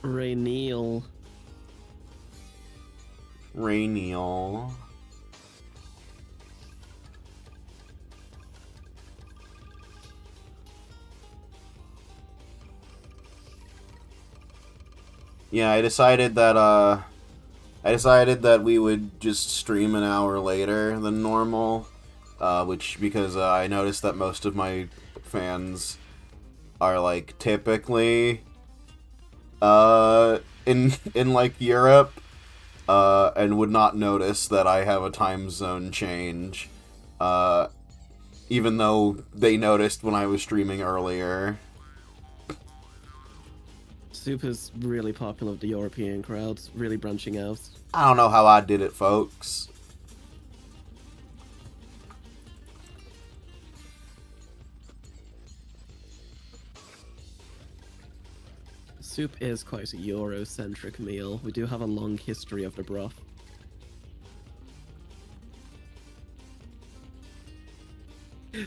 Rainiel. Rainiel. Yeah, I decided that we would just stream an hour later than normal, because I noticed that most of my fans are like typically in like Europe, and would not notice that I have a time zone change, uh, even though they noticed when I was streaming earlier. Soup is really popular with the European crowds, really branching out. I don't know how I did it, folks. Soup is quite a Euro-centric meal. We do have a long history of the broth.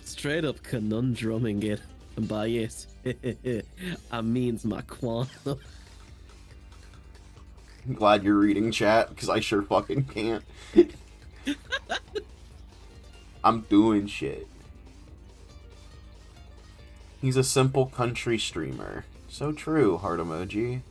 Straight up conundrumming it, and by it, I means my quantum. I'm glad you're reading chat, because I sure fucking can't. I'm doing shit. He's a simple country streamer. So true, heart emoji.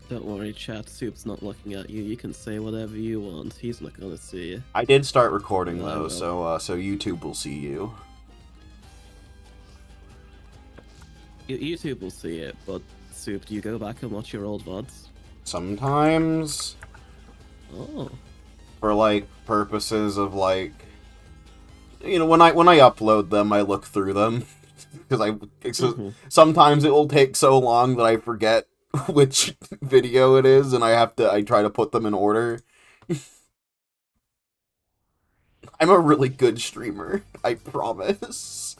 Don't worry, chat. Soup's not looking at you. You can say whatever you want. He's not gonna see you. I did start recording No, I though, will. so YouTube will see you. YouTube will see it, but Soup, do you go back and watch your old VODs? Sometimes, Oh. for like purposes of like, when I upload them, I look through them because sometimes it will take so long that I forget which video it is, and I try to put them in order. I'm a really good streamer, I promise.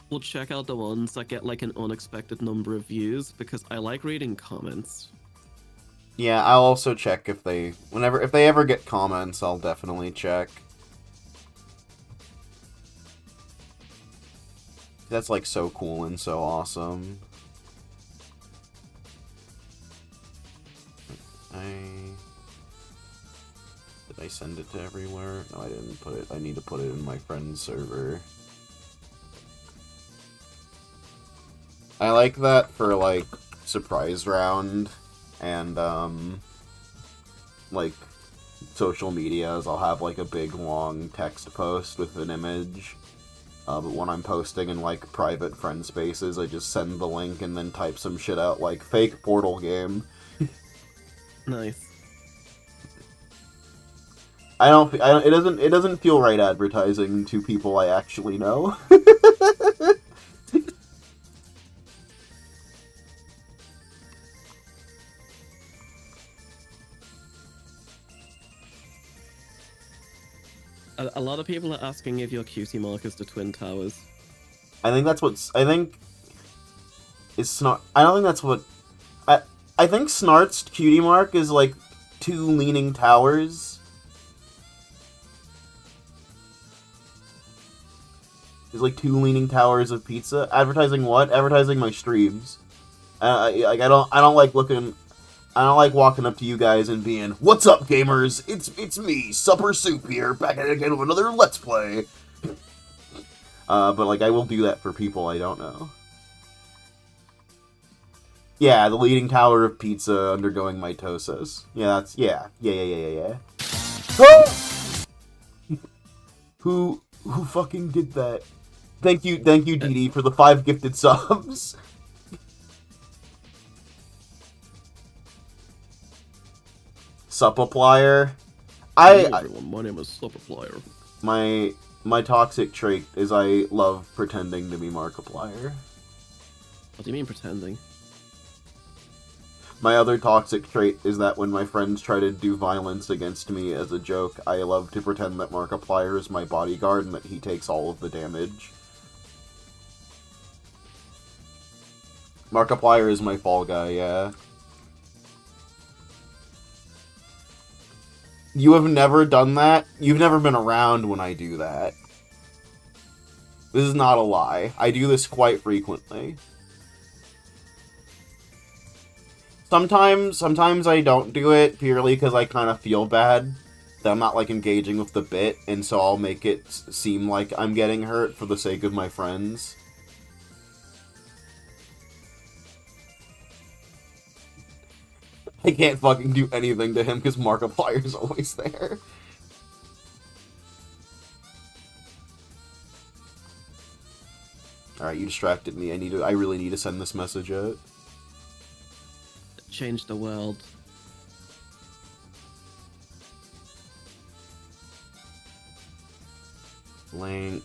We'll check out the ones that get like an unexpected number of views because I like reading comments. Yeah, I'll also check if they ever get comments, I'll definitely check. That's like so cool and so awesome. Did I send it to everywhere? No, I didn't put it. I need to put it in my friend's server. I like that for like surprise round and like social medias. I'll have like a big long text post with an image. But when I'm posting in like private friend spaces, I just send the link and then type some shit out like fake Portal game. Nice. It doesn't feel right advertising to people I actually know. A lot of people are asking if your cutie mark is the Twin Towers. I think it's Snart. I don't think that's what. I think Snart's cutie mark is like two leaning towers. It's like two leaning towers of pizza. Advertising what? Advertising my streams. I don't like looking. I don't like walking up to you guys and being, "What's up, gamers? It's me, Supper Soup here, back at it again with another Let's Play." But like I will do that for people I don't know. Yeah, the leaning tower of pizza undergoing mitosis. Yeah, that's yeah. Who fucking did that? Thank you, Dee for the 5 gifted subs. Supplier. Hello everyone, my name is Supplier. My toxic trait is I love pretending to be Markiplier. What do you mean pretending? My other toxic trait is that when my friends try to do violence against me as a joke, I love to pretend that Markiplier is my bodyguard and that he takes all of the damage. Markiplier is my fall guy, yeah. You have never done that? You've never been around when I do that. This is not a lie. I do this quite frequently. Sometimes I don't do it purely because I kind of feel bad that I'm not, like, engaging with the bit, and so I'll make it seem like I'm getting hurt for the sake of my friends. I can't fucking do anything to him because Markiplier's always there. Alright, you distracted me. I really need to send this message out. Change the world. Link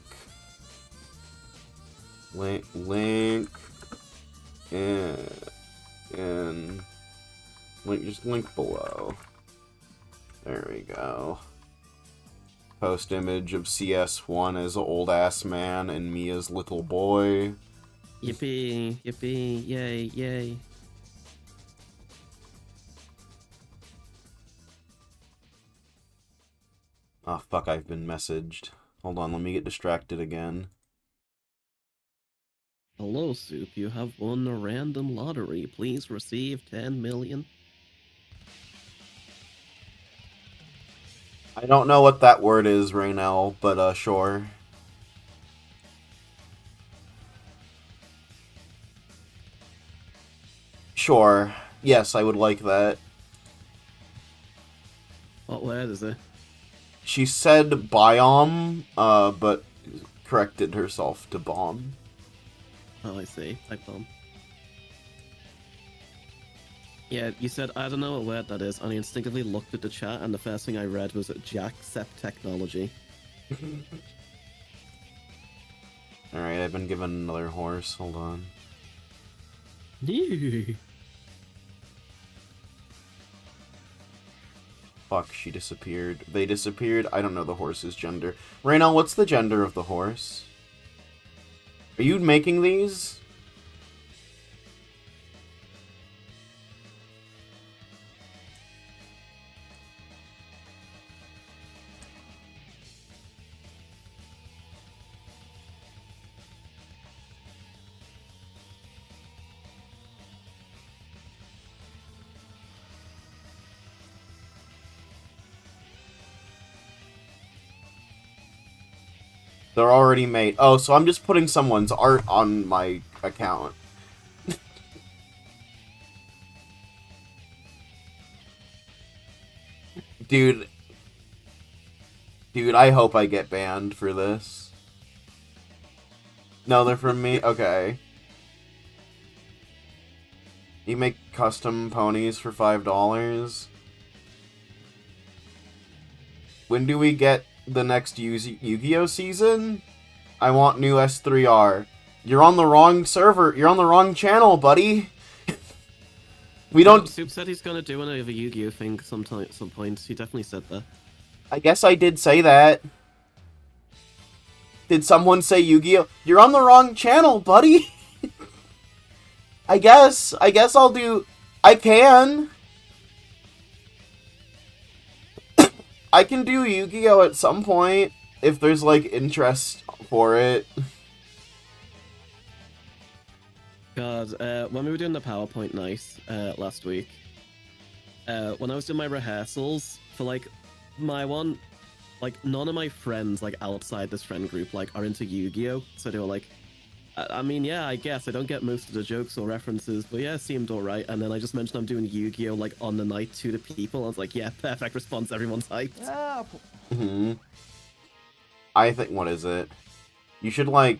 and just link below. There we go. Post image of CS1 as old ass man and me as little boy. Yippee, yippee, yay, yay. Oh fuck, I've been messaged. Hold on, let me get distracted again. Hello, Soup. You have won a random lottery. Please receive 10 million. I don't know what that word is right now, but sure. Sure. Yes, I would like that. What word is it? She said biome, but corrected herself to bomb. Oh, I see. Type bomb. Yeah, you said, I don't know what word that is, and I instinctively looked at the chat, and the first thing I read was Jackcept Technology. Alright, I've been given another horse. Hold on. Fuck, she disappeared. They disappeared? I don't know the horse's gender. Raynell, what's the gender of the horse? Are you making these? They're already made. Oh, so I'm just putting someone's art on my account. Dude. Dude, I hope I get banned for this. No, they're from me? Okay. You make custom ponies for $5? When do we get the next Yu-Gi-Oh season? I want new S3R. You're on the wrong server. You're on the wrong channel, buddy. We don't... Soup said he's gonna do another Yu-Gi-Oh thing sometime at some point. He definitely said that. I guess I did say that. Did someone say Yu-Gi-Oh? You're on the wrong channel, buddy. I guess I'll do... I can. I can do Yu-Gi-Oh at some point, if there's, like, interest for it. God, when we were doing the PowerPoint night last week, when I was doing my rehearsals for, like, my one, like, none of my friends, like, outside this friend group, like, are into Yu-Gi-Oh! So they were like, I mean, yeah, I guess I don't get most of the jokes or references, but yeah, it seemed alright. And then I just mentioned I'm doing Yu-Gi-Oh! Like, on the night to the people. I was like, yeah, perfect response, everyone's hyped. I think, what is it? You should, like...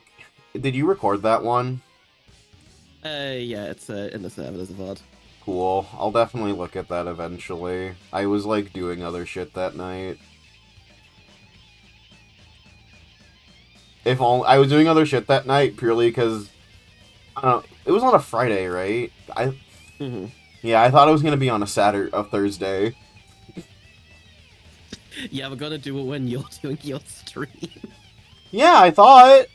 Did you record that one? Yeah, it's in the server as a VOD. Cool. I'll definitely look at that eventually. I was, like, doing other shit that night. If only... I was doing other shit that night purely because... I don't know. It was on a Friday, right? Yeah, I thought it was gonna be on a Thursday. Yeah, we're gonna do it when you're doing your stream. Yeah, I thought...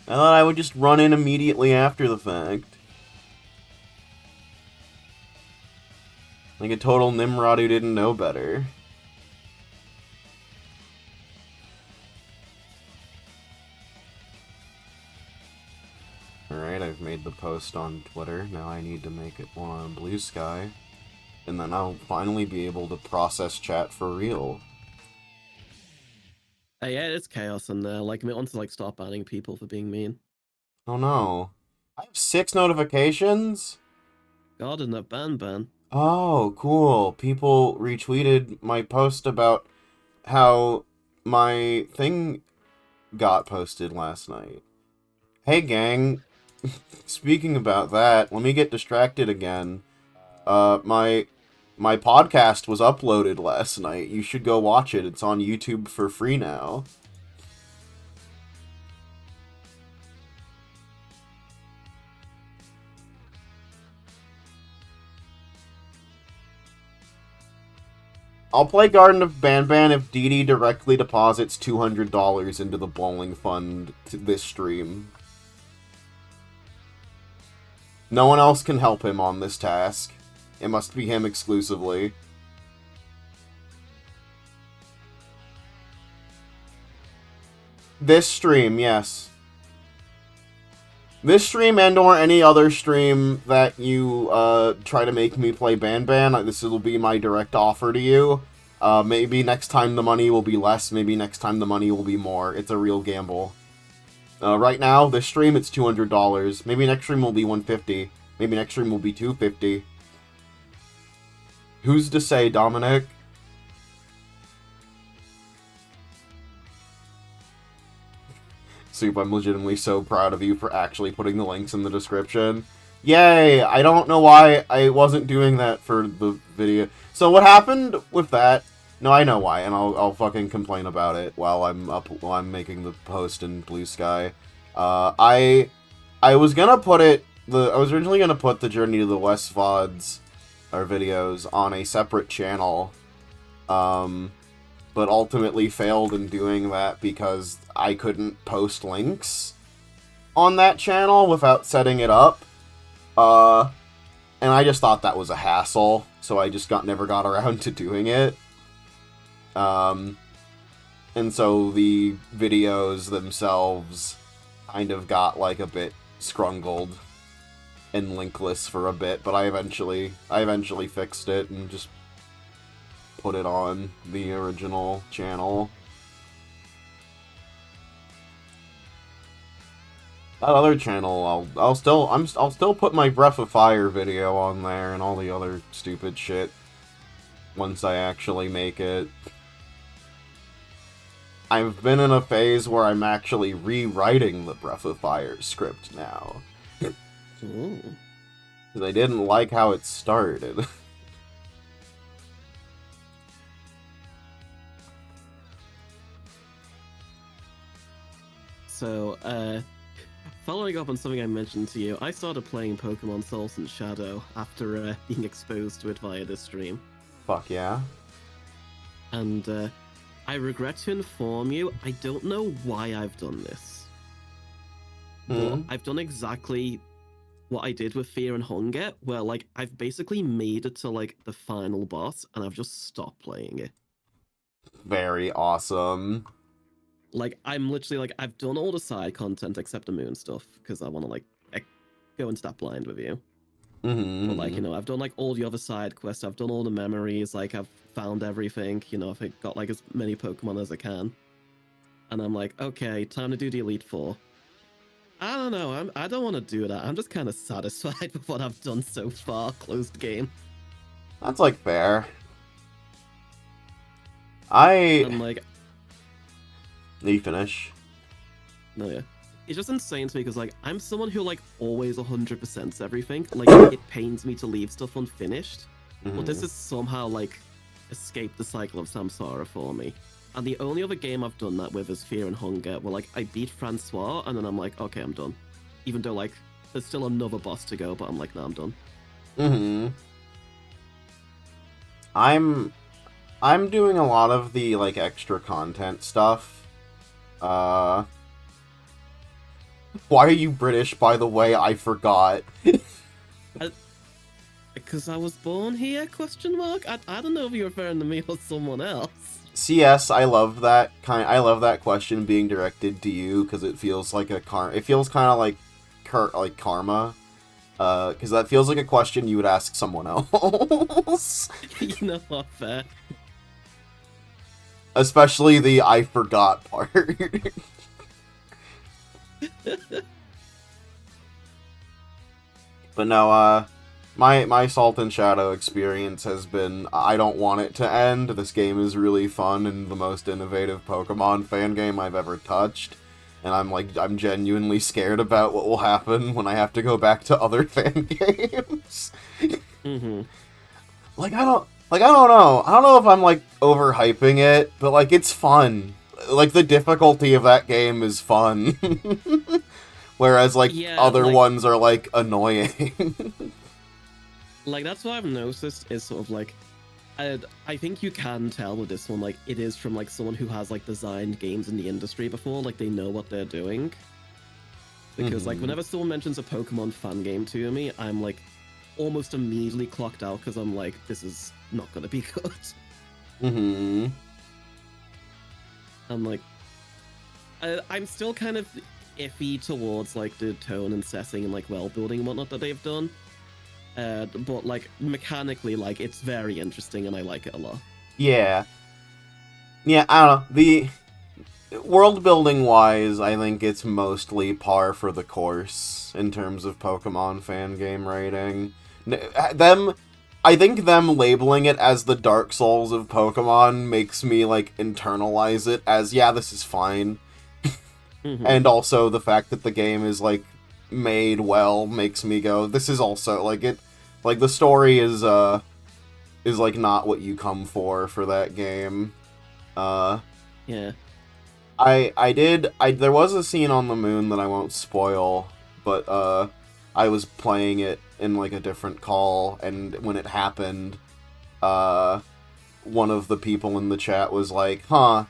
I thought I would just run in immediately after the fact. Like a total Nimrod who didn't know better. Alright, I've made the post on Twitter. Now I need to make it one on Blue Sky. And then I'll finally be able to process chat for real. Yeah, it's chaos in there. Like, I want to like start banning people for being mean. Oh no. I have 6 notifications? God, isn't that ban? Oh, cool. People retweeted my post about how my thing got posted last night. Hey gang, speaking about that, let me get distracted again. My podcast was uploaded last night. You should go watch it. It's on YouTube for free now. I'll play Garden of Banban if DD directly deposits $200 into the bowling fund this stream. No one else can help him on this task. It must be him exclusively. This stream, yes. This stream and or any other stream that you try to make me play Banban, this will be my direct offer to you. Maybe next time the money will be less, maybe next time the money will be more. It's a real gamble. Right now, this stream, it's $200. Maybe next stream will be $150. Maybe next stream will be $250. Who's to say, Dominic? Soup, I'm legitimately so proud of you for actually putting the links in the description. Yay! I don't know why I wasn't doing that for the video. So what happened with that? No, I know why, and I'll fucking complain about it while I'm making the post in Blue Sky. I was gonna put it. I was originally gonna put the Journey to the West VODs or videos on a separate channel. But ultimately failed in doing that because I couldn't post links on that channel without setting it up. And I just thought that was a hassle, so I just never got around to doing it. And so the videos themselves kind of got like a bit scrungled and linkless for a bit, but I eventually fixed it and just put it on the original channel. That other channel, I'll still put my Breath of Fire video on there and all the other stupid shit once I actually make it. I've been in a phase where I'm actually rewriting the Breath of Fire script now. Because I didn't like how it started. So, following up on something I mentioned to you, I started playing Pokemon Soul and Shadow after being exposed to it via this stream. Fuck yeah. And I regret to inform you, I don't know why I've done this. But I've done exactly what I did with Fear and Hunger, where like I've basically made it to like the final boss and I've just stopped playing it. Very awesome. Like, I'm literally, like, I've done all the side content except the moon stuff, because I want to, like, go into that blind with you. But, like, you know, I've done, like, all the other side quests, I've done all the memories, like, I've found everything, you know, I've got, like, as many Pokemon as I can. And I'm like, okay, time to do the Elite Four. I don't know, I don't want to do that. I'm just kind of satisfied with what I've done so far, closed game. That's, like, fair. I'm like... You finish. No, yeah. It's just insane to me because, like, I'm someone who, like, always 100%s everything. Like, it pains me to leave stuff unfinished. But this has somehow, like, escaped the cycle of samsara for me. And the only other game I've done that with is Fear and Hunger, where, like, I beat Francois, and then I'm like, okay, I'm done. Even though, like, there's still another boss to go, but I'm like, nah, I'm done. I'm doing a lot of the, like, extra content stuff. Why are you British, by the way? I forgot. Because I was born here? Question mark. I don't know if you're referring to me or someone else. CS, I love that I love that question being directed to you because it feels like it feels kind of like karma. Because that feels like a question you would ask someone else. You know what? Fair. Especially the I forgot part. But no, my Salt and Shadow experience has been, I don't want it to end. This game is really fun and the most innovative Pokemon fan game I've ever touched. And I'm genuinely scared about what will happen when I have to go back to other fan games. Mm-hmm. I don't know. I don't know if I'm, overhyping it, but, it's fun. The difficulty of that game is fun. Whereas, other ones are, annoying. That's what I've noticed is sort of, I think you can tell with this one, it is from, someone who has, designed games in the industry before, they know what they're doing. Because, whenever someone mentions a Pokemon fan game to me, I'm, almost immediately clocked out, because I'm this is not gonna be good. Mm-hmm. I'm I'm still kind of iffy towards, the tone and setting and, world building and whatnot that they've done. But mechanically, it's very interesting and I like it a lot. Yeah. Yeah, I don't know. The world building wise, I think it's mostly par for the course in terms of Pokemon fan game writing. I think them labeling it as the Dark Souls of Pokemon makes me internalize it as, yeah, this is fine. Mm-hmm. And also the fact that the game is made well makes me go, this is also the story is not what you come for that game. Yeah. There was a scene on the moon that I won't spoil, but I was playing it in a different call, and when it happened, one of the people in the chat was like, huh,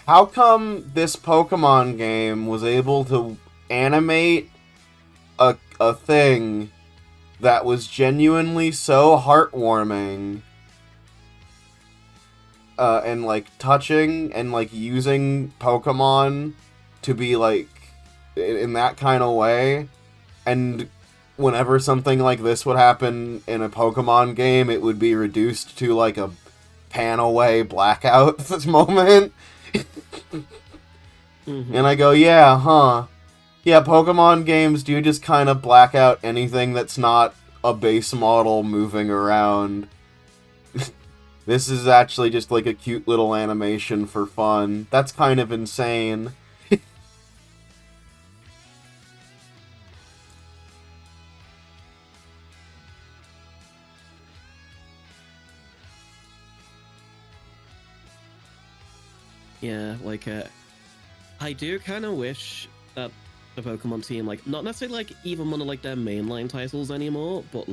how come this Pokemon game was able to animate a thing that was genuinely so heartwarming and touching and using Pokemon to be in that kind of way, and whenever something like this would happen in a Pokemon game, it would be reduced to a pan away blackout at this moment. Mm-hmm. And I go, yeah, huh. Yeah, Pokemon games do just kind of black out anything that's not a base model moving around. This is actually just a cute little animation for fun. That's kind of insane. Yeah, I do kind of wish that the Pokemon team, not necessarily, even one of, their mainline titles anymore, but,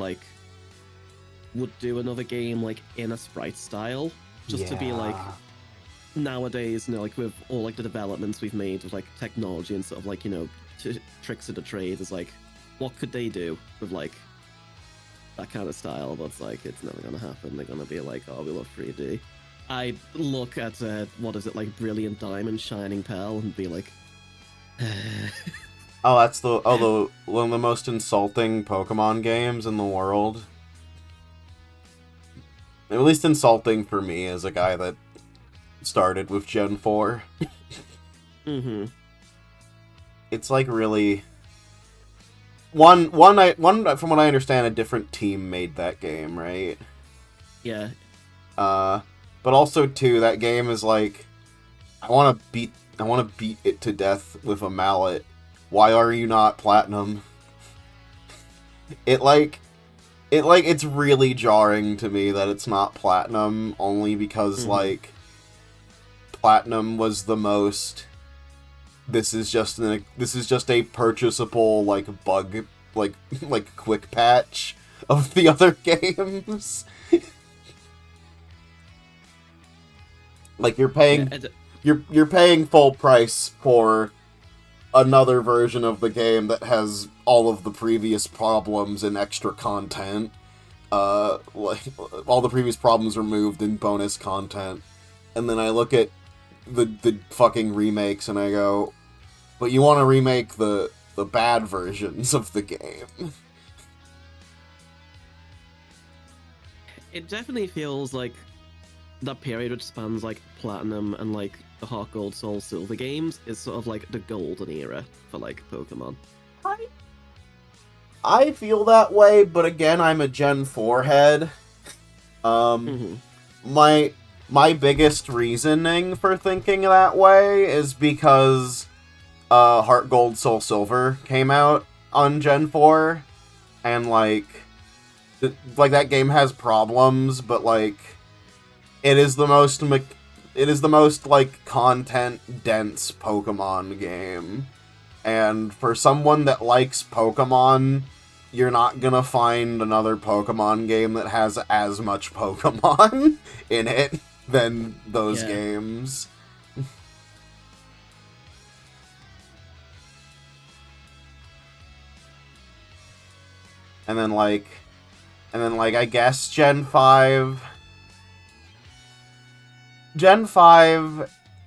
would do another game, in a sprite style, just to be, nowadays, with all, the developments we've made with, technology and sort of, tricks of the trade, is, what could they do with, that kind of style? But it's never gonna happen. They're gonna be oh, we love 3D. I look at, what is it, Brilliant Diamond, Shining Pearl, and be Oh, that's one of the most insulting Pokemon games in the world. At least insulting for me as a guy that started with Gen 4. Mm-hmm. It's really... One, from what I understand, a different team made that game, right? Yeah. But also, too, that game is I want to beat it to death with a mallet. Why are you not platinum? It's really jarring to me that it's not platinum, only because, platinum was the most... This is just a purchasable, bug, quick patch of the other games. You're paying... You're paying full price for another version of the game that has all of the previous problems and extra content. Like, all the previous problems removed in bonus content. And then I look at the fucking remakes and I go, but you want to remake the bad versions of the game. It definitely feels like that period which spans like Platinum and like the Heart Gold, Soul Silver games is sort of like the golden era for like Pokemon. I feel that way, but again, I'm a Gen 4 head. My biggest reasoning for thinking that way is because Heart Gold, Soul Silver came out on Gen 4, and like that game has problems, but like it is the most like content dense Pokemon game. And for someone that likes Pokemon, you're not gonna find another Pokemon game that has as much Pokemon in it than those games. And then like I guess Gen 5,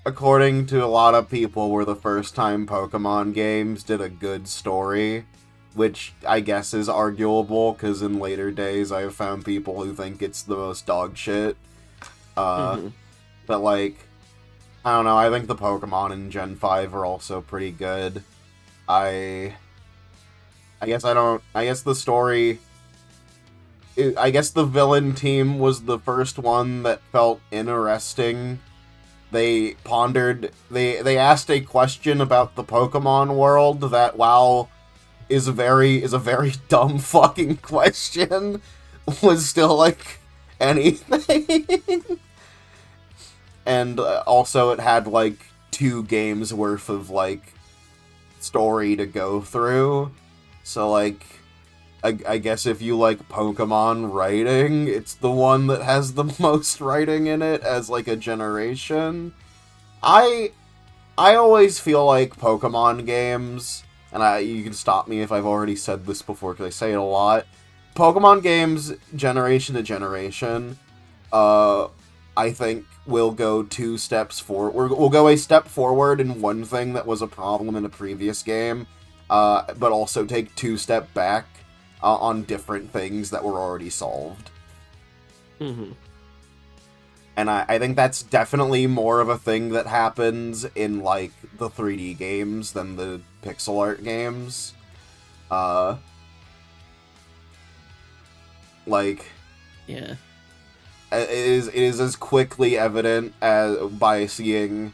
according to a lot of people, were the first time Pokemon games did a good story, which I guess is arguable, because in later days I have found people who think it's the most dog shit. But like, I don't know, I think the Pokemon in Gen 5 are also pretty good. I guess the story... I guess the villain team was the first one that felt interesting. They asked a question about the Pokemon world that, while is a very dumb fucking question, was still like anything. And also it had like 2 games worth of like story to go through. So like, I guess if you like Pokemon writing, it's the one that has the most writing in it as like a generation. I always feel like Pokemon games, and you can stop me if I've already said this before because I say it a lot. Pokemon games, generation to generation, I think will go 2 steps forward. We'll go a step forward in one thing that was a problem in a previous game, but also take 2 steps back on different things that were already solved. And I think that's definitely more of a thing that happens in, like, the 3D games than the pixel art games. Like... Yeah. It is as quickly evident as by seeing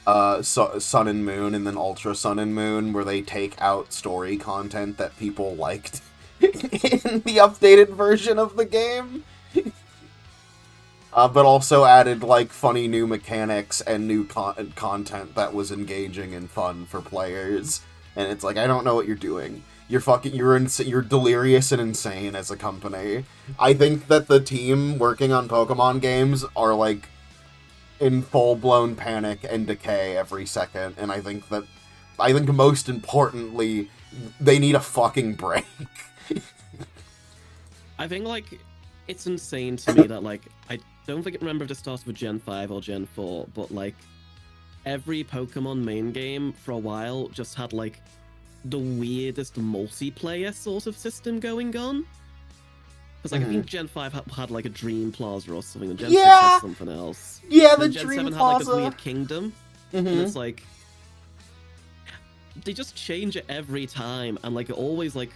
Sun and Moon and then Ultra Sun and Moon, where they take out story content that people liked in the updated version of the game. But also added, like, funny new mechanics and new content that was engaging and fun for players. And it's like, I don't know what you're doing. You're delirious and insane as a company. I think that the team working on Pokemon games are, like, in full-blown panic and decay every second. And I think most importantly, they need a fucking break. I think, like, it's insane to me that, like, I don't think I remember if this started with Gen 5 or Gen 4, but, like, every Pokemon main game for a while just had, like, the weirdest multiplayer sort of system going on. Because, like, I think Gen 5 had, like, a Dream Plaza or something, and Gen 6 had something else. Yeah, and the Gen Dream 7 Plaza. had, like, this weird kingdom. And it's like... They just change it every time, and, like, it always, like,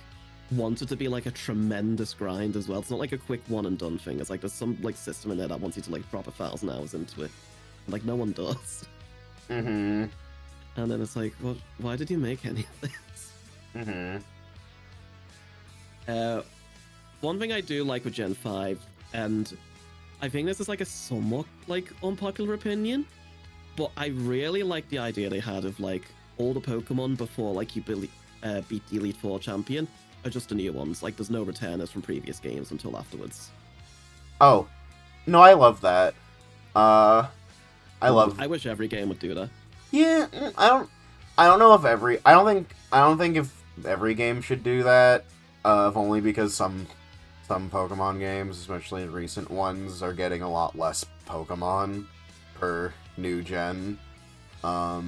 wanted to be like a tremendous grind as well. It's not like a quick one and done thing. It's like there's some like system in there that wants you to like drop 1,000 hours into it. Like no one does. And then it's like, well, why did you make any of this? One thing I do like with Gen 5, and I think this is like a somewhat like unpopular opinion, but I really like the idea they had of like all the Pokemon before like you beat the Elite Four champion are just the new ones. Like, there's no returners from previous games until afterwards. Oh. No, I love that. I wish every game would do that. Yeah, I don't know if I don't think if every game should do that. If only because some Pokemon games, especially recent ones, are getting a lot less Pokemon per new gen. Well,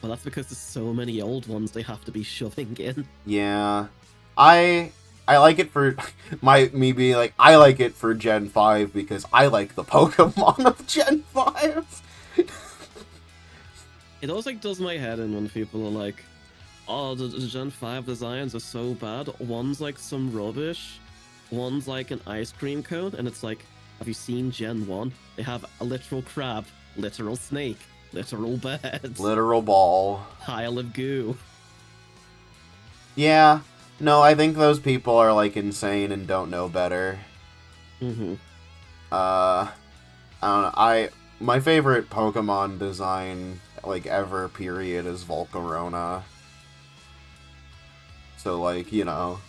that's because there's so many old ones they have to be shoving in. Yeah, I like it for me being like I like it for Gen 5 because I like the Pokemon of Gen 5. It always like does my head in when people are like, "Oh, the Gen 5 designs are so bad. One's like some rubbish, one's like an ice cream cone," and it's like, have you seen Gen 1? They have a literal crab, literal snake, literal bird, Literal ball. pile of goo. Yeah. No, I think those people are like insane and don't know better. Mm-hmm. I don't know. My favorite Pokemon design like ever period is Volcarona. So like, you know.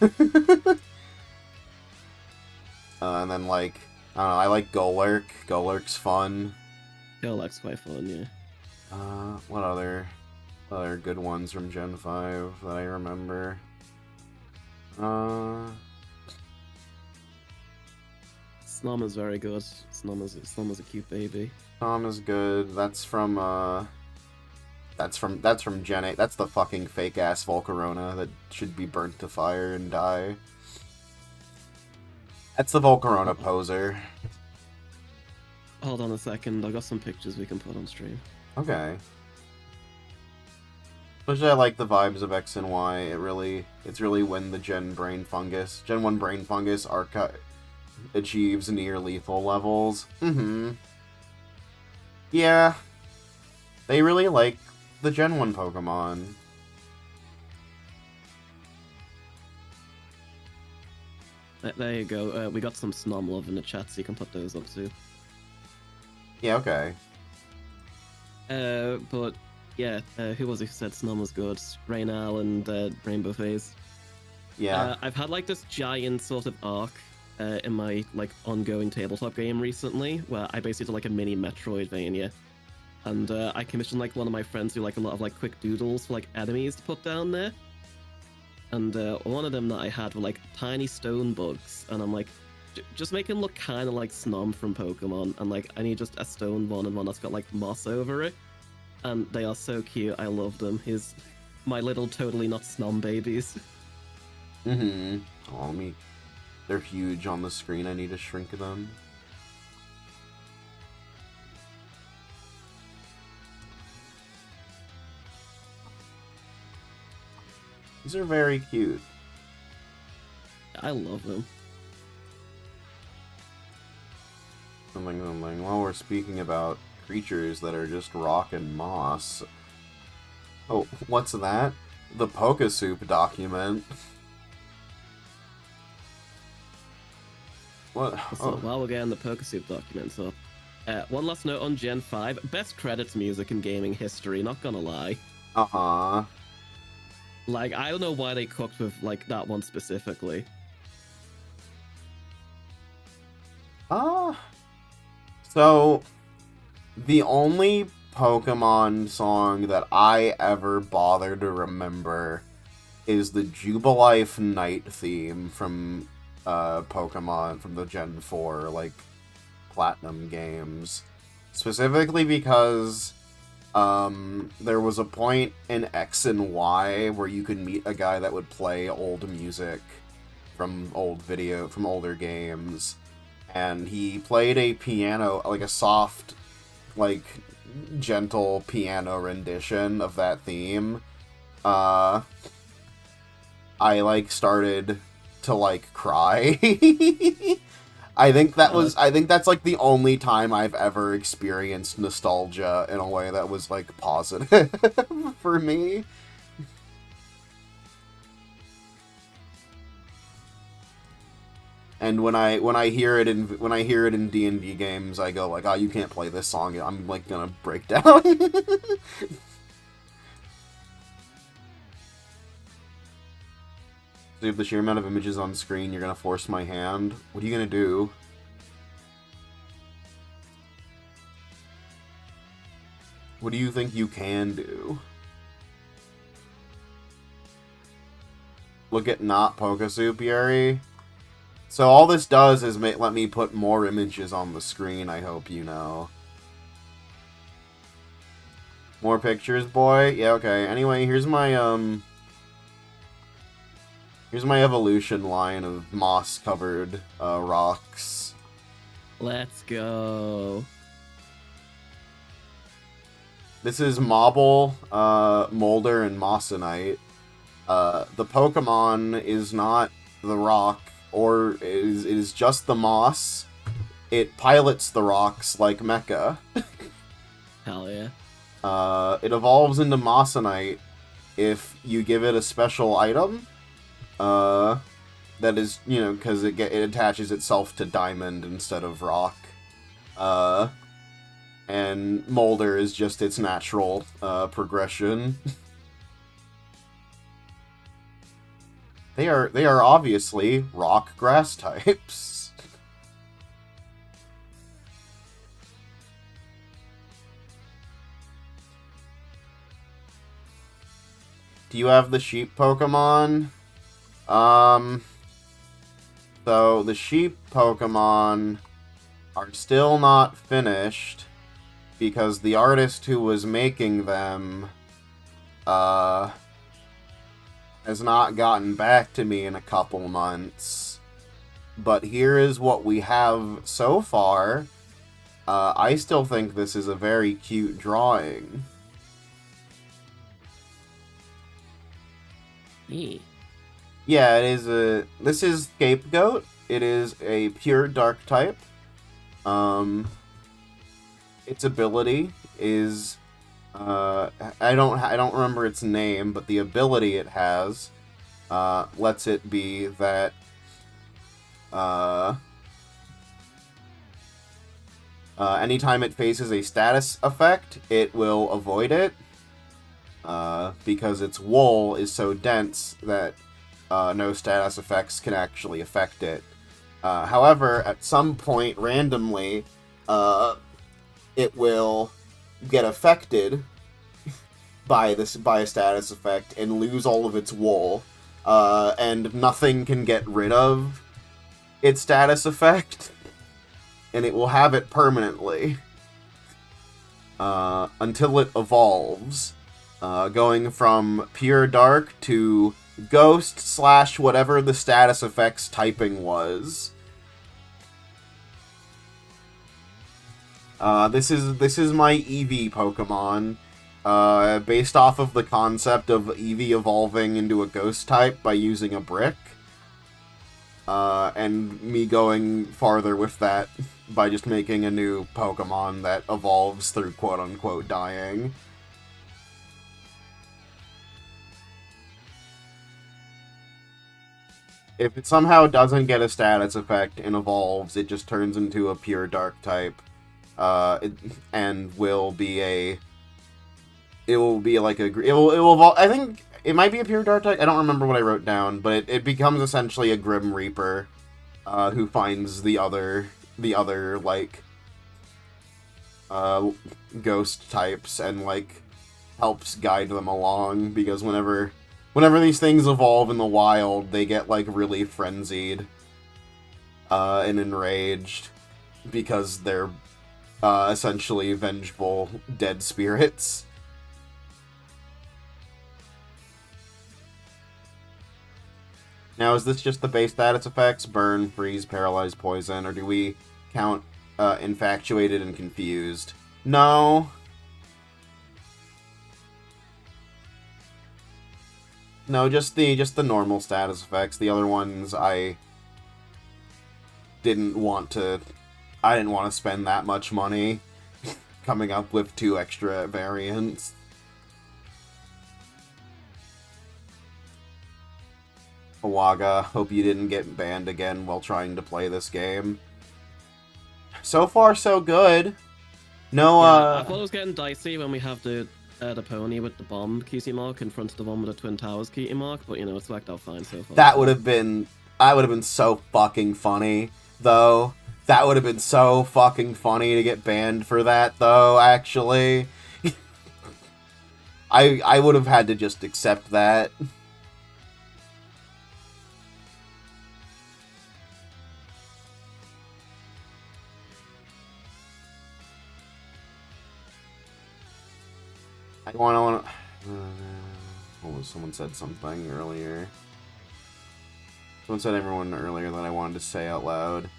And then like I don't know, I like Golurk. Golurk's fun. Golurk's quite fun, yeah. What other good ones from Gen 5 that I remember? Snom very good. Snom a cute baby. Tom is good. That's from Gen 8. That's the fucking fake ass Volcarona that should be burnt to fire and die. That's the Volcarona poser. Hold on a second, I got some pictures we can put on stream. Okay. Especially I like the vibes of X and Y. It's really when the Gen 1 Brain Fungus achieves near lethal levels. Yeah. They really like the Gen 1 Pokemon. There you go. We got some Snom love in the chat, so you can put those up too. Yeah, okay. But yeah, who was it who said Snom was good? Raynal and Rainbow Phase. Yeah. I've had like this giant sort of arc in my like ongoing tabletop game recently, where I basically did like a mini Metroidvania, and I commissioned like one of my friends to do like a lot of like quick doodles for like enemies to put down there. And one of them that I had were like tiny stone bugs, and I'm like, just make him look kind of like Snom from Pokemon, and like I need just a stone one and one that's got like moss over it, and they are so cute. I love them. He's my little totally not Snom babies. Oh, they're huge on the screen. I need to shrink them. These are very cute. I love them. Something. While we're speaking about creatures that are just rock and moss. Oh, what's that? The Pokesoup document. What? So while we're getting the Pokesoup documents up, one last note on Gen 5. Best credits music in gaming history, not gonna lie. Uh-huh. Like, I don't know why they cooked with, like, that one specifically. So, the only Pokemon song that I ever bother to remember is the Jubilife Night theme from Pokemon from the Gen 4, like, Platinum games. Specifically because there was a point in X and Y where you could meet a guy that would play old music from older games, and he played a piano, like a soft, like, gentle piano rendition of that theme. I, like, started to, like, cry. I think that's like the only time I've ever experienced nostalgia in a way that was like positive for me. And when I hear it in D&D games, I go like, "Oh, you can't play this song. I'm like gonna break down." So if the sheer amount of images on screen, you're gonna force my hand. What are you gonna do? What do you think you can do? Look at not Pokesuperi. So all this does is let me put more images on the screen, I hope you know. More pictures, boy? Yeah, okay. Anyway, here's my evolution line of moss-covered, rocks. Let's go. This is Mobble, Molder, and Mossonite. The Pokemon is not the rock, or it is just the moss. It pilots the rocks like Mecha. Hell yeah. It evolves into Mossonite if you give it a special item. That is, you know, because it attaches itself to diamond instead of rock. And Molder is just its natural progression. They are obviously rock grass types. Do you have the sheep Pokemon? So the sheep Pokemon are still not finished because the artist who was making them, has not gotten back to me in a couple months. But here is what we have so far. I still think this is a very cute drawing. Yeah, it is this is Scapegoat. It is a pure dark type. Its ability is I don't remember its name, but the ability it has lets it be that anytime it faces a status effect, it will avoid it because its wool is so dense that no status effects can actually affect it. However, at some point randomly, it will get affected by a status effect and lose all of its wool, and nothing can get rid of its status effect, and it will have it permanently until it evolves, going from pure dark to ghost / whatever the status effects typing was. This is my Eevee Pokemon, based off of the concept of Eevee evolving into a ghost type by using a brick, and me going farther with that by just making a new Pokemon that evolves through quote-unquote dying. If it somehow doesn't get a status effect and evolves, it just turns into a pure dark type. And will be it will evolve. I think it might be a pure dark type. I don't remember what I wrote down, but it becomes essentially a Grim Reaper, who finds the other like ghost types and like helps guide them along, because whenever these things evolve in the wild, they get like really frenzied and enraged because they're essentially vengeful dead spirits. Now, is this just the base status effects? Burn, freeze, paralyze, poison, or do we count infatuated and confused? No. No, just the normal status effects. The other ones I didn't want to spend that much money coming up with 2 extra variants. Awaga, hope you didn't get banned again while trying to play this game. So far, so good. No, I thought it was getting dicey when we have the pony with the bomb cutie mark in front of the one with the Twin Towers cutie mark, but you know, it's worked out fine so far. That would have been so fucking funny, though. That would have been so fucking funny to get banned for that, though, actually. I would have had to just accept that. I want to. Someone said something earlier. Someone said everyone earlier that I wanted to say out loud.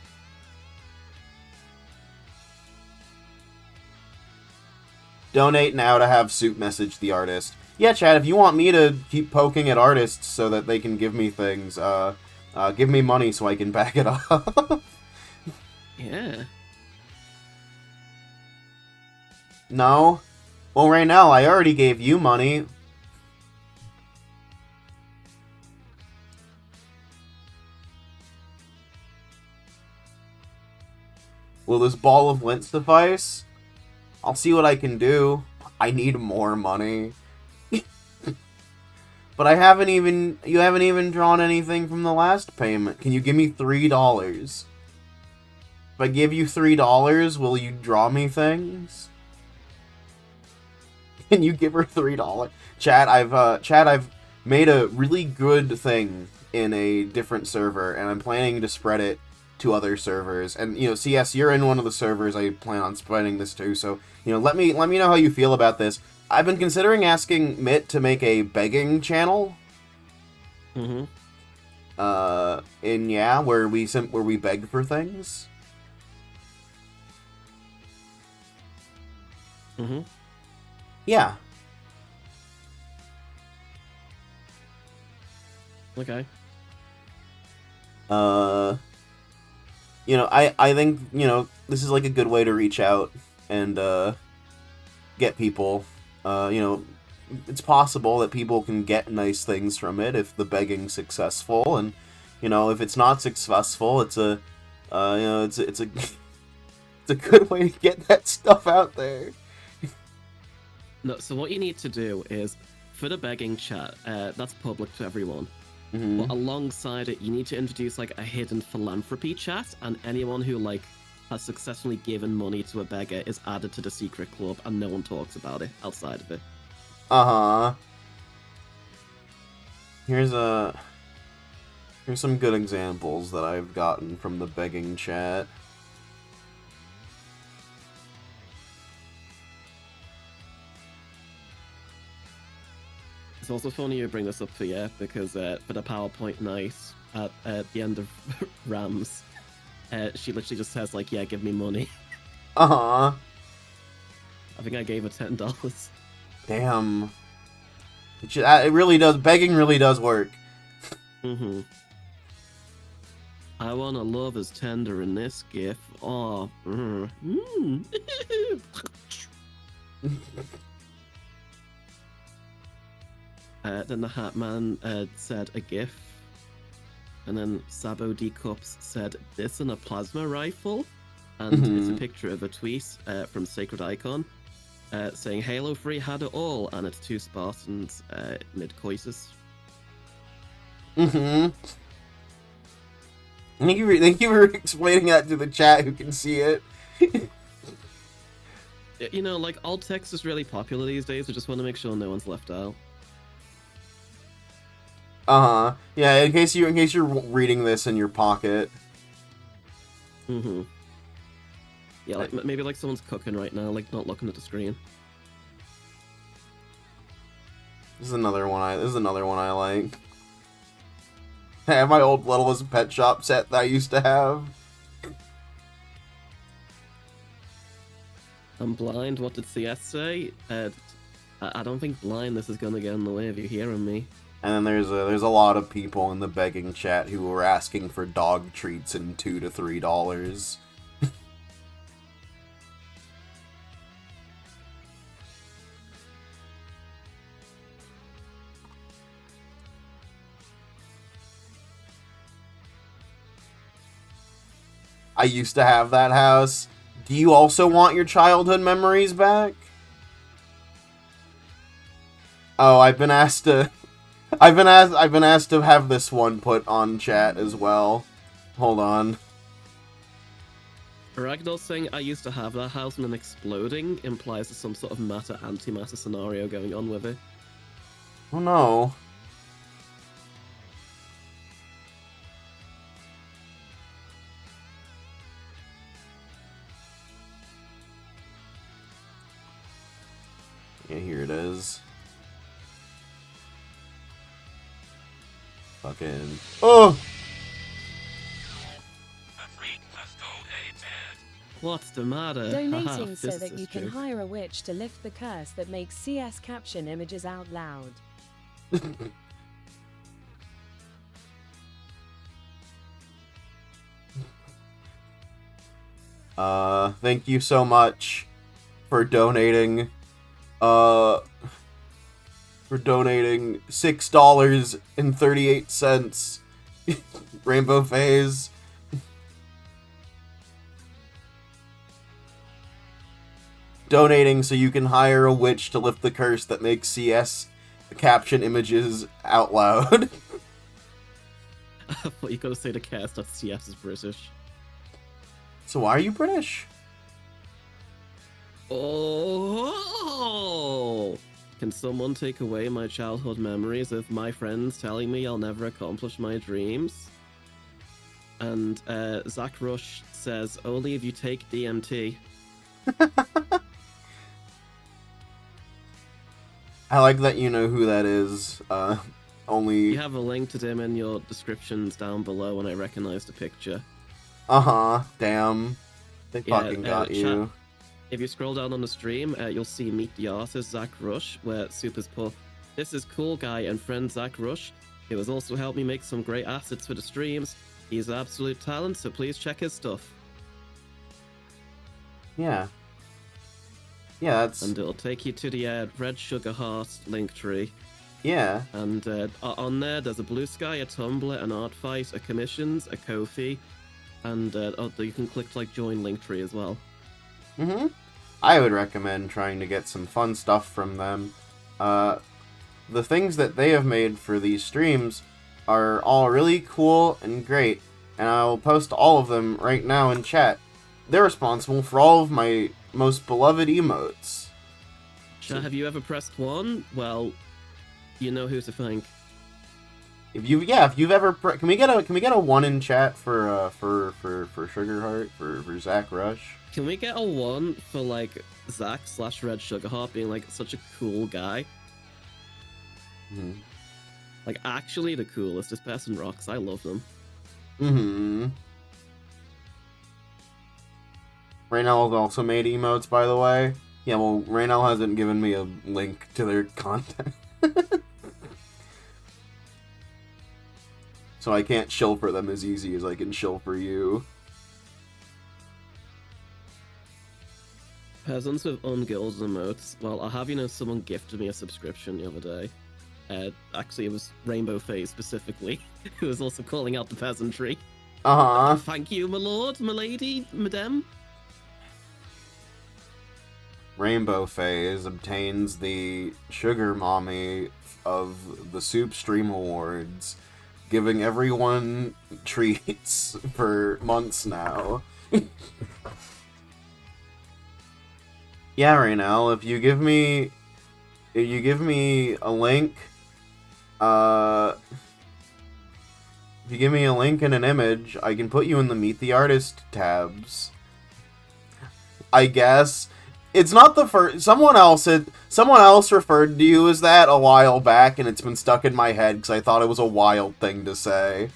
Donate now to have Soup message the artist. Yeah, Chad, if you want me to keep poking at artists so that they can give me things, give me money so I can back it up. Yeah. No? Well, right now, I already gave you money. Will this ball of lint suffice? I'll see what I can do. I need more money. But I haven't even... You haven't even drawn anything from the last payment. Can you give me $3? If I give you $3, will you draw me things? Can you give her $3? Chat, I've made a really good thing in a different server, and I'm planning to spread it to other servers. And, you know, CS, you're in one of the servers I plan on spreading this to, so, you know, let me know how you feel about this. I've been considering asking Mitt to make a begging channel. Mm-hmm. Where we beg for things. Mm-hmm. Yeah. Okay. You know, I think, you know, this is like a good way to reach out and get people. You know, it's possible that people can get nice things from it if the begging's successful, and you know, if it's not successful, it's a you know, it's a it's a good way to get that stuff out there. No, so what you need to do is, for the begging chat, that's public to everyone. Mm-hmm. But alongside it, you need to introduce like a hidden philanthropy chat, and anyone who like has successfully given money to a beggar is added to the secret club, and no one talks about it outside of it. Uh-huh. Here's some good examples that I've gotten from the begging chat. It's also funny you bring this up for you, because for the PowerPoint night at the end of Rams, she literally just says like, "Yeah, give me money." Uh-huh. I think I gave her $10. Damn. It really does. Begging really does work. Mm-hmm. I want a love as tender in this gif. Oh. Then the Hat Man said a gif. And then Sabo D Cups said, "This and a plasma rifle?" And it's a picture of a tweet from Sacred Icon saying, "Halo 3 had it all," and it's two Spartans mid-coitus. Thank you for explaining that to the chat who can see it. You know, like, alt text is really popular these days. I just want to make sure no one's left out. Uh-huh. Yeah, in case you're reading this in your pocket. Mm-hmm. Yeah, like maybe like someone's cooking right now, like not looking at the screen. This is another one I like. I have my old Littlest Pet Shop set that I used to have. I'm blind. What did CS say? I don't think blindness is gonna get in the way of you hearing me. And then there's a lot of people in the begging chat who were asking for dog treats and $2 to $3. I used to have that house. Do you also want your childhood memories back? Oh, I've been asked to have this one put on chat as well. Hold on. Ragdoll saying, "I used to have that house," and then exploding implies there's some sort of matter-antimatter scenario going on with it. Oh no. Yeah, here it is. Fucking... Oh! What's the matter? Donating so that you Physicist can joke. hire a witch to lift the curse that makes CS caption images out loud. Thank you so much for donating, for donating $6.38. Rainbow Phase. Donating so you can hire a witch to lift the curse that makes CS caption images out loud. I thought you gotta say the cast.cs is British. So why are you British? Oh! Can someone take away my childhood memories of my friends telling me I'll never accomplish my dreams? And Zach Rush says, only if you take DMT. I like that you know who that is. Only... You have a link to them in your descriptions down below, and I recognize the picture. Uh-huh. Damn. They Yeah, fucking got you. If you scroll down on the stream, you'll see Meet the Artist, Zach Rush, where Super's put, this is cool guy and friend Zach Rush. He has also helped me make some great assets for the streams. He's an absolute talent, so please check his stuff. Yeah. Yeah, that's... And it'll take you to the Red Sugar Heart link tree. Yeah. And on there, there's a Blue Sky, a Tumblr, an Art Fight, a Commissions, a Ko-fi, and you can click like join Linktree as well. Mm-hmm. I would recommend trying to get some fun stuff from them. The things that they have made for these streams are all really cool and great, and I'll post all of them right now in chat. They're responsible for all of my most beloved emotes. Have you ever pressed one? Well, you know who to thank. If you've ever can we get a one in chat for Sugarheart for Zach Rush? Can we get a one for like Zach/Red Sugarheart being like such a cool guy? Mm-hmm. Like actually the coolest. This person rocks. I love them. Mm-hmm. Raynell's also made emotes, by the way. Yeah, well, Raynell hasn't given me a link to their content. So I can't shill for them as easy as I can shill for you. Peasants with ungilded emotes. Well, I'll have you know someone gifted me a subscription the other day. Actually, it was Rainbow Phase specifically, who was also calling out the peasantry. Uh-huh. Thank you, my lord, my lady, madame. Rainbow Phase obtains the Sugar Mommy of the Soup Stream Awards, giving everyone treats for months now. Yeah, Raynell, if you give me a link, if you give me a link and an image, I can put you in the Meet the Artist tabs. I guess. It's not the first. Someone else referred to you as that a while back, and it's been stuck in my head because I thought it was a wild thing to say.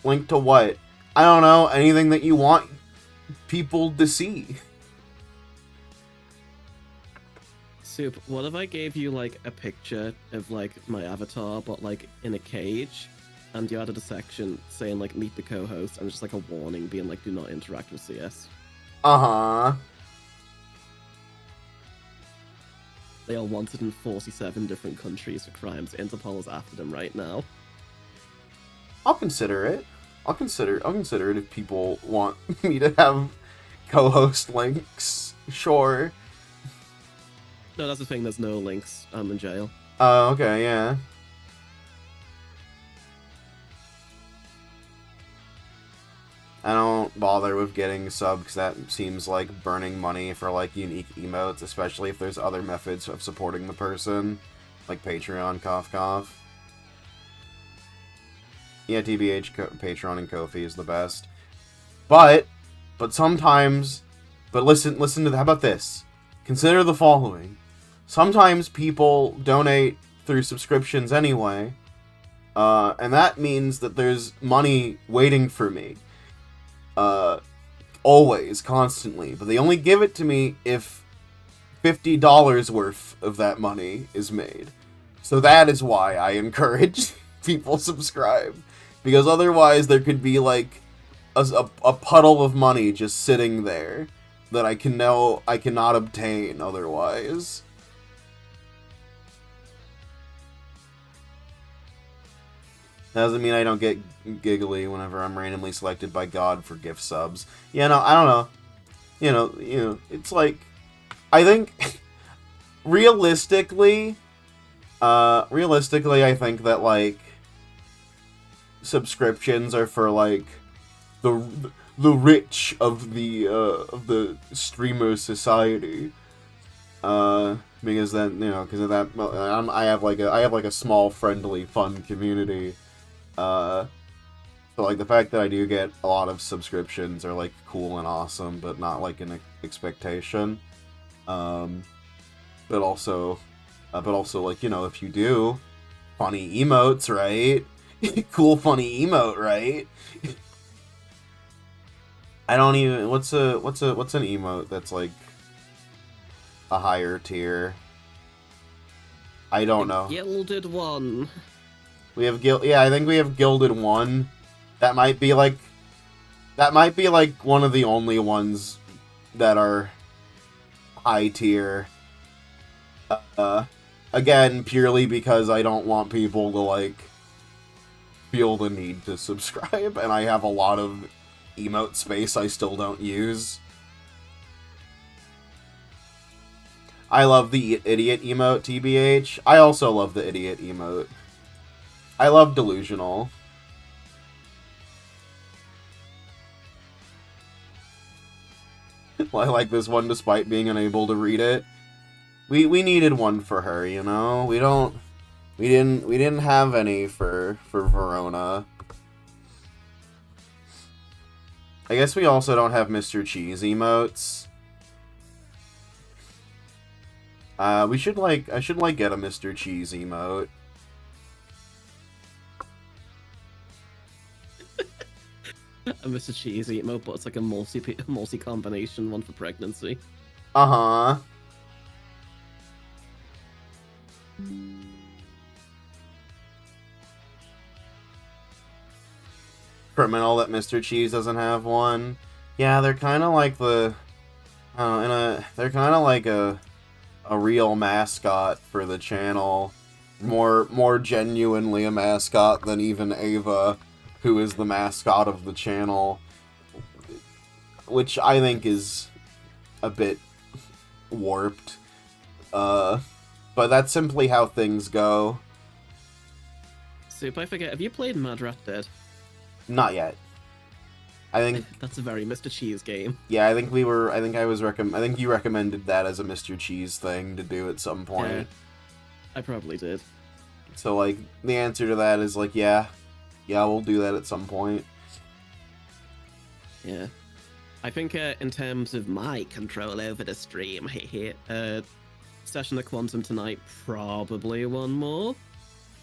Link to what? I don't know. Anything that you want people to see. Soup, what if I gave you like a picture of like my avatar, but like in a cage? And you added a section saying, like, meet the co-host, and just, like, a warning being, like, do not interact with CS. Uh-huh. They are wanted in 47 different countries for crimes. Interpol is after them right now. I'll consider it. I'll consider it if people want me to have co-host links. Sure. No, that's the thing, there's no links. I'm in jail. Oh, okay, yeah. I don't bother with getting sub because that seems like burning money for like unique emotes, especially if there's other methods of supporting the person, like Patreon, cough cough. Yeah, TBH, Patreon and Ko-fi is the best. But But sometimes, but listen to how about this? Consider the following. Sometimes people donate through subscriptions anyway, and that means that there's money waiting for me. Always, constantly. But they only give it to me if $50 worth of that money is made. So that is why I encourage people subscribe. Because otherwise there could be like a puddle of money just sitting there that I cannot obtain otherwise. Doesn't mean I don't get giggly whenever I'm randomly selected by God for gift subs. Yeah, no, I don't know. You know, it's like, I think, realistically, I think that, like, subscriptions are for, like, the rich of the streamer society. Because then, you know, because of that, I have like a small, friendly, fun community. So, like, the fact that I do get a lot of subscriptions are, like, cool and awesome, but not, like, an expectation. But also, like, you know, if you do, funny emotes, right? Cool, funny emote, right? I don't even, what's an emote that's, like, a higher tier? I don't know. Gilded one. We have I think we have Gilded 1. That might be like one of the only ones that are high tier. Again, purely because I don't want people to, like, feel the need to subscribe, and I have a lot of emote space I still don't use. I love the idiot emote, TBH. I also love the idiot emote. I love delusional. I like this one despite being unable to read it. We needed one for her, you know? We didn't have any for Verona. I guess we also don't have Mr. Cheese emotes. I should get a Mr. Cheese emote. A Mr. Cheese emote, but it's like a multi combination one for pregnancy. Uh-huh. Criminal that Mr. Cheese doesn't have one. Yeah, they're kind of like they're kind of like a real mascot for the channel. More genuinely a mascot than even Ava, who is the mascot of the channel, which I think is a bit warped. But that's simply how things go. Soup, I forget, have you played Mad Rat Dead? Not yet. I think that's a very Mr. Cheese game. Yeah, I think you recommended that as a Mr. Cheese thing to do at some point. Yeah, I probably did. So, like, the answer to that is, like, yeah, we'll do that at some point. Yeah. I think in terms of my control over the stream, Session of Quantum tonight, probably one more.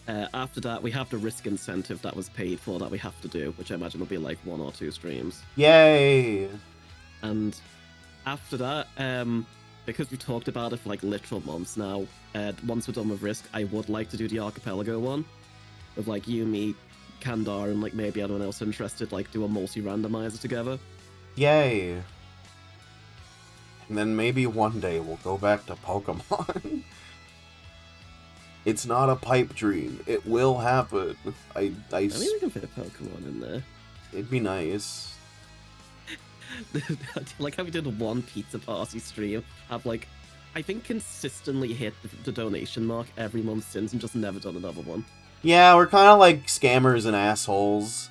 After that, we have the risk incentive that was paid for that we have to do, which I imagine will be like 1 or 2 streams. Yay! And after that, because we've talked about it for like literal months now, once we're done with Risk, I would like to do the Archipelago one. With like you, me, Kandar, and like maybe anyone else interested, like do a multi-randomizer together. Yay! And then maybe one day we'll go back to Pokemon. It's not a pipe dream. It will happen. I think we can fit a Pokemon in there. It'd be nice. Like how we did one pizza party stream, have like, I think consistently hit the donation mark every month since and just never done another one. Yeah, we're kind of like scammers and assholes.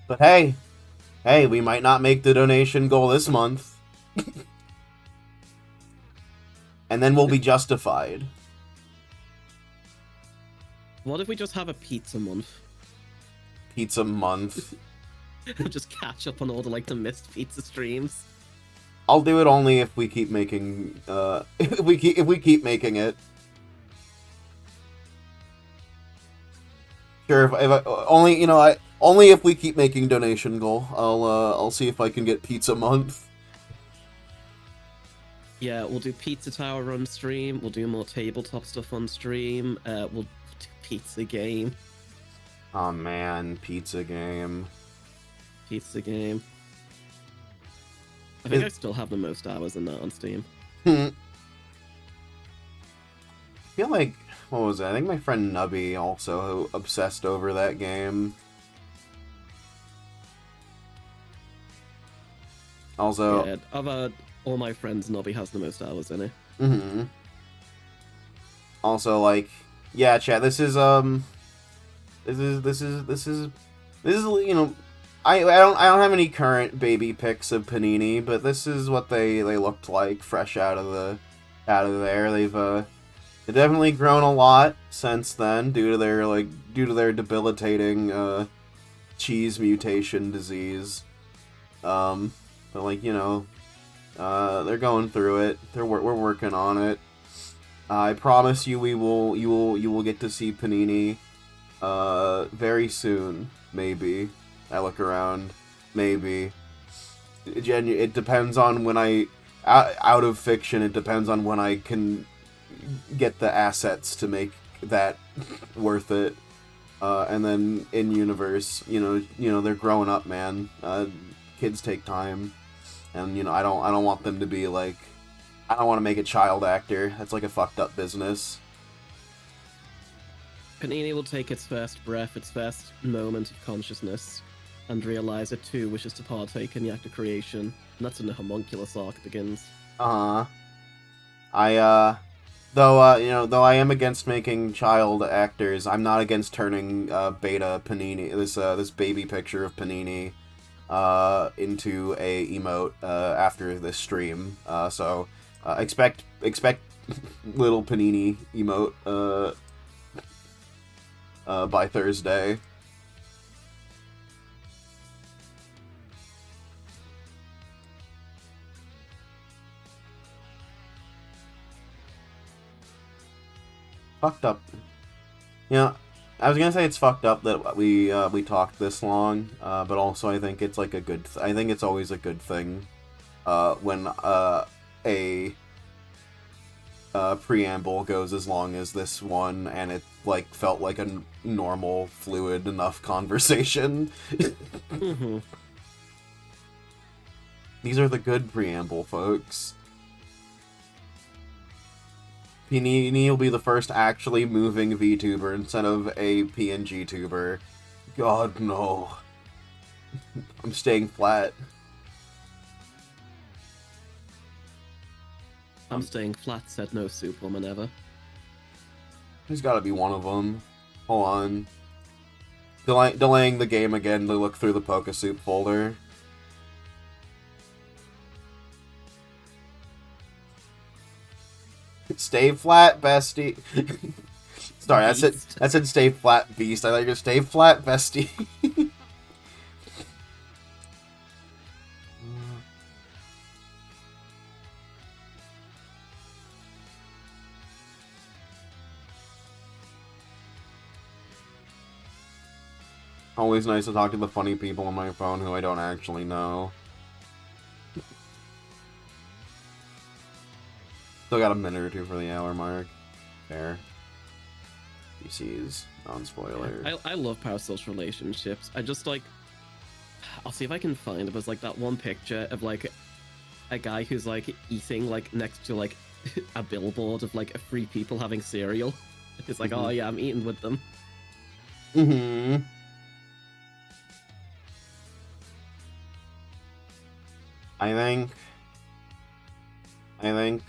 But hey, we might not make the donation goal this month. And then we'll be justified. What if we just have a pizza month? Pizza month. Just catch up on all the like the missed pizza streams. I'll do it only if we keep making if we keep making it. Sure, if I, only only if we keep making donation goal. I'll see if I can get pizza month. Yeah, we'll do Pizza Tower on stream. We'll do more tabletop stuff on stream. We'll do pizza game. Oh man, pizza game. Pizza game. I think I still have the most hours in that on Steam. I feel like, what was it? I think my friend Nubby also obsessed over that game. Also, Yeah, of all my friends, Nobby has the most hours in it. Also, like, yeah, chat. This is you know, I don't have any current baby pics of Panini, but this is what they looked like fresh out of there. They've definitely grown a lot since then due to their debilitating cheese mutation disease. But like, you know, they're going through it. We're working on it. I promise you, you will get to see Panini very soon. Maybe. I look around. Maybe. It depends on when out of fiction. It depends on when I can get the assets to make that worth it. And then in universe, you know, they're growing up, man. Kids take time, and you know, I don't want them to be like, I don't want to make a child actor. That's like a fucked up business. Panini will take its first breath, its first moment of consciousness, and realize it too wishes to partake in the act of creation. And that's when the homunculus arc begins. Though I am against making child actors, I'm not against turning beta Panini, this baby picture of Panini, into a emote after this stream. So expect little Panini emote by Thursday. Fucked up. Yeah, I was gonna say it's fucked up that we talked this long, but also I think it's like a good. I think it's always a good thing when a preamble goes as long as this one, and it like felt like a normal, fluid enough conversation. Mm-hmm. These are the good preamble, folks. Panini will be the first actually moving VTuber instead of a PNG tuber. God, no. I'm staying flat. I'm staying flat, said no Superwoman ever. There's gotta be one of them. Hold on. Delaying the game again to look through the Pokesoup folder. Stay flat, bestie. Sorry, I said stay flat, beast. I thought you were stay flat, bestie. Always nice to talk to the funny people on my phone who I don't actually know. Still got a minute or two for the hour mark. Fair. PCs, non-spoiler. I love parasocial relationships. I just like... I'll see if I can find it. There's like that one picture of like a guy who's like eating like next to like a billboard of like free people having cereal. It's like, oh yeah, I'm eating with them. Mm-hmm. I think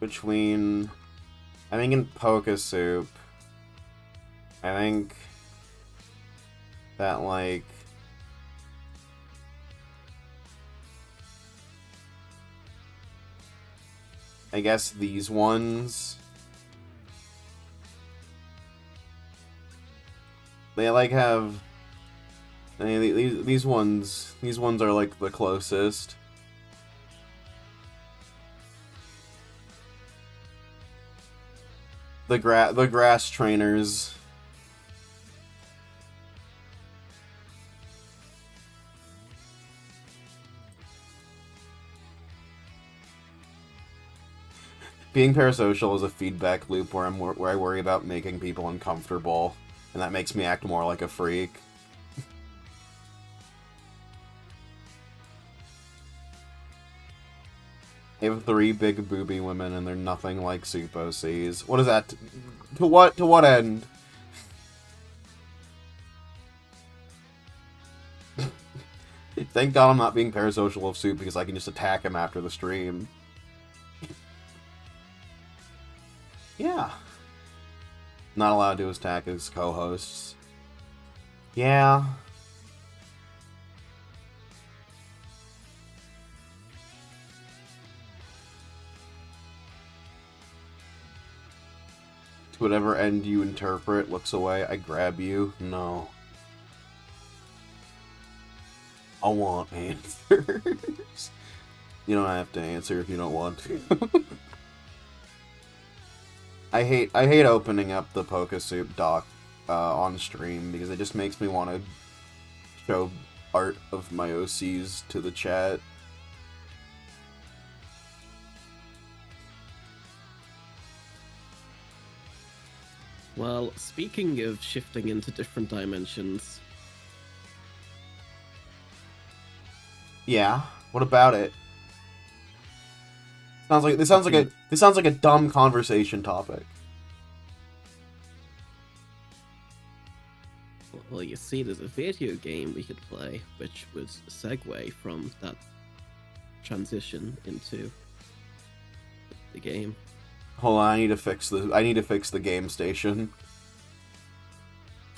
between... I think in Pokesoup, I think that, like... I guess these ones... They, like, have... I mean, these ones are like the closest. The grass trainers. Being parasocial is a feedback loop where I worry about making people uncomfortable, and that makes me act more like a freak. They have 3 big booby women, and they're nothing like Supo sees. What is that? To what end? Thank God I'm not being parasocial of Soup, because I can just attack him after the stream. Yeah. Not allowed to attack his co-hosts. Yeah. To whatever end you interpret, looks away, I grab you. No. I want answers. You don't have to answer if you don't want to. I hate opening up the PokeSoup doc on stream because it just makes me want to show art of my OCs to the chat. Well, speaking of shifting into different dimensions, yeah, what about it? This sounds like a dumb conversation topic. well, you see, there's a video game we could play, which would segue from that transition into the game. Hold on, I need to fix the game station.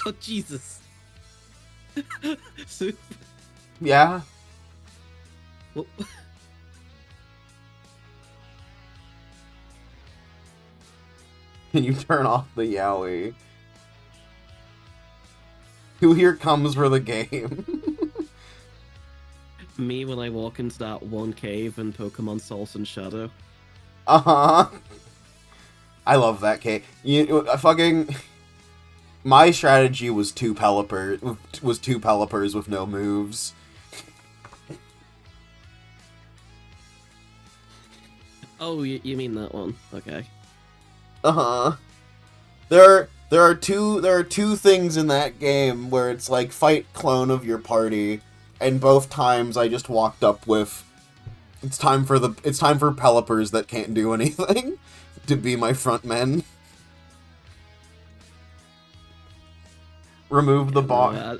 Oh Jesus! Soup. Yeah. Well, Can you turn off the yaoi? Who here comes for the game? me when I walk into that one cave in Pokemon Salt and Shadow. Uh-huh. I love that cave. My strategy was two Pelipers with no moves. Oh, you mean that one? Okay. Uh-huh. There are two things in that game where it's like fight clone of your party, and both times I just walked up with it's time for Pelipers that can't do anything to be my front men. Remove the bot.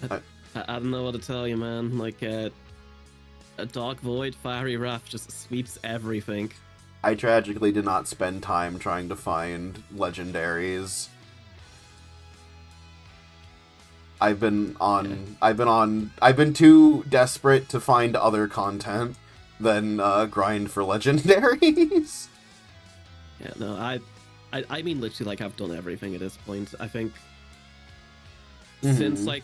I don't know what to tell you, man. Like, a Dark Void Fiery Wrath just sweeps everything. I tragically did not spend time trying to find legendaries. I've been too desperate to find other content than grind for legendaries. Yeah, no, I mean literally, like, I've done everything at this point. I think since, like,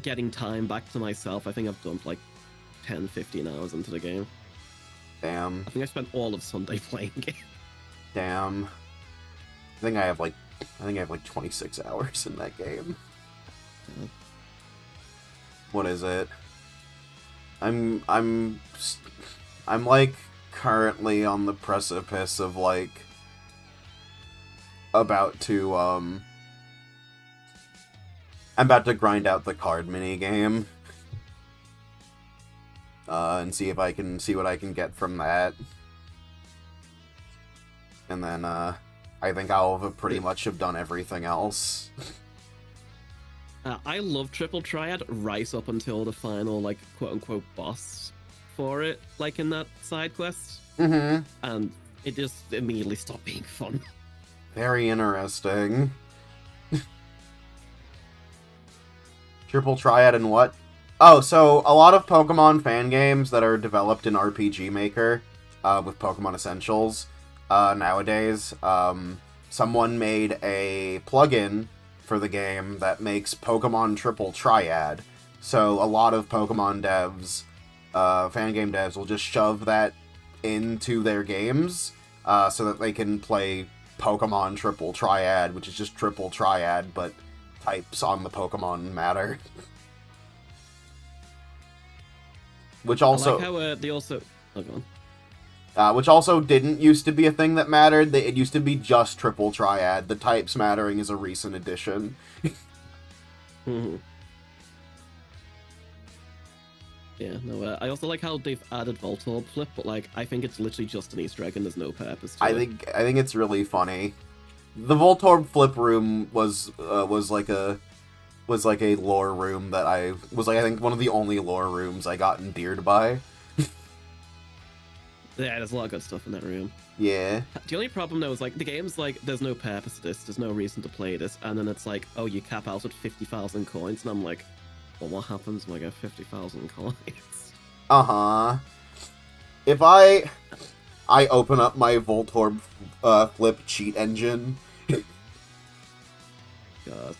getting time back to myself, I think I've dumped, like, 10, 15 hours into the game. Damn. I think I spent all of Sunday playing it. Damn. I think I have like 26 hours in that game. Yeah. What is it? I'm like currently on the precipice of like about to I'm about to grind out the card mini game. And see what I can get from that. And then, I think I'll have pretty much have done everything else. I love Triple Triad right up until the final, like, quote-unquote boss for it, like, in that side quest. Mm-hmm. And it just immediately stopped being fun. Very interesting. Triple Triad and what? Oh, so a lot of Pokemon fan games that are developed in RPG Maker, with Pokemon Essentials, nowadays, someone made a plugin for the game that makes Pokemon Triple Triad. So a lot of Pokemon devs, fan game devs, will just shove that into their games so that they can play Pokemon Triple Triad, which is just Triple Triad, but types on the Pokemon matter. Which also... I like how they also... Oh, go on. Which also didn't used to be a thing that mattered. It used to be just Triple Triad. The types mattering is a recent addition. Mm-hmm. Yeah, no, I also like how they've added Voltorb Flip, but like, I think it's literally just an Easter egg and there's no purpose to it. I think it's really funny. The Voltorb Flip room was like a lore room that I think one of the only lore rooms I got endeared by. Yeah, there's a lot of good stuff in that room. Yeah. The only problem though is like the game's like there's no purpose to this, there's no reason to play this, and then it's like, oh, you cap out at 50,000 coins, and I'm like, well, what happens when I get 50,000 coins? If I open up my Voltorb Flip cheat engine. God.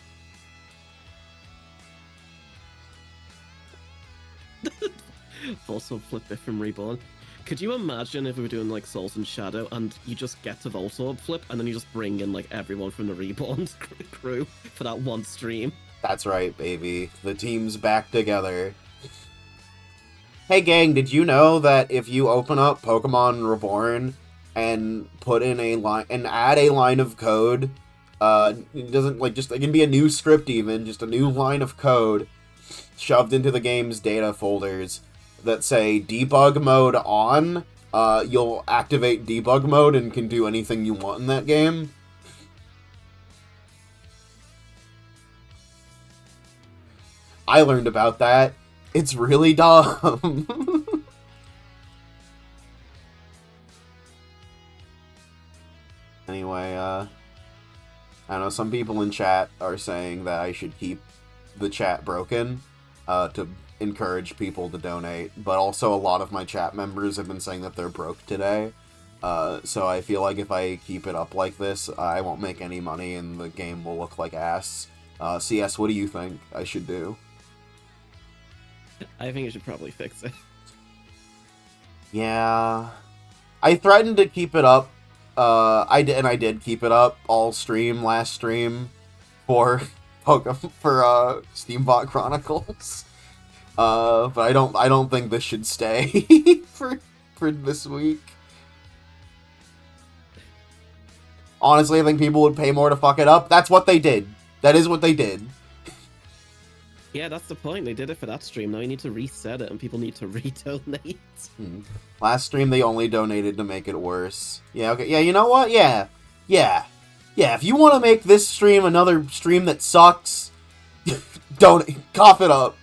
Voltorb Flip Biff from Reborn. Could you imagine if we were doing like Souls and Shadow and you just get to Voltorb Flip and then you just bring in like everyone from the Reborn crew for that one stream? That's right, baby. The team's back together. Hey gang, did you know that if you open up Pokemon Reborn and put in a line and add a line of code, it doesn't like just it can be a new script even, just a new line of code shoved into the game's data folders that say debug mode on, you'll activate debug mode and can do anything you want in that game. I learned about that. It's really dumb. Anyway, I don't know, some people in chat are saying that I should keep the chat broken, to encourage people to donate, but also a lot of my chat members have been saying that they're broke today, so I feel like if I keep it up like this, I won't make any money and the game will look like ass. CS, what do you think I should do? I think you should probably fix it. Yeah, I threatened to keep it up, I did keep it up all last stream for Steambot Chronicles. But I don't think this should stay for this week. Honestly, I think people would pay more to fuck it up. That's what they did. That is what they did. Yeah, that's the point. They did it for that stream. Now you need to reset it and people need to redonate. Last stream they only donated to make it worse. Yeah, okay. Yeah, you know what? Yeah. If you want to make this stream another stream that sucks, cough it up.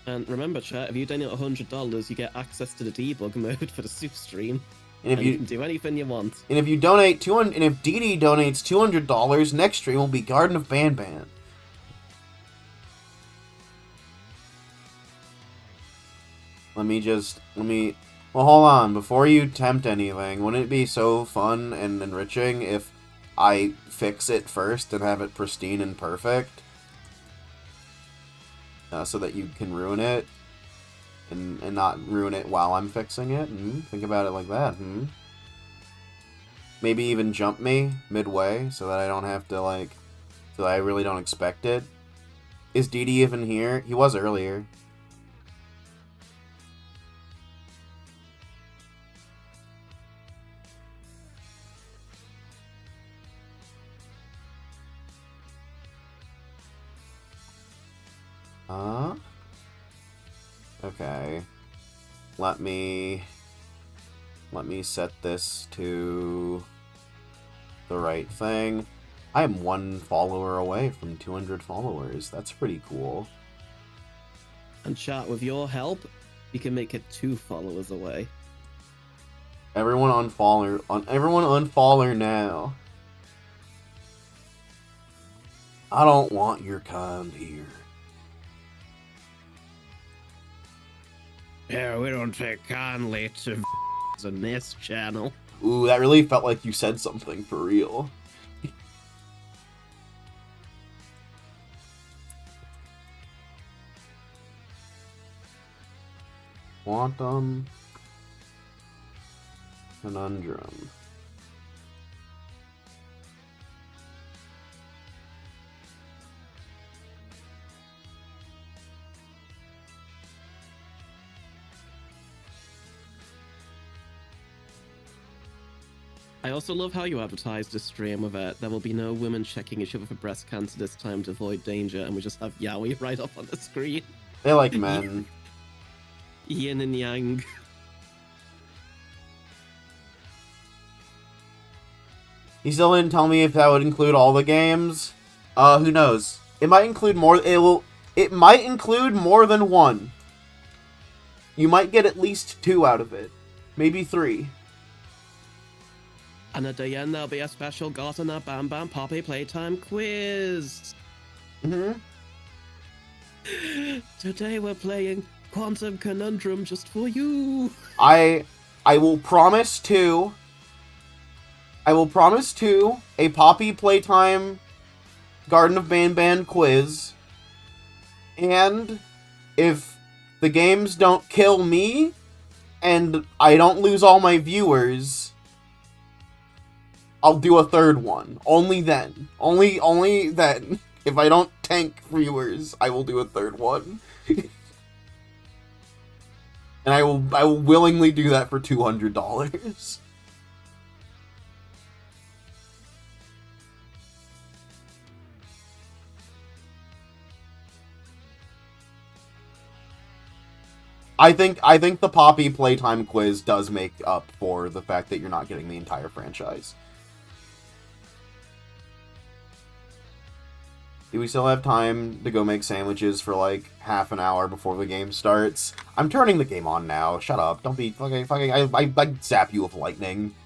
And remember, chat, if you donate $100, you get access to the debug mode for the soup stream. And if you can do anything you want. And if you donate and if DD donates $200, next stream will be Garden of Banban. Well, hold on. Before you tempt anything, wouldn't it be so fun and enriching if I fix it first and have it pristine and perfect? So that you can ruin it and not ruin it while I'm fixing it. Think about it like that. Maybe even jump me midway so that I don't have to, like, so that I really don't expect it. Is DD even here? He was earlier. Okay. Let me set this to the right thing. I am 1 follower away from 200 followers. That's pretty cool. And chat, with your help, we can make it 2 followers away. Everyone unfollow now. I don't want your kind here. Yeah, we don't take kindly to in this channel. Ooh, that really felt like you said something for real. Quantum Conundrum. I also love how you advertised a stream of it. There will be no women checking each other for breast cancer this time to avoid danger, and we just have Yaoi right up on the screen. They like men. Yin and yang. He still didn't tell me if that would include all the games. Who knows? It might include more. It might include more than one. You might get at least 2 out of it. Maybe 3. And at the end, there'll be a special Gotana Bam Bam Poppy Playtime quiz. Today we're playing Quantum Conundrum just for you. I will promise to. A Poppy Playtime Garden of Ban quiz. And if the games don't kill me and I don't lose all my viewers, I'll do a 3rd one. Only then. Only then. If I don't tank viewers, I will do a 3rd one. And I will willingly do that for $200. I think the Poppy Playtime quiz does make up for the fact that you're not getting the entire franchise. Do we still have time to go make sandwiches for like half an hour before the game starts? I'm turning the game on now. Shut up. Don't be fucking I zap you with lightning.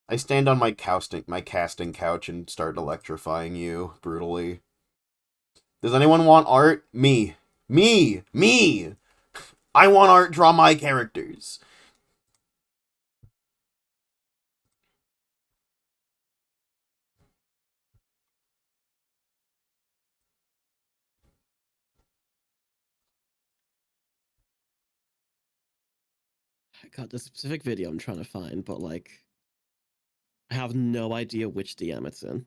I stand on my casting couch and start electrifying you brutally. Does anyone want art? Me. Me! Me! I want art, draw my characters. God, the specific video I'm trying to find, but like, I have no idea which DM it's in.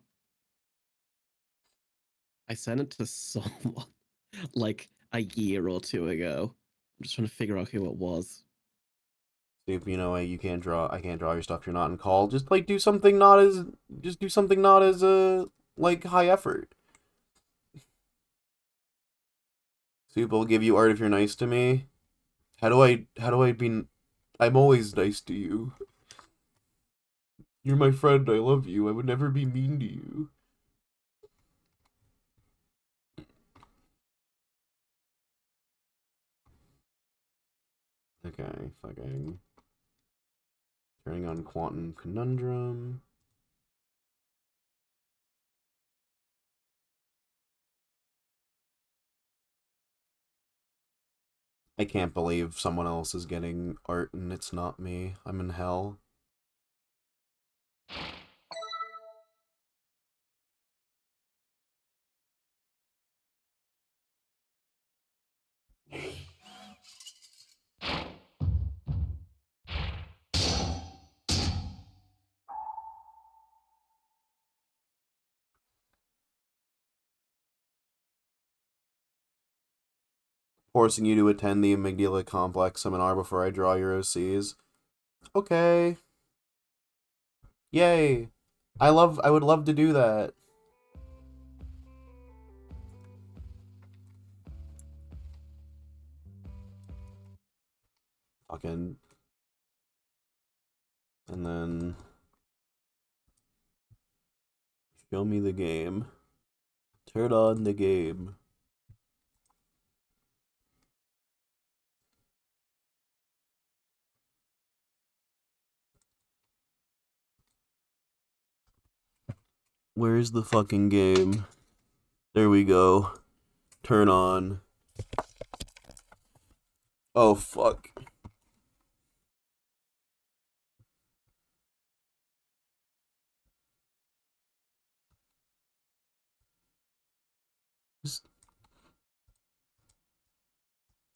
I sent it to someone like a year or 2 ago. I'm just trying to figure out who it was. If you know I can't draw your stuff, you're not in call. Just like do something not as like high effort. Soup will give you art if you're nice to me. How do I be I'm always nice to you. You're my friend, I love you. I would never be mean to you. Okay, fucking turning on Quantum Conundrum. I can't believe someone else is getting art and it's not me. I'm in hell. Forcing you to attend the Amygdala Complex seminar before I draw your OCs. Okay. Yay. I would love to do that. Fucking. And then show me the game. Turn on the game. Where's the fucking game? There we go. Turn on. Oh, fuck.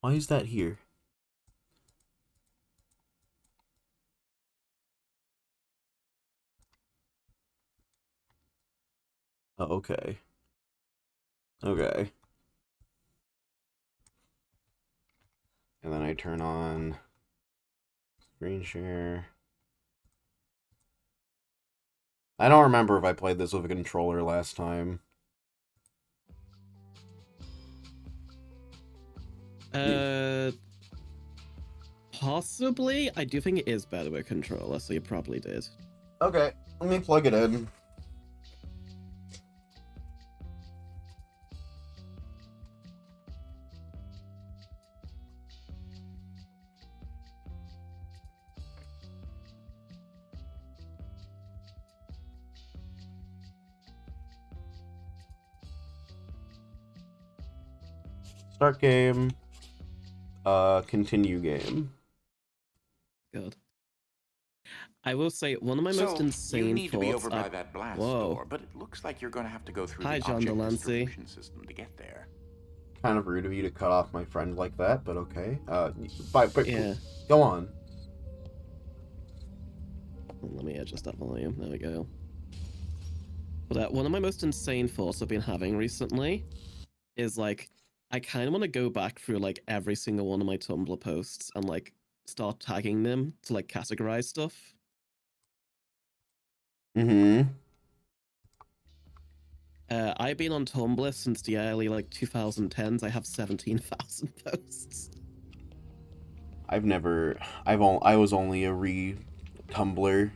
Why is that here? Oh, okay. Okay. And then I turn on screen share. I don't remember if I played this with a controller last time. Possibly. I do think it is better with controller, so you probably did. Okay, let me plug it in. Start game. Continue game. God. I will say one of my most insane you need to be thoughts. over by that blast door, but it looks like you're going to have to go through Hi, the John object Delancey. distribution system to get there. Kind of rude of you to cut off my friend like that, but okay. Yeah. Go on. Let me adjust that volume. There we go. But one of my most insane thoughts I've been having recently is like, I kind of want to go back through like every single one of my Tumblr posts and like start tagging them to like categorize stuff. Mm-hmm. I've been on Tumblr since the early like 2010s. I have 17,000 posts. I was only a Tumblr.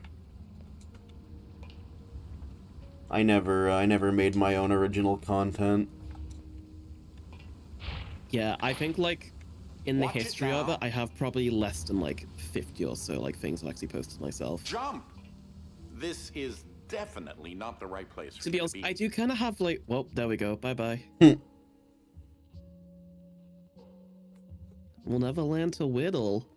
I never made my own original content. Yeah, I think like in the history of it, I have probably less than like 50 or so like things I've actually posted myself. Jump! This is definitely not the right place for To be honest, I do kind of have like, well, there we go. Bye-bye. We'll never learn to whittle.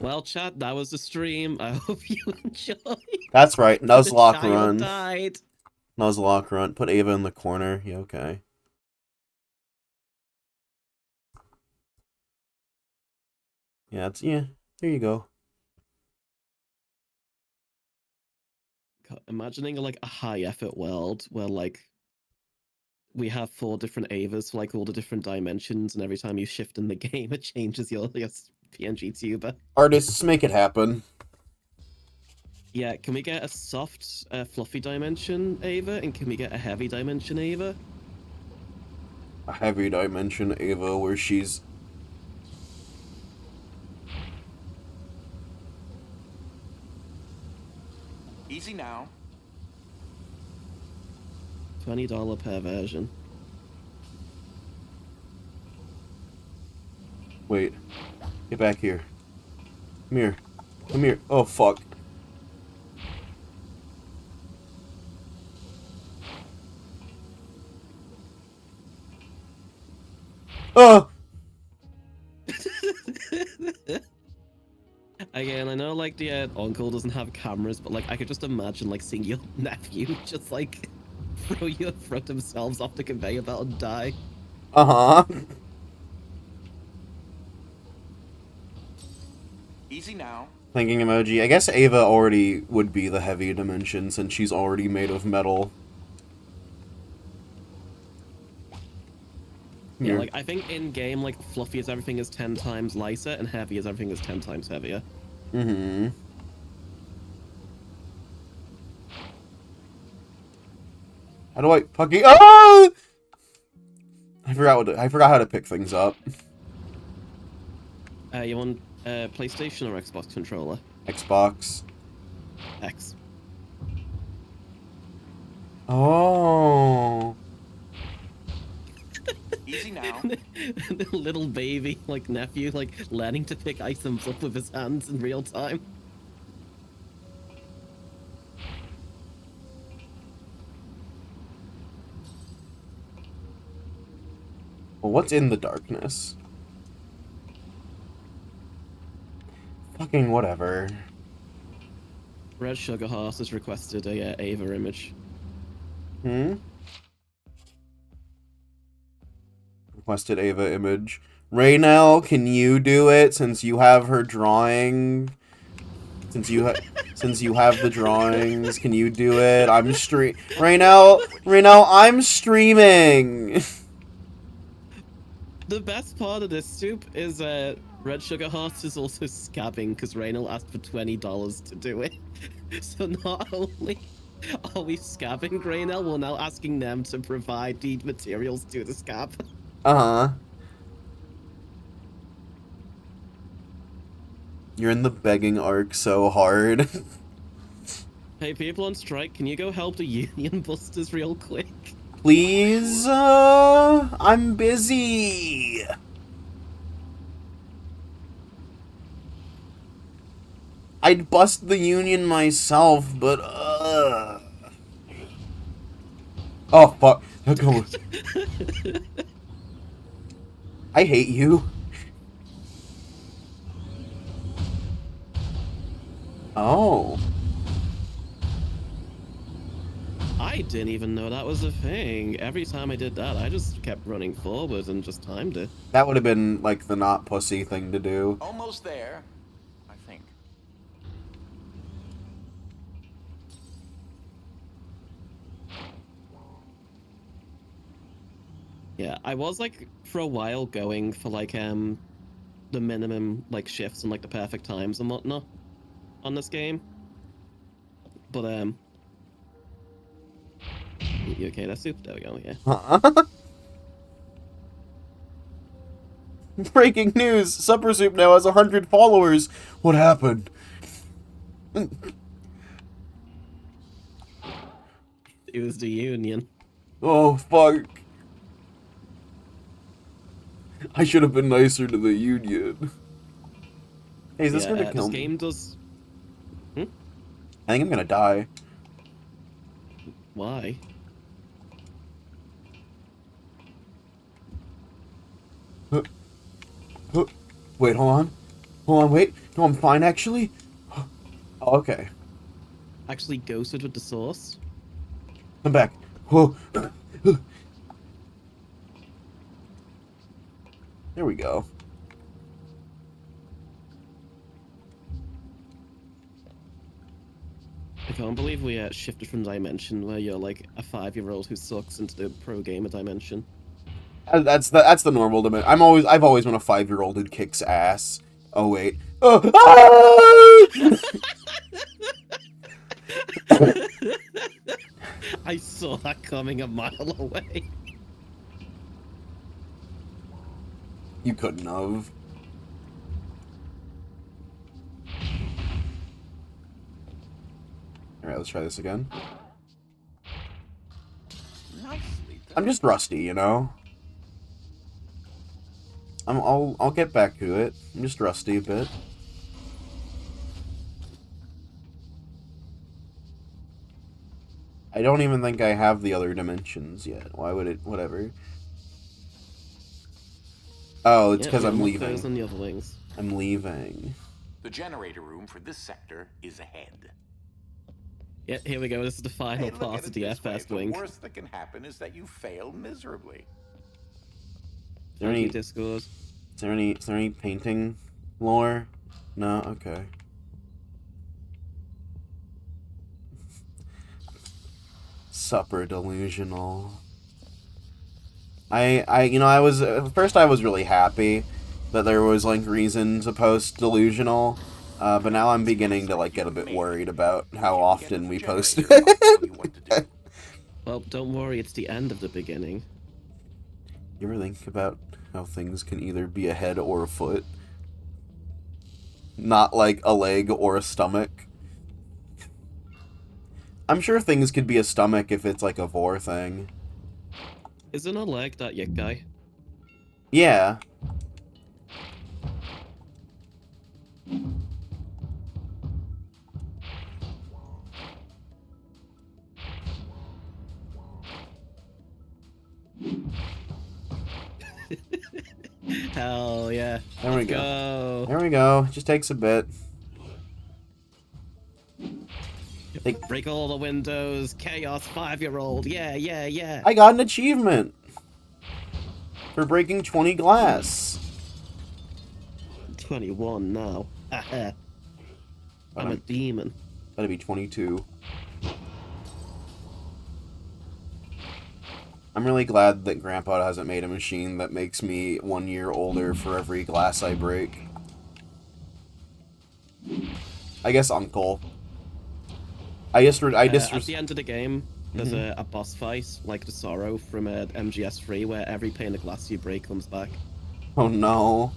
Well, chat, that was the stream. I hope you enjoyed. That's right. Nuzlocke The run. died. Nuzlocke run. Put Ava in the corner. Yeah, okay. Yeah, there you go. God, imagining like a high effort world where like we have 4 different Avas for like all the different dimensions, and every time you shift in the game, it changes your PNG tuber. Artists, make it happen. Yeah, can we get a soft, fluffy dimension Ava, and can we get a heavy dimension Ava? A heavy dimension Ava where she's... Easy now. $20 per version. Wait. Get back here. Come here. Come here. Oh, fuck. Oh! Again, I know like the uncle doesn't have cameras, but like I could just imagine like seeing your nephew just like throw themselves off the conveyor belt and die. Uh-huh. Easy now. Thinking emoji. I guess Ava already would be the heavy dimension since she's already made of metal. Yeah, like I think in game, like fluffy as everything is 10 times lighter, and heavy as everything is 10 times heavier. Mm-hmm. How do I fucking... Oh! I forgot how to pick things up. You want PlayStation or Xbox controller? Xbox. X. Oh. Easy now. The little baby, like nephew, like learning to pick items up with his hands in real time. Well, what's in the darkness? Fucking whatever. Red Sugar Horse has requested a Ava image. Hmm? requested Ava image. Raynell, can you do it since you have her drawing? Since you have the drawings, can you do it? I'm Raynell, I'm streaming. The best part of this soup is Red Sugar Hearts is also scabbing because Raynell asked for $20 to do it. So not only are we scabbing Raynell, we're now asking them to provide the materials to the scab. Uh-huh. You're in the begging arc so hard. Hey, people on strike, can you go help the union busters real quick? Please, I'm busy. I'd bust the union myself, but, Oh, fuck. I hate you. Oh. I didn't even know that was a thing. Every time I did that, I just kept running forward and just timed it. That would have been, like, the not pussy thing to do. Almost there, I think. Yeah, I was, like, for a while going for, like, the minimum, like, shifts and, like, the perfect times and whatnot on this game. But, you okay there, Soup? There we go, yeah. Huh? Breaking news! Supper Soup now has 100 followers! What happened? It was the union. Oh, fuck. I should have been nicer to the union. Hey, is this gonna kill this me? game does... I think I'm gonna die. Why? Wait, hold on. Hold on, wait. No, I'm fine, actually. Oh, okay. Actually ghosted with the sauce? I'm back. Whoa. There we go. I can't believe we shifted from dimension where you're like a 5-year-old who sucks into the pro gamer dimension. That's the normal dimension. I've always been a 5-year-old who kicks ass. Oh wait. Oh. I saw that coming a mile away. You couldn't have. Alright, let's try this again. Nicely done. I'm just rusty, you know? I'll get back to it. I'm just rusty a bit. I don't even think I have the other dimensions yet. Why would it? Whatever. Oh, it's because I'm leaving. Those and the other wings. I'm leaving. The generator room for this sector is ahead. Yeah, here we go. This is the final Hey, look part at of it the this way. first wing. The worst that can happen is that you fail miserably. Is there any Discord? Is there any painting lore? No. Okay. Supper delusional. I was at first I was really happy that there was like reason to post delusional, but now I'm beginning to like get a bit worried about how often we post it. Well, don't worry, it's the end of the beginning. You ever think about how things can either be a head or a foot? Not like a leg or a stomach. I'm sure things could be a stomach if it's like a vor thing. Isn't a leg that yet guy? Yeah. Hell yeah. There we go. There we go. Just takes a bit. Break all the windows, chaos 5-year-old. Yeah, yeah, yeah. I got an achievement. for breaking 20 glass. 21 now. I'm a demon. That'd be 22. I'm really glad that Grandpa hasn't made a machine that makes me 1 year older for every glass I break. I guess Uncle. At the end of the game, there's a boss fight, like the Sorrow from MGS3, where every pane of glass you break comes back. Oh no.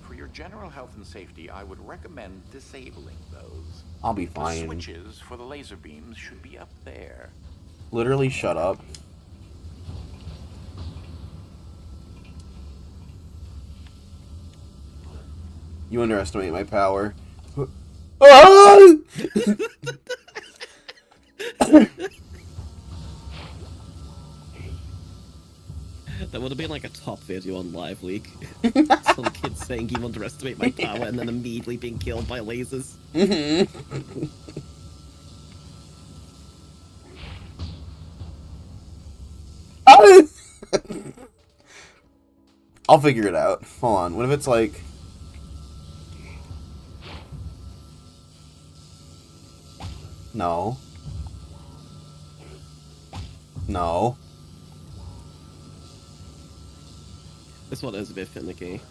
For your general health and safety, I would recommend disabling those. I'll be The fine. switches for the laser beams should be up there. Literally shut up. You underestimate my power. Ah! That would have been like a top video on Live Leak. Some kid saying you underestimate my power and then immediately being killed by lasers. I'll figure it out. Hold on. What if it's like... No. No. This one is a bit finicky.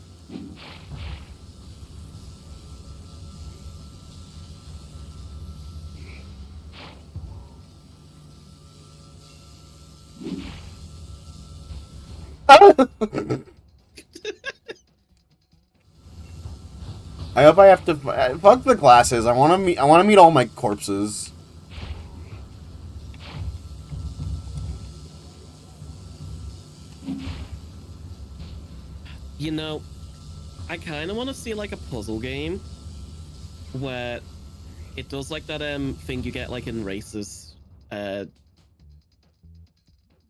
I hope I have to fuck the glasses. I want to meet all my corpses. You know, I kind of want to see like a puzzle game where it does like that thing you get like in races,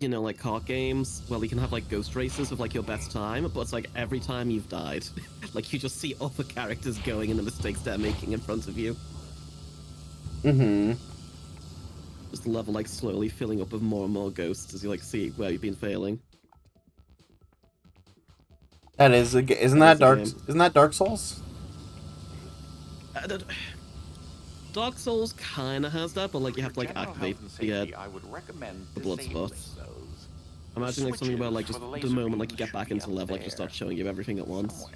you know, like kart games, where you can have like ghost races with like your best time, but it's like every time you've died, like you just see other characters going and the mistakes they're making in front of you. Just the level like slowly filling up with more and more ghosts as you like see where you've been failing. That is isn't that Dark Souls? Dark Souls kind of has that, but like you have to like activate the blood spots. I'm imagining like something where like just the moment like you get back into the level, like just start showing you everything at once.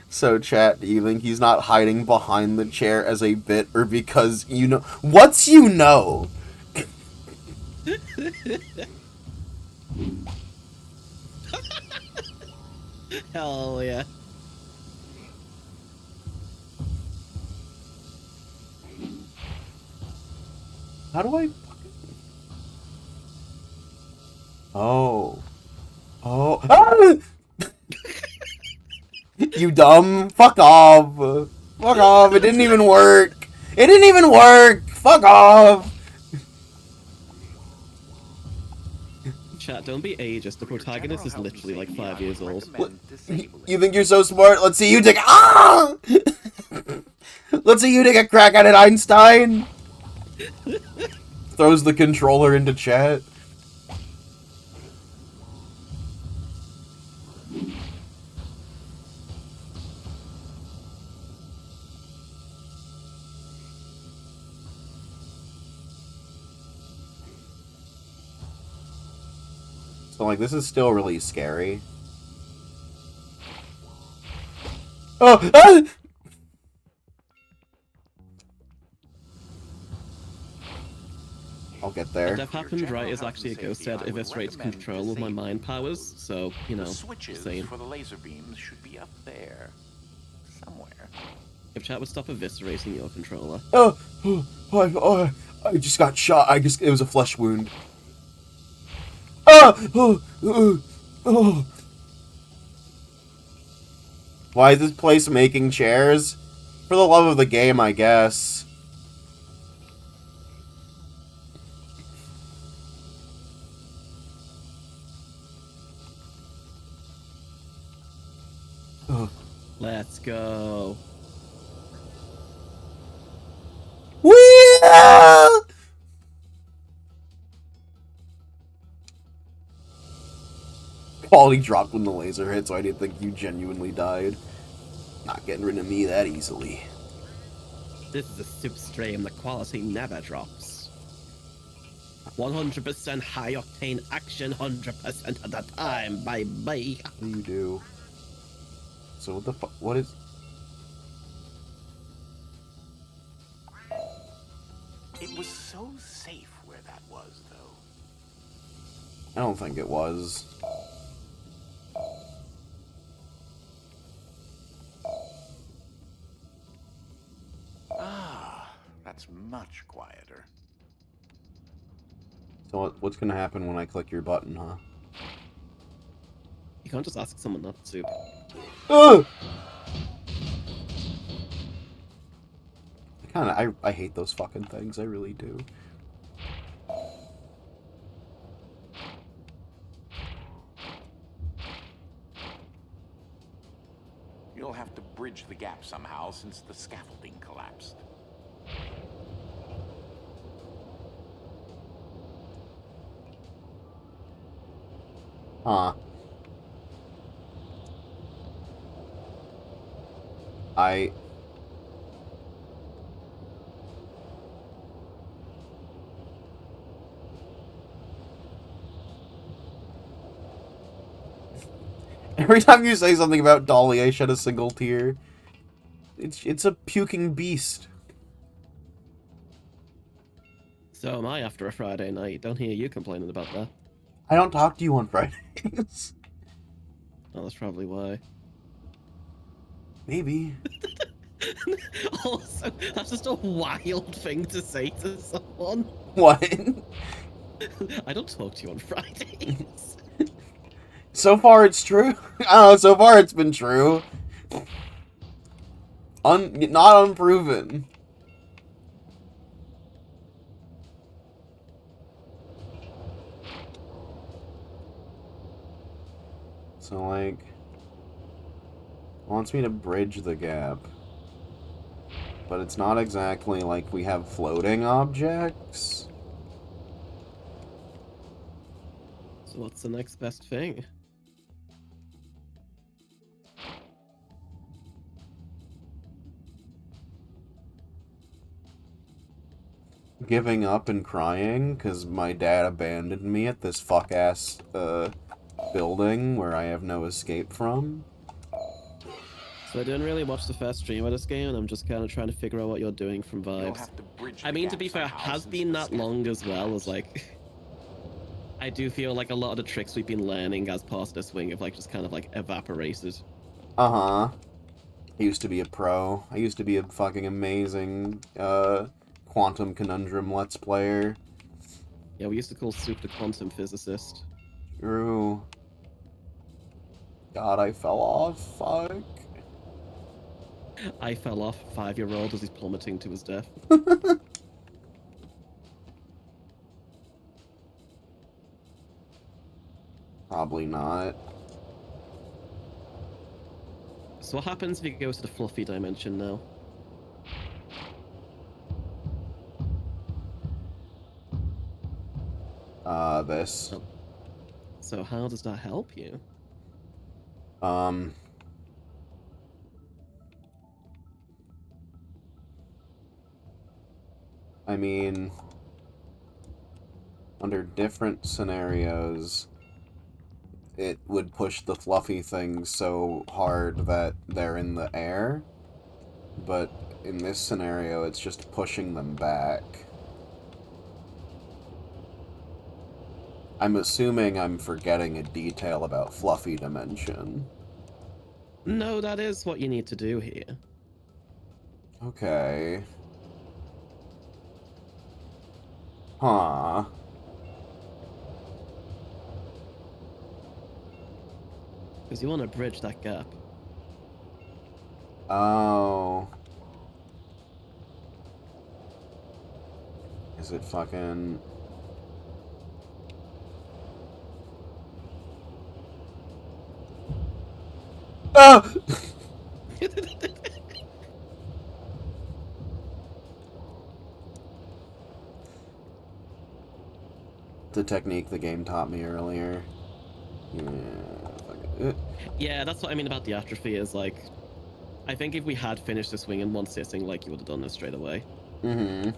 So, chat, do you think he's not hiding behind the chair as a bit, or because you know... What's you know? Hell yeah. How do I... Oh. Oh. Ah! You dumb. Fuck off. Fuck off. It didn't even work. It didn't even work. Fuck off. Chat, don't be ageist. The protagonist is literally like 5 years old. You think you're so smart? Let's see you take... Ah! Let's see you take a crack at it, Einstein. Throws the controller into chat. So, like, this is still really scary. Oh! Ah! I'll get there. Death Happened Right is actually a ghost that eviscerates control of my mind powers, so, you know, insane. For the laser beams should be up there. Somewhere. If chat would stop eviscerating your controller. I just got shot. It was a flesh wound. Oh. Why is this place making chairs? For the love of the game, I guess. Let's go. Whee! Quality dropped when the laser hit, so I didn't think you genuinely died. Not getting rid of me that easily. This is a soup stream. The quality never drops. 100% high octane action 100% of the time. Bye bye. What do you do? So what the fuck? What is? It was so safe where that was, though. I don't think it was. Ah, that's much quieter. So what's gonna happen when I click your button, huh? You can't just ask someone not to soup. Ugh! I hate those fucking things. I really do. You'll have to bridge the gap somehow since the scaffolding collapsed. Huh. Every time you say something about Dolly, I shed a single tear. It's a puking beast. So am I after a Friday night. Don't hear you complaining about that. I don't talk to you on Fridays. Oh, that's probably why. Maybe. Also, that's just a wild thing to say to someone. What? I don't talk to you on Fridays. So far, it's true. I don't know, so far it's been true. Not unproven. So, like, wants me to bridge the gap. But it's not exactly like we have floating objects. So what's the next best thing? Giving up and crying because my dad abandoned me at this fuck-ass building where I have no escape from. So I didn't really watch the first stream of this game, and I'm just kind of trying to figure out what you're doing from You'll vibes. have to bridge I the mean, to gap be fair, it somehow has since been the that long as well scaffolding as, like... I do feel like a lot of the tricks we've been learning as part of this wing have, like, just kind of, like, evaporated. Uh-huh. I used to be a pro. I used to be a fucking amazing, quantum conundrum let's player. Yeah, we used to call Soup the quantum physicist. True. God, I fell off. Fuck. I fell off 5-year-old as he's plummeting to his death. Probably not. So what happens if you go to the fluffy dimension now? This. So how does that help you? I mean, under different scenarios, it would push the fluffy things so hard that they're in the air. But in this scenario, it's just pushing them back. I'm assuming I'm forgetting a detail about fluffy dimension. No, that is what you need to do here. Okay. Huh. Because you want to bridge that gap. Oh. Is it fucking... Ah! the technique the game taught me earlier. Yeah. Yeah, that's what I mean about the atrophy. Is like, I think if we had finished the swing in one sitting, like you would have done this straight away. Mm-hmm.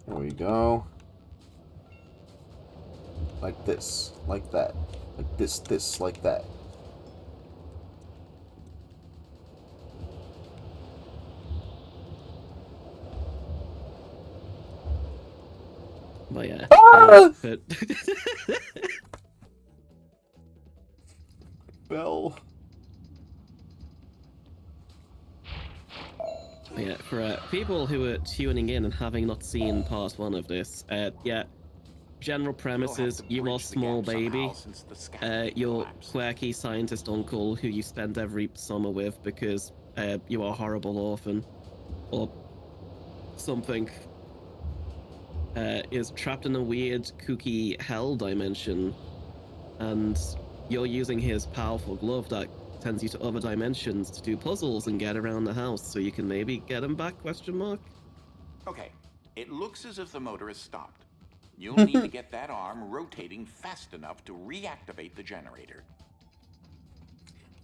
There we go. Like this, like that, like this, like that. But yeah, Ah! but Bell. yeah, for people who are tuning in and having not seen part 1 of this, yeah, general premise is you are small baby, your quirky scientist uncle who you spend every summer with because you are a horrible orphan or something, is trapped in a weird kooky hell dimension, and you're using his powerful glove that sends you to other dimensions to do puzzles and get around the house so you can maybe get him back, question mark? Okay, it looks as if the motor has stopped. You'll need to get that arm rotating fast enough to reactivate the generator.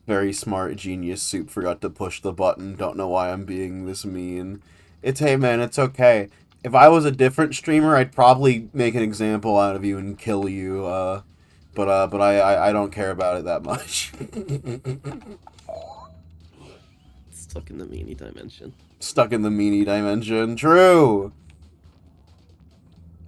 Very smart genius soup forgot to push the button. Don't know why I'm being this mean. Hey man, it's okay. If I was a different streamer, I'd probably make an example out of you and kill you. But I don't care about it that much. Stuck in the meanie dimension. Stuck in the meanie dimension. True.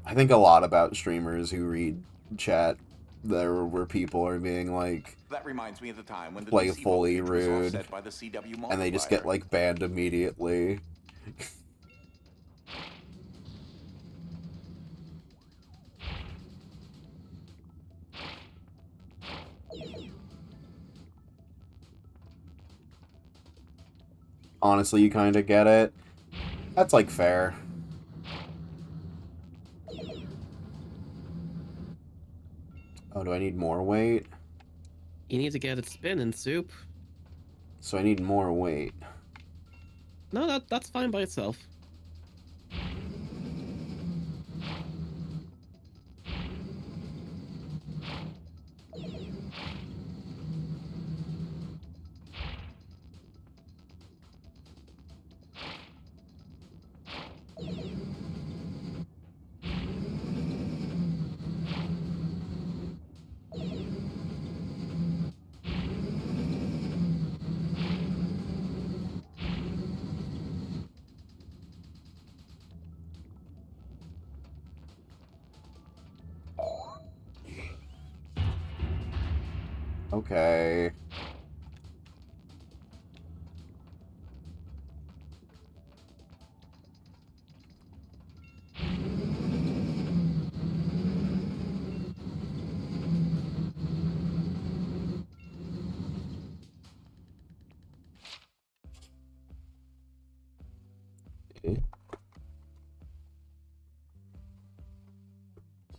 I think a lot about streamers who read chat there where people are being like, that reminds me of the time when the playfully DC voltage was rude, offset by the CW and they just get like banned immediately. Honestly, you kind of get it. That's like fair. Oh, do I need more weight? You need to get it spinning, soup. So I need more weight. No, that's fine by itself. Okay.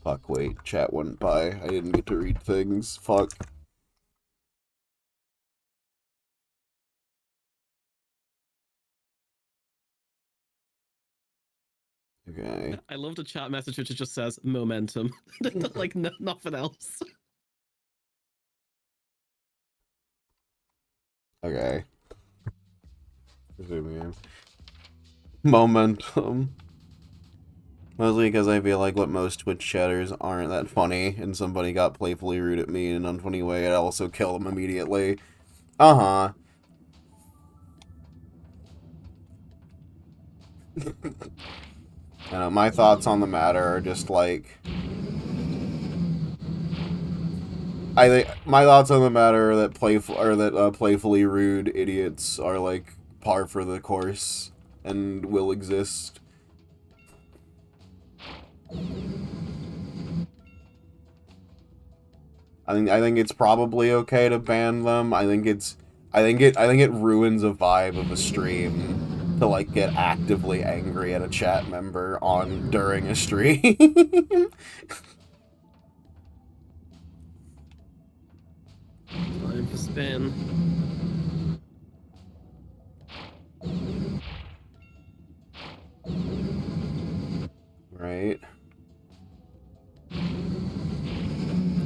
Fuck, wait. Chat went by. I didn't get to read things. Fuck. Okay. I love the chat message which just says momentum. Like nothing else. Okay. Zoom in. Momentum. Mostly because I feel like what most Twitch chatters aren't that funny, and somebody got playfully rude at me in an unfunny way, I'd also kill them immediately. Uh-huh. My thoughts on the matter are just like... I think my thoughts on the matter are that playfully rude idiots are like par for the course and will exist. I think it's probably okay to ban them. I think it ruins a vibe of a stream to like get actively angry at a chat member during a stream. Time for spin. Right.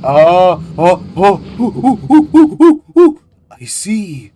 Oh, I see.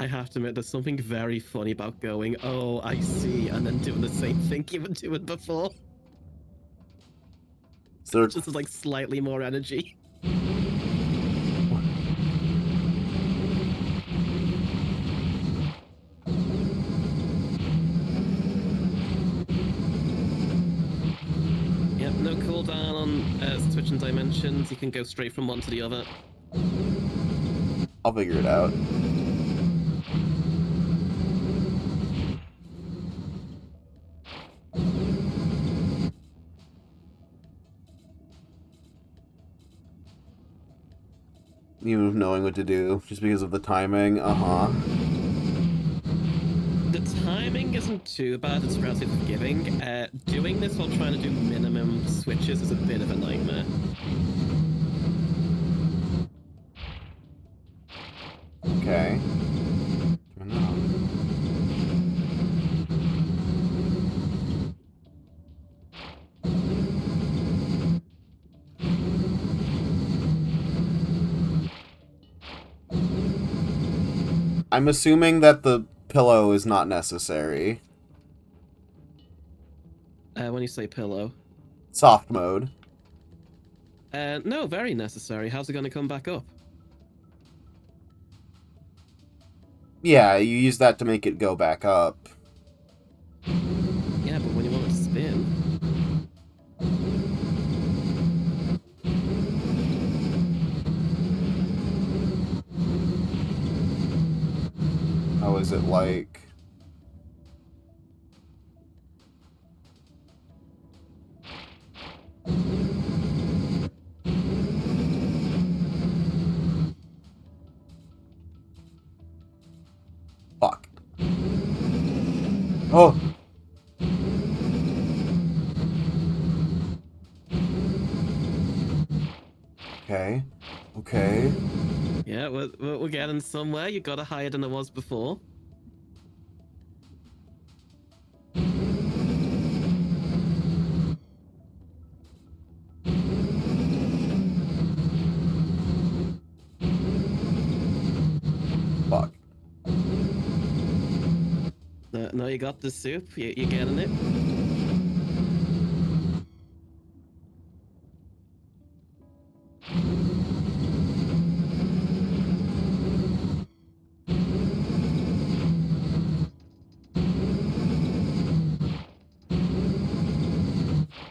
I have to admit, there's something very funny about going, oh, I see, and then doing the same thing you were doing before. So Just with, like, slightly more energy. Yep, no cooldown on switching dimensions. You can go straight from one to the other. I'll figure it out. You knowing what to do just because of the timing. The timing isn't too bad, it's relatively forgiving. Doing this while trying to do minimum switches is a bit of a nightmare. Okay. Turn that on. I'm assuming that the pillow is not necessary. When you say pillow. Soft mode. No, very necessary. How's it going to come back up? Yeah, you use that to make it go back up. Yeah, but when you want it to spin... How is it like? Fuck. Oh! Okay. Okay. Yeah, we're getting somewhere. You got it higher than it was before. Fuck. No, you got the soup. You getting it?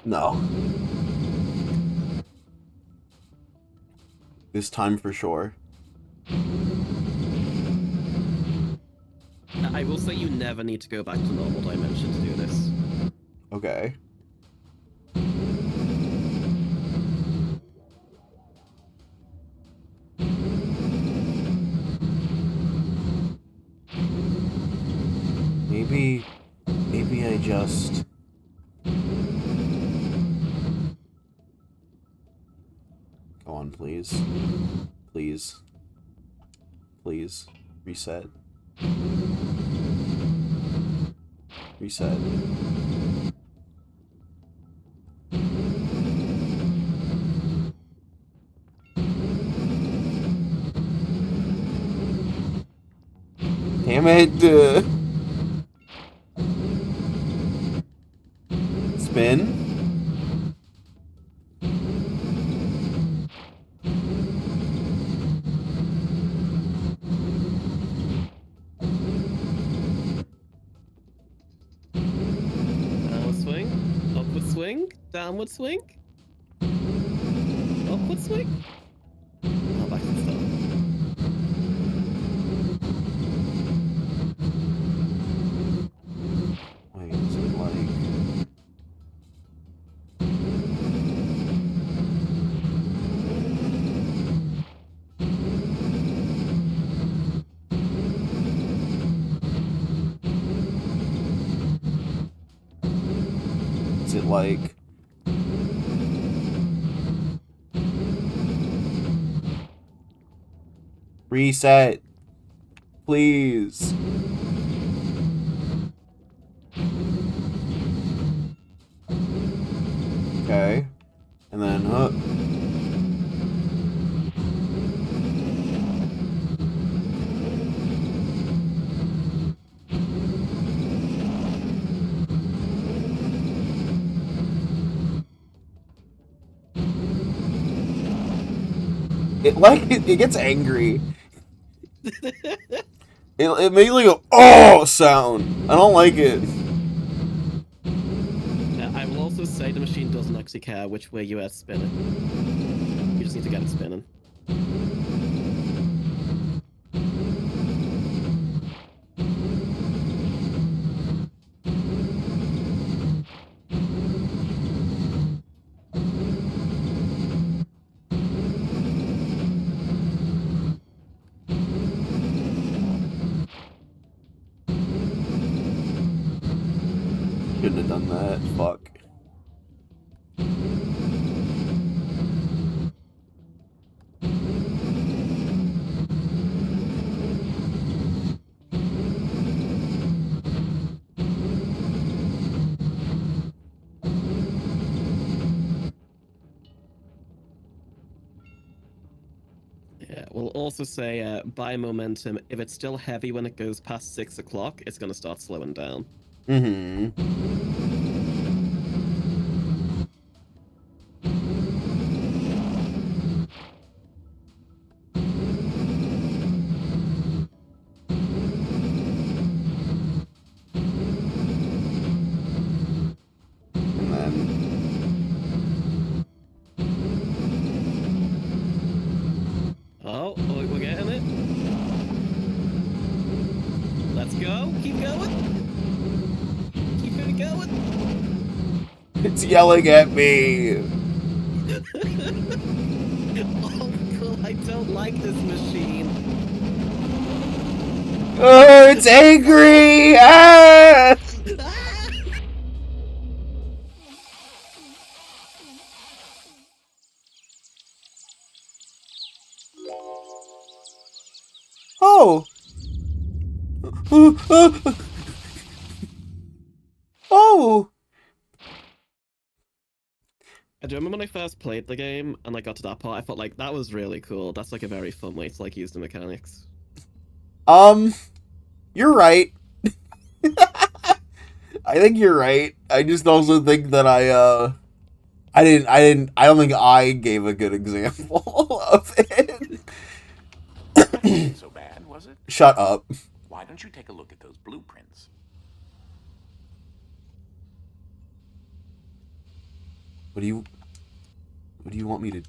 No. This time for sure. I will say you never need to go back to normal dimension to do this. Okay. Maybe I just... Go on, please. Please. Please. Reset. Reset. Damn it! Spin. Downward swing. Upward swing. Downward swing. Upward swing. Oh, back to the start. Wait, is it like... it like? Reset. Please. Okay. And then, it gets angry. It makes like a oh sound. I don't like it. I will also say the machine doesn't actually care which way you spin it. You just need to get it spinning. Shouldn't have done that. Fuck. Yeah, we'll also say by momentum, if it's still heavy when it goes past 6 o'clock, it's going to start slowing down. Mm-hmm. And then... Oh, we're getting it. Let's go. Keep going. Keep it going. It's yelling at me. Uncle, I don't like this machine. Oh, it's angry! Ah! Oh! Oh! I do remember when I first played the game and I got to that part, I felt like that was really cool. That's like a very fun way to like use the mechanics. You're right. I think you're right. I just also think that I don't think I gave a good example of it. That wasn't so bad, was it? Shut up. Why don't you take a look at those blueprints? What do you want me to...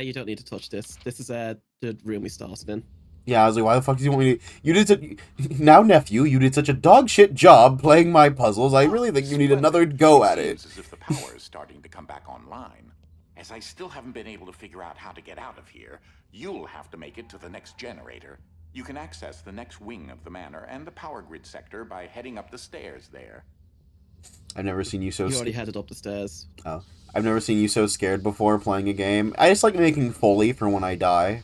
You don't need to touch this. This is the room we started in. Yeah, I was like, why the fuck do you want me to... You did now, nephew, you did such a dog shit job playing my puzzles. I really think you need another go at it. Seems as if the power is starting to come back online. As I still haven't been able to figure out how to get out of here, you'll have to make it to the next generator. You can access the next wing of the manor and the power grid sector by heading up the stairs there. I've never seen you so... You already headed up the stairs. Oh. I've never seen you so scared before playing a game. I just like making Foley for when I die.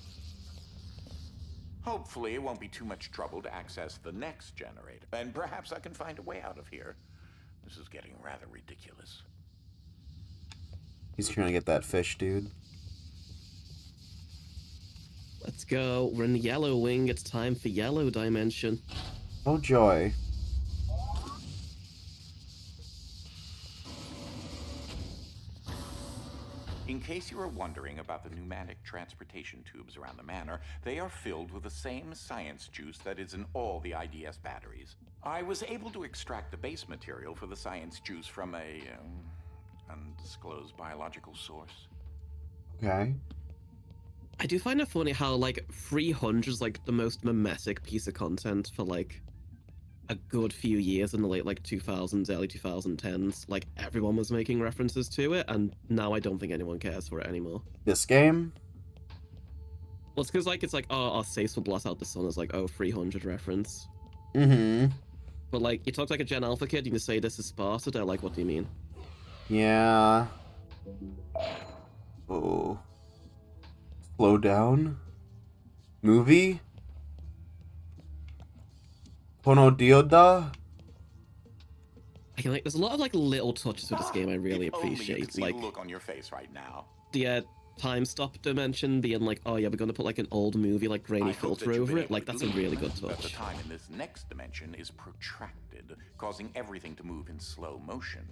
Hopefully it won't be too much trouble to access the next generator, and perhaps I can find a way out of here. This is getting rather ridiculous. He's trying to get that fish, dude. Let's go. We're in the yellow wing. It's time for yellow dimension. Oh, joy. In case you are wondering about the pneumatic transportation tubes around the manor, they are filled with the same science juice that is in all the IDS batteries. I was able to extract the base material for the science juice from a undisclosed biological source. Okay. I do find it funny how like 300 is like the most mimetic piece of content for like a good few years in the late like 2000s, early 2010s. Like everyone was making references to it, and now I don't think anyone cares for it anymore. This game? Well, it's because like it's like, oh, our safe will blot out the sun is like, oh, 300 reference. Mm-hmm. But like, you talk like a Gen Alpha kid, and you say this is Sparta. They're like, what do you mean? Yeah. Oh. Slow down. Movie? Kono Dioda? I can, like, there's a lot of like little touches with this game I really If only you appreciate. could see Like the look on your face right now. the time stop dimension being like, oh yeah, we're gonna put like an old movie like grainy I hope that filter you've over been it. able Like to that's a glean really good that the touch. time in this next dimension is protracted, causing everything to move in slow motion.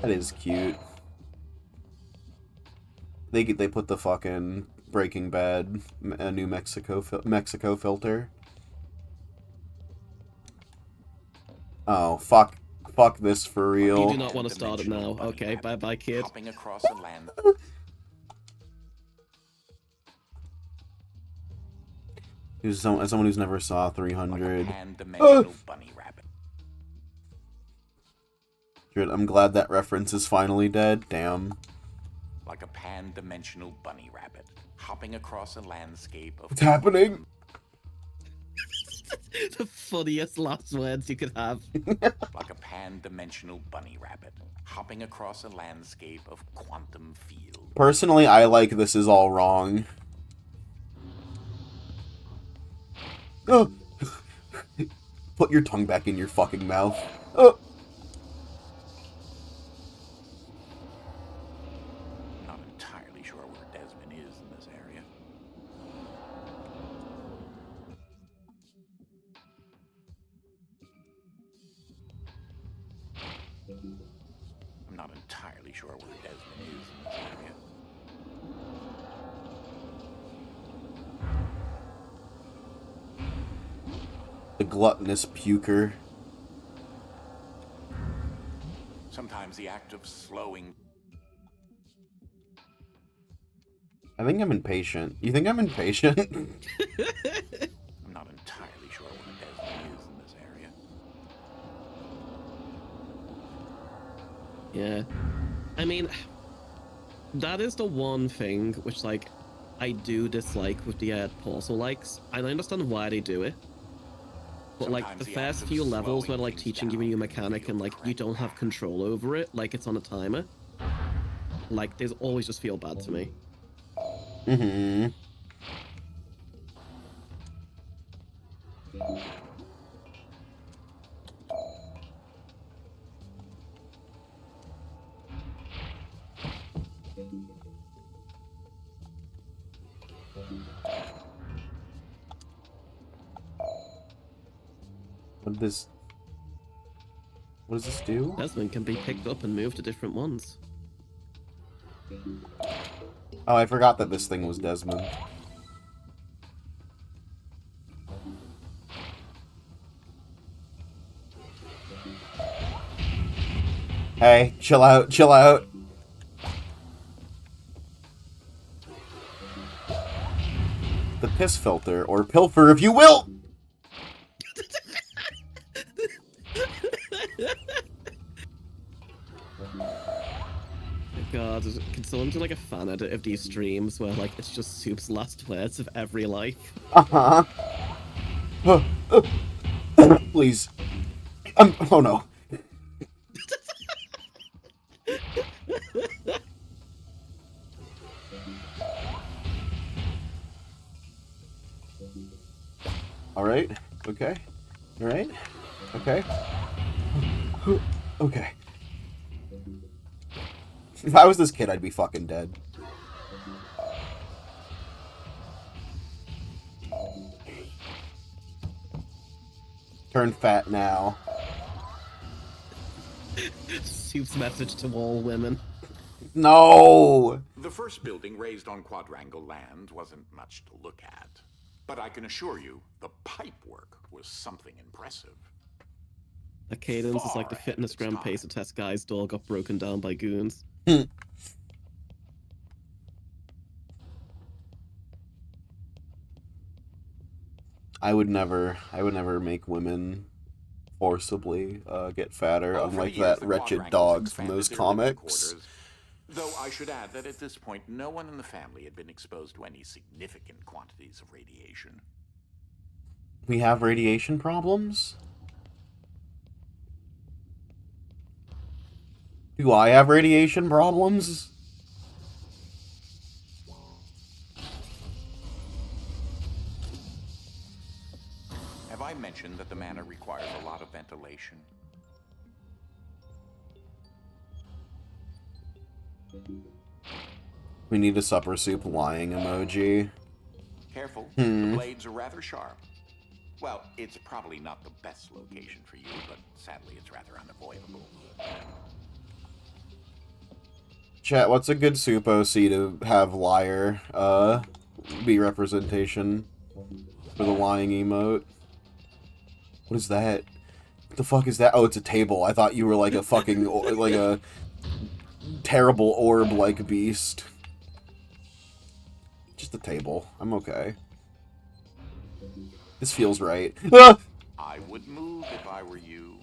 That is cute. They put the fucking Breaking Bad New Mexico filter. Oh, fuck this for You real. do not want to start it now. Bunny Okay, rabbit bye bye kid. Hopping across a land. As someone who's never saw Like a 300. pan-dimensional bunny rabbit. Good, I'm glad that reference is finally dead. Damn. Like a pan-dimensional bunny rabbit, hopping across a landscape of... What's happening? The funniest last words you could have. Like a pan-dimensional bunny rabbit, hopping across a landscape of quantum field. Personally, I like This Is All Wrong. Oh. Put your tongue back in your fucking mouth. Oh. Not entirely sure where Desmond is in this area. I'm not entirely sure where Desmond is in this area. The gluttonous puker. Sometimes the act of slowing... I think I'm impatient. You think I'm impatient? I'm not entirely sure where Desmond is in this area. Yeah. I mean, that is the one thing which, like, I do dislike with the portal likes. And I understand why they do it. But, like, Sometimes the the act first of few levels where, slowing like, things teaching you a down new can mechanic feel and, like, you correct don't have control over it, like it's on a timer. Like, they always just feel bad to me. Mm-hmm. What does this do? Desmond can be picked up and moved to different ones. Oh, I forgot that this thing was Desmond. Hey, chill out, chill out. The piss filter, or pilfer if you will! God, can someone do like a fan edit of these streams where like it's just Soup's last words of every life? Uh-huh. Please. Oh no. Alright. Okay. Alright. Okay. Okay. If I was this kid, I'd be fucking dead. Turn fat now. Soup's message to all women. No! The first building raised on quadrangle land wasn't much to look at. But I can assure you, the pipework was something impressive. A cadence is like the Far ahead of fitness its gram time. pacer test guy's door got broken down by goons. I would never make women forcibly get fatter, For the unlike years, that the wretched quadrangles dog from expanded those their living comics. quarters. Though I should add that at this point, no one in the family had been exposed to any significant quantities of radiation. We have radiation problems? Do I have radiation problems? Have I mentioned that the manor requires a lot of ventilation? We need a supper soup lying emoji. Careful, the blades are rather sharp. Well, it's probably not the best location for you, but sadly it's rather unavoidable. Chat, what's a good soup OC to have liar, be representation for the lying emote? What is that? What the fuck is that? Oh, it's a table. I thought you were like a fucking, like a terrible orb-like beast. Just a table. I'm okay. This feels right. Ah! I would move if I were you.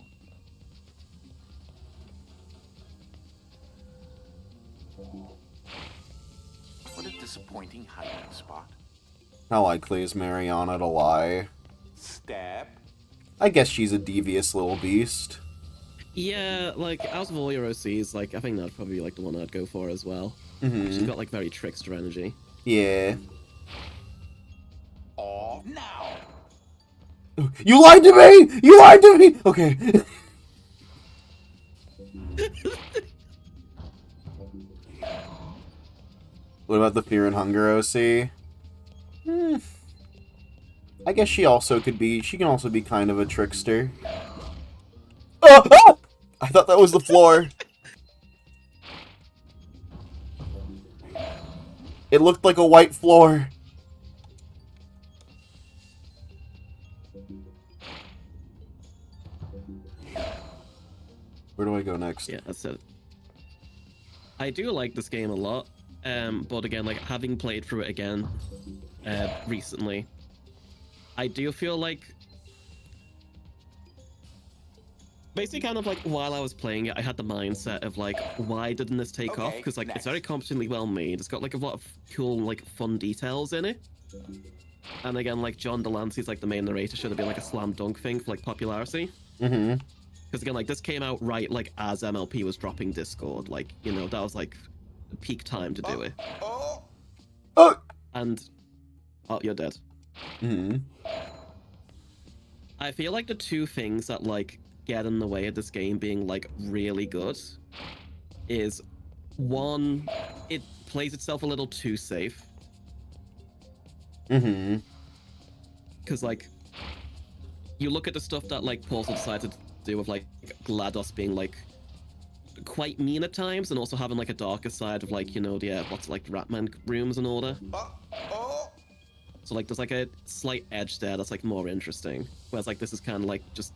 What a disappointing hiding spot. How likely is Mariana to lie? Stab. I guess she's a devious little beast. Yeah, like, out of all your OCs, like, I think that'd probably be, like, the one I'd go for as well. She's got, like, very trickster energy. Yeah. Oh, now! You lied to me! You lied to me! Okay. What about the Fear and Hunger OC? I guess she also could be... She can also be kind of a trickster. Oh! Oh! I thought that was the floor. It looked like a white floor. Where do I go next? Yeah, that's it. I do like this game a lot, but again, like, having played through it again recently, I do feel like... Basically, kind of like, while I was playing it, I had the mindset of, like, why didn't this take off? Because, like, it's very competently well made. It's got, like, a lot of cool, like, fun details in it. And again, like, John Delancey's, like, the main narrator should have been, like, a slam dunk thing for, like, popularity. Mm-hmm. Because again, like, this came out right, like, as MLP was dropping Discord. Like, you know, that was, like, the peak time to do it. Oh! And... Oh, you're dead. Mm-hmm. I feel like the two things that, like, get in the way of this game being, like, really good is, one, it plays itself a little too safe. Mm-hmm. Because, like, you look at the stuff that, like, Portal decided to do with, like, GLaDOS being, like, quite mean at times, and also having, like, a darker side of, like, you know, the, what's, like, Ratman rooms and order. So, like, there's, like, a slight edge there that's, like, more interesting. Whereas, like, this is kind of, like, just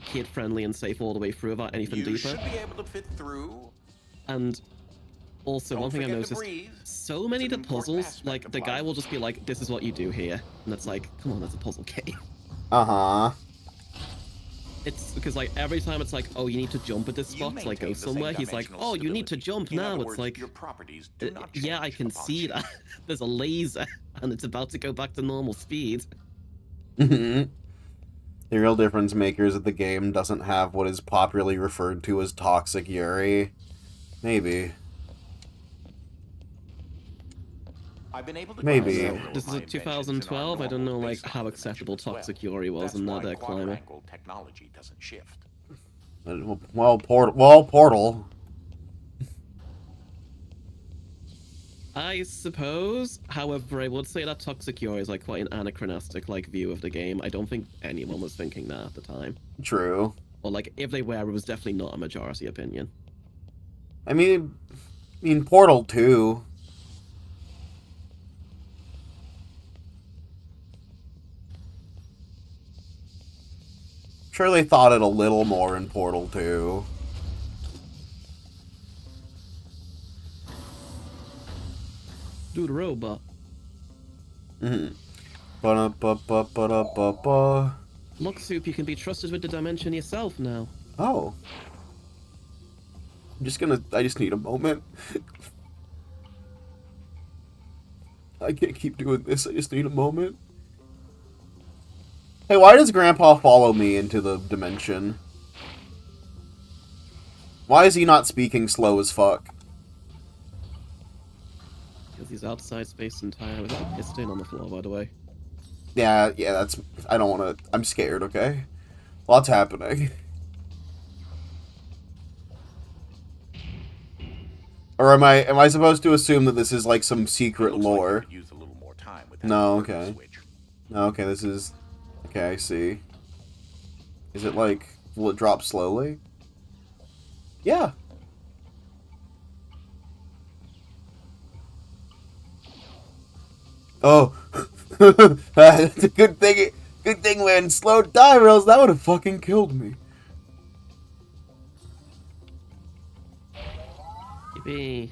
kid-friendly and safe all the way through without anything You deeper. should be able to fit through. And also, Don't one thing I've forget noticed, to breathe. so many of It's the an important puzzles, aspect like, of the guy life. will just be like, this is what you do here. And it's like, come on, that's a puzzle game. Uh-huh. It's because, like, every time it's like, oh, you need to jump at this You spot to, like, go maintain the same somewhere, he's like, dimensional oh, you need to stability. jump In now. other It's words, like, your properties do not yeah, I change can upon see change. that. There's a laser, and it's about to go back to normal speed. Mm-hmm. The real difference maker is that the game doesn't have what is popularly referred to as toxic Yuri. Maybe. I've been able to Maybe. grasp several This of is my a inventions in our 2012. I don't know, normal like, baseline how acceptable dimension as toxic well. Yuri was That's in why that climate. quadrangle technology doesn't shift. Well, Portal. I suppose, however, I would say that Toxic Yuri is, like, quite an anachronistic, like, view of the game. I don't think anyone was thinking that at the time. True. Or, like, if they were, it was definitely not a majority opinion. I mean, Portal 2. Sure, they thought it a little more in Portal 2. Dude, robot. Mm-hmm. Ba-da-ba-ba-ba-da-ba-ba. Look, Soup, you can be trusted with the dimension yourself now. Oh. I just need a moment. I can't keep doing this, I just need a moment. Hey, why does Grandpa follow me into the dimension? Why is he not speaking slow as fuck? Because he's outside space and time with a piss stain on the floor, by the way. Yeah, that's... I don't want to... I'm scared, okay? Lots happening. Or am I supposed to assume that this is like some secret lore? Like use a little more time with that No, okay. switch. No, okay, this is... Okay, I see. Is it like... Will it drop slowly? Yeah. Oh. That's a good thing. Good thing when slowed down, or else that would have fucking killed me. Yippee.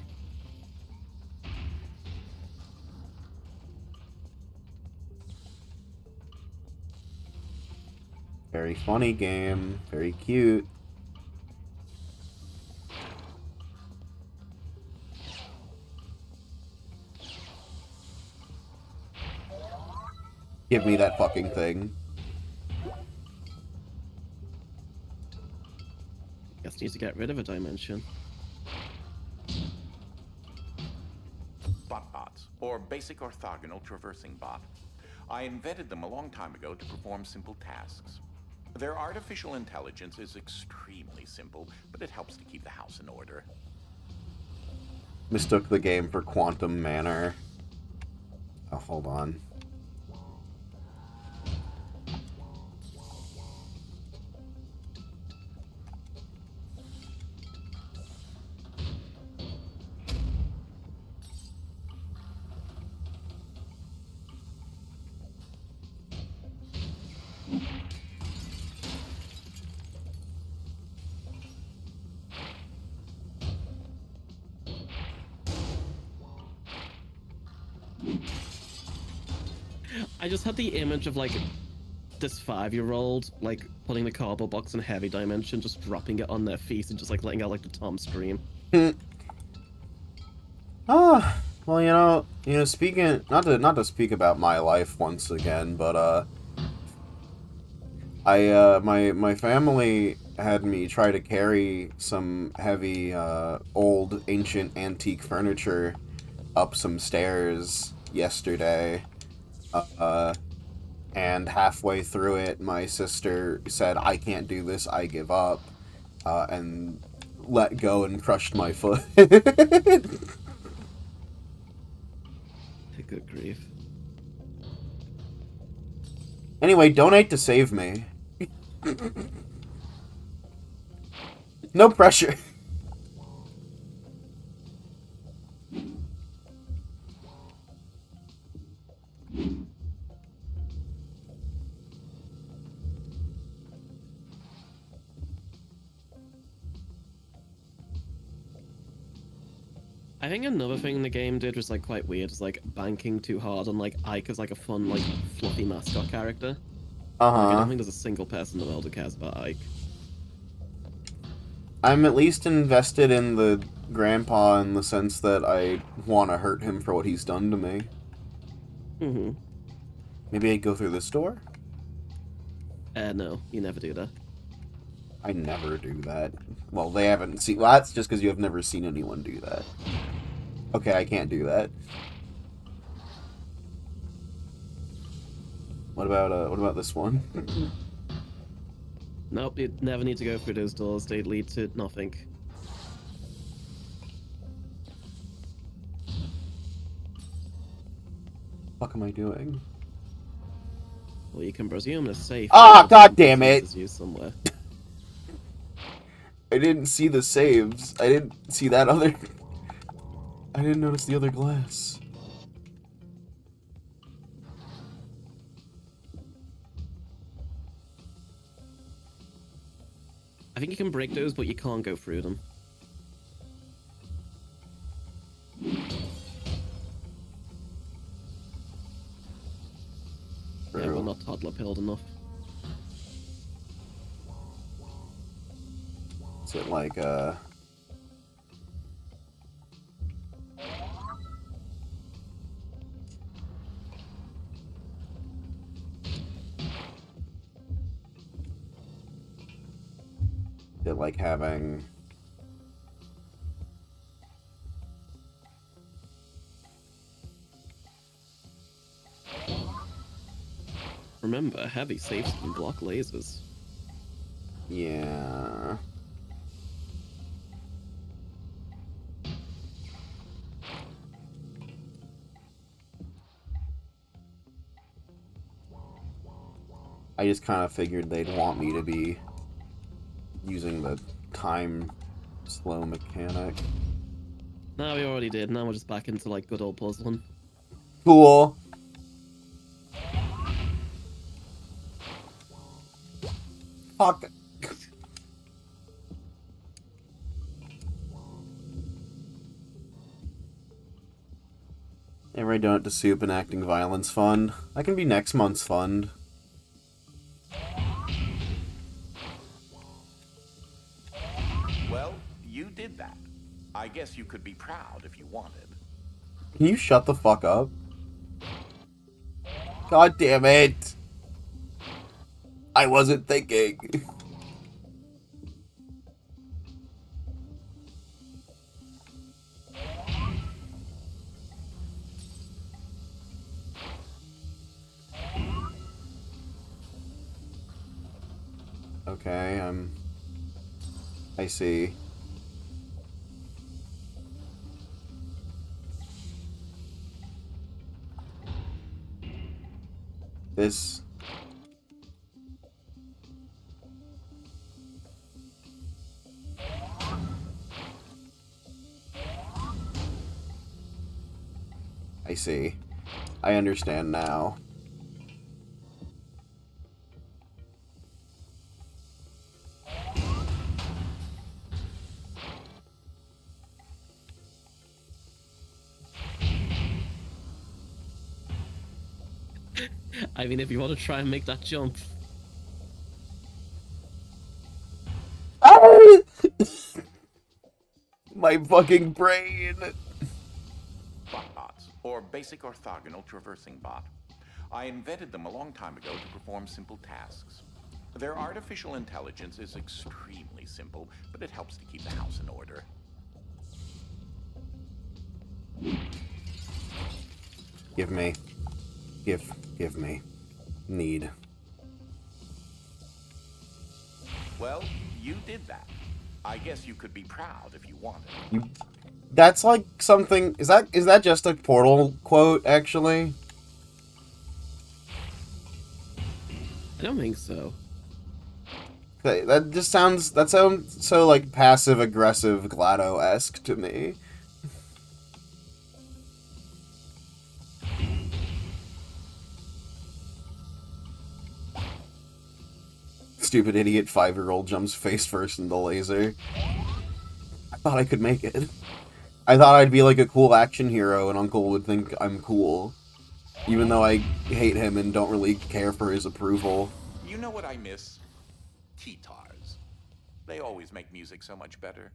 Very funny game. Very cute. Give me that fucking thing. Guess need to get rid of a dimension. Botbots, or basic orthogonal traversing bot. I invented them a long time ago to perform simple tasks. Their artificial intelligence is extremely simple, but it helps to keep the house in order. Mistook the game for Quantum Manor. Oh, hold on. I just had the image of like this 5-year-old like putting the cardboard box in a heavy dimension, just dropping it on their feet and just like letting out like the Tom scream. Ah, well, speaking not to speak about my life once again, but my family had me try to carry some heavy old ancient antique furniture up some stairs yesterday. And halfway through it, my sister said, "I can't do this, I give up," and let go and crushed my foot. Good grief. Anyway, donate to save me. No pressure. I think another thing the game did was like quite weird, is like banking too hard on like Ike as like a fun, like fluffy mascot character. Like, I don't think there's a single person in the world who cares about Ike. I'm at least invested in the grandpa in the sense that I want to hurt him for what he's done to me. Mm-hmm. Maybe I'd go through this door? No, you never do that. I never do that. Well, they haven't seen... Well, that's just because you have never seen anyone do that. Okay, I can't do that. What about this one? Nope, you never need to go through those doors. They lead to nothing. What the fuck am I doing? Well, you can presume it's safe. Ah, god damn it! Is used somewhere. I didn't see the saves. I didn't see that other... I didn't notice the other glass. I think you can break those, but you can't go through them. Yeah, we're not toddler-pilled enough. Is it like, Is it like having remember, heavy safes can block lasers. Yeah. I just kind of figured they'd want me to be using the time slow mechanic. No, we already did. Now we're just back into like good old puzzling. Cool. Fuck. Ever donate to Soup and Acting Violence Fund? That can be next month's fund. Well, you did that. I guess you could be proud if you wanted. Can you shut the fuck up? God damn it! I wasn't thinking. Okay, I see. This... I see. I understand now. I mean, if you want to try and make that jump. My fucking brain. Botbots, or basic orthogonal traversing bot. I invented them a long time ago to perform simple tasks. Their artificial intelligence is extremely simple, but it helps to keep the house in order. Give me. Give me. Need. Well, you did that. I guess you could be proud if you wanted. That's like something... Is that just a Portal quote, actually? I don't think so. Okay, that sounds so, like, passive-aggressive GLaDOS-esque to me. Stupid idiot 5-year-old jumps face first in the laser. I thought I could make it. I thought I'd be like a cool action hero and Uncle would think I'm cool. Even though I hate him and don't really care for his approval. You know what I miss? Guitars. They always make music so much better.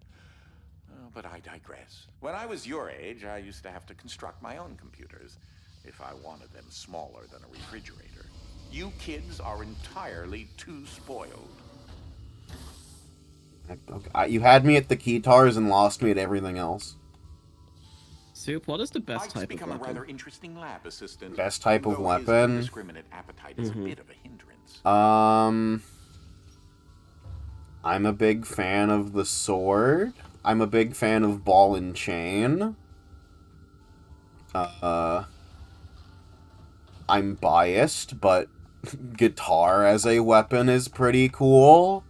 Oh, but I digress. When I was your age, I used to have to construct my own computers, if I wanted them smaller than a refrigerator. You kids are entirely too spoiled. You had me at the guitars and lost me at everything else. Soup, what is the best I've type of become a weapon? rather interesting lab assistant. Best type of though his weapon? indiscriminate appetite is a bit of a hindrance. I'm a big fan of the sword. I'm a big fan of ball and chain. I'm biased, but guitar as a weapon is pretty cool.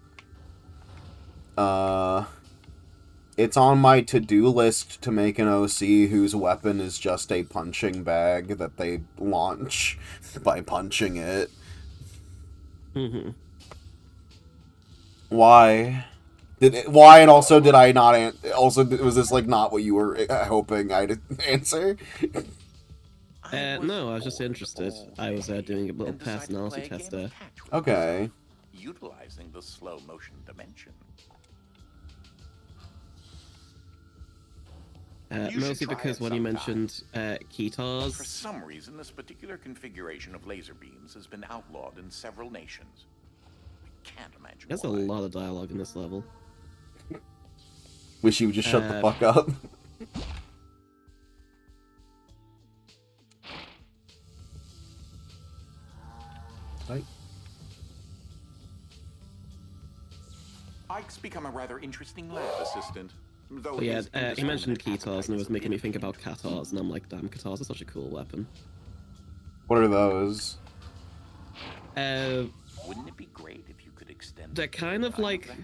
It's on my to-do list to make an OC whose weapon is just a punching bag that they launch by punching it. Mm-hmm. Why? Why, and also did I not also was this like not what you were hoping I'd answer? No, I was just interested. I was doing a little personality test there. Okay. Utilizing the slow motion dimension. Mostly because when you mentioned For guitars, some reason, this particular configuration of laser beams has been outlawed in several nations. I can't imagine there's why. a lot of dialogue in this level. Wish you would just shut the fuck up. Right. Ike's become a rather interesting lab assistant. Though But yeah, his he mentioned indiscriminate Ketars, and appetite it is was a making bit me think about infectious. Katars, and I'm like, damn, Katars are such a cool weapon. What are those? Wouldn't it be great if you could extend They're the kind of paradigm like... that?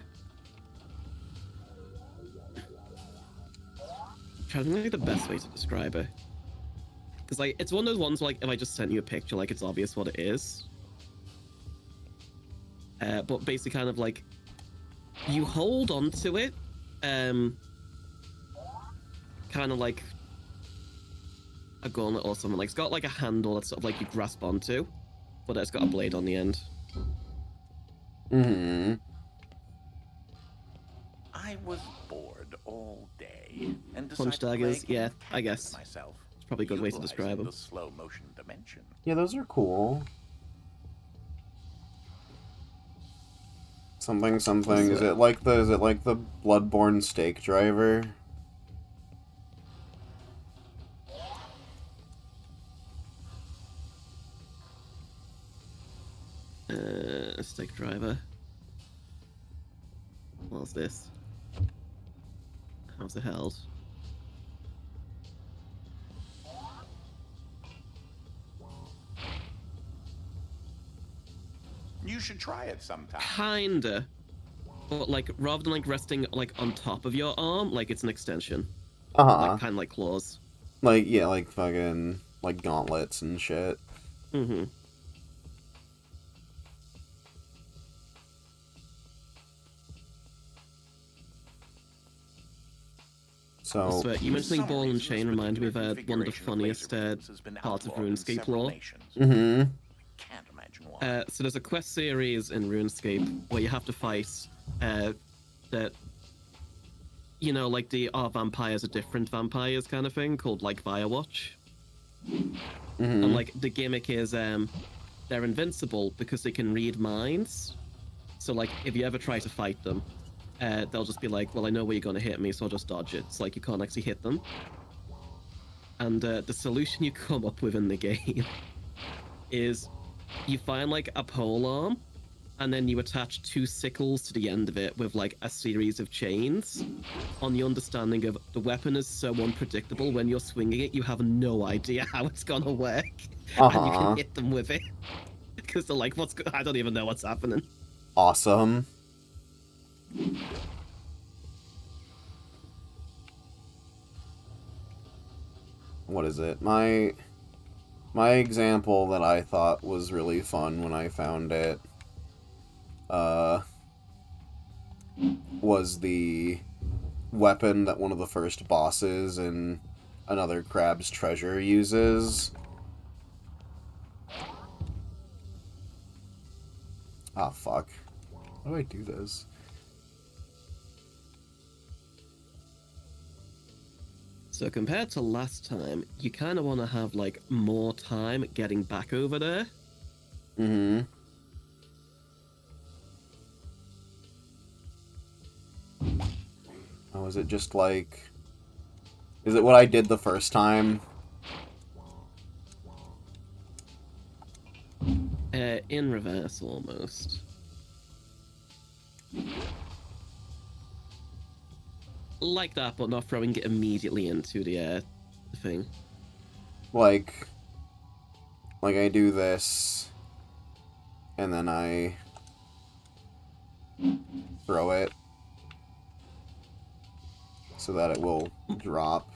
I'm trying to think of the best way to describe it. Because, like, it's one of those ones, like, if I just sent you a picture, like, it's obvious what it is. But basically kind of like, you hold on to it, kind of like a gauntlet or something. Like, it's got, like, a handle that's sort of, like, you grasp onto, but it's got a blade on the end. Mm-hmm. I was bored all day and Punch decided to play a daggers, game yeah, of I catch guess. with myself. It's probably a good way to utilizing describe them. the slow motion dimension. Yeah, those are cool. Something something. Is it like the Bloodborne stake driver? Stake driver. What's this? How's it held? You should try it sometime. Kinda. But, like, rather than, like, resting, like, on top of your arm, like, it's an extension. Uh-huh. Like, kind of like claws. Like, yeah, like fucking, like gauntlets and shit. Mm-hmm. So, I swear, you For mentioning some ball and reason, chain this reminds me of particular one of the configuration funniest laser beams has been parts of outlawed in RuneScape several lore. nations. mm-hmm. Can't imagine why. So there's a quest series in RuneScape where you have to fight that, you know, like the vampires are different vampires kind of thing, called like Firewatch. Mm-hmm. And like the gimmick is they're invincible because they can read minds. So like if you ever try to fight them, they'll just be like, well, I know where you're gonna hit me, so I'll just dodge it. It's like you can't actually hit them. And the solution you come up with in the game is you find like a pole arm, and then you attach 2 sickles to the end of it with like a series of chains, on the understanding of the weapon is so unpredictable. When you're swinging it, you have no idea how it's gonna work, and you can hit them with it because they're like, I don't even know what's happening. Awesome. What is it? My example that I thought was really fun when I found it was the weapon that one of the first bosses in another Crab's Treasure uses. Ah, fuck. How do I do this? So compared to last time, you kind of want to have like more time getting back over there. Mm-hmm. Oh, is it just like... Is it what I did the first time? In reverse, almost. Like that, but not throwing it immediately into the thing. Like I do this, and then I throw it so that it will drop.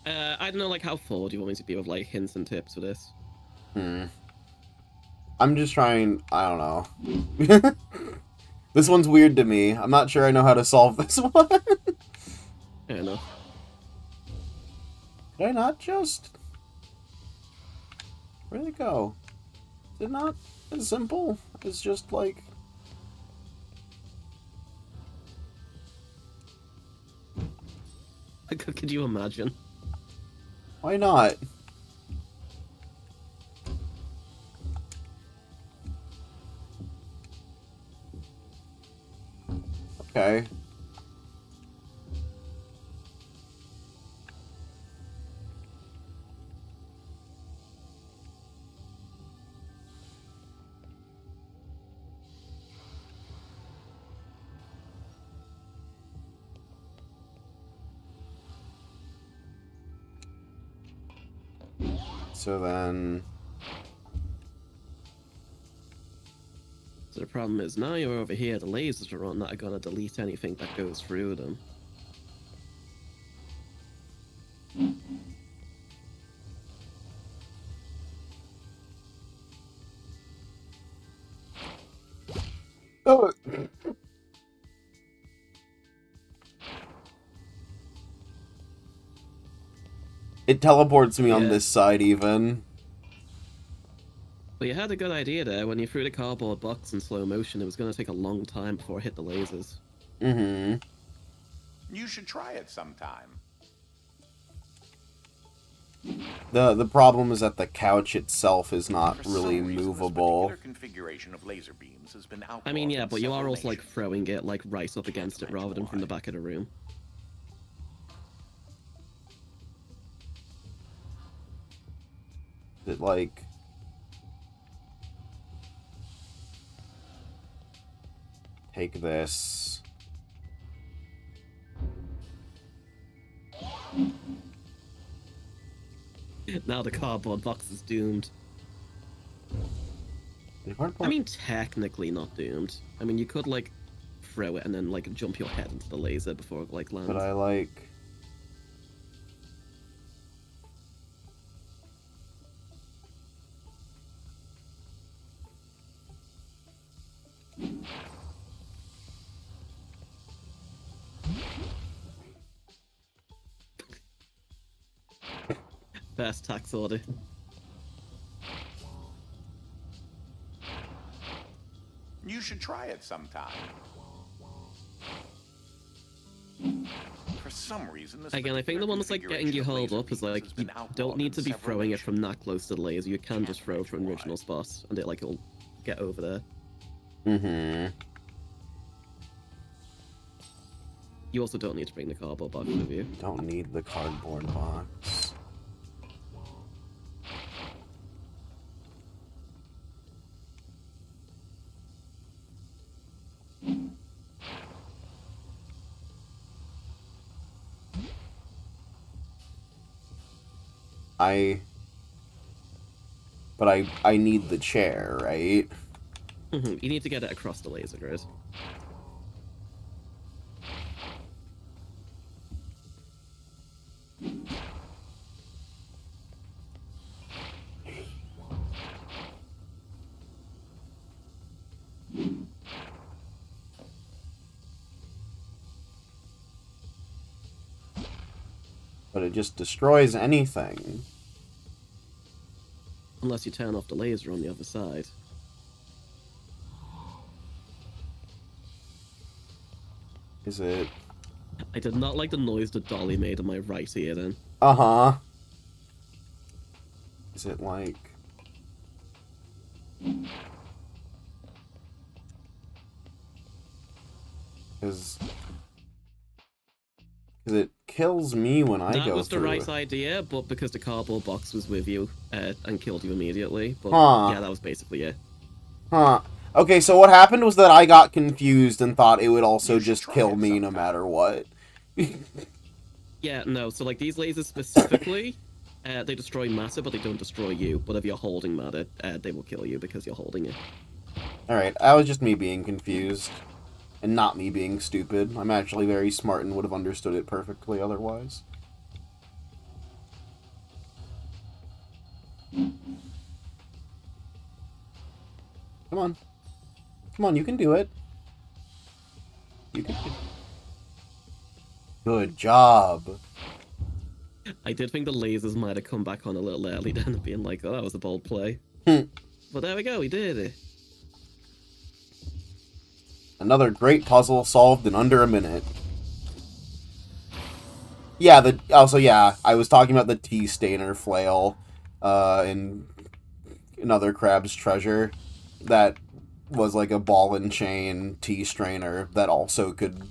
I don't know, like, how forward you want me to be with, like, hints and tips for this. I'm just trying... I don't know. This one's weird to me. I'm not sure I know how to solve this one. I don't know. Did I not just... Where'd it go? Is it not as simple? It's just like... Could you imagine? Why not? Okay. So then... So the problem is, now you're over here, the lasers are on that are gonna delete anything that goes through them. Oh. It teleports me on this side, even. Well, you had a good idea there. When you threw the cardboard box in slow motion, it was going to take a long time before it hit the lasers. Mm-hmm. You should try it sometime. The problem is that the couch itself is not For really some reason, movable. This particular configuration of laser beams has been outlawed I mean, yeah, in but you are several also, like, nations. throwing it, like, right up against it rather than from the back of the room. It, like... Take this... Now the cardboard box is doomed. I mean, technically not doomed. I mean, you could, like, throw it and then, like, jump your head into the laser before it, like, lands. But I, like... Best tax order. You should try it sometime. For some reason, this Again, I think the one that's, like, getting you held up is, like, you don't need to be throwing it from that close to the laser. You can just throw from the original spot, and it, like, it'll get over there. Mm-hmm. You also don't need to bring the cardboard box with you. Don't need the cardboard box. But I need the chair, right? You need to get it across the laser grid. But it just destroys anything. Unless you turn off the laser on the other side. Is it? I did not like the noise the dolly made in my right ear then. Uh-huh. Is it like... Because it kills me when I go through it. That was the right idea, but because the cardboard box was with you and killed you immediately. But yeah, that was basically it. Huh. Okay, so what happened was that I got confused and thought it would also just kill me no matter what. Yeah, no, so like these lasers specifically, they destroy matter, but they don't destroy you. But if you're holding matter, they will kill you because you're holding it. Alright, that was just me being confused. And not me being stupid. I'm actually very smart and would have understood it perfectly otherwise. Come on. Come on, you can do it. You can do it. Good job. I did think the lasers might have come back on a little early then, being like, oh, that was a bold play. But there we go, we did it. Another great puzzle solved in under a minute. Yeah, I was talking about the T-Stainer flail in another Crab's Treasure. That was like a ball and chain T-Strainer that also could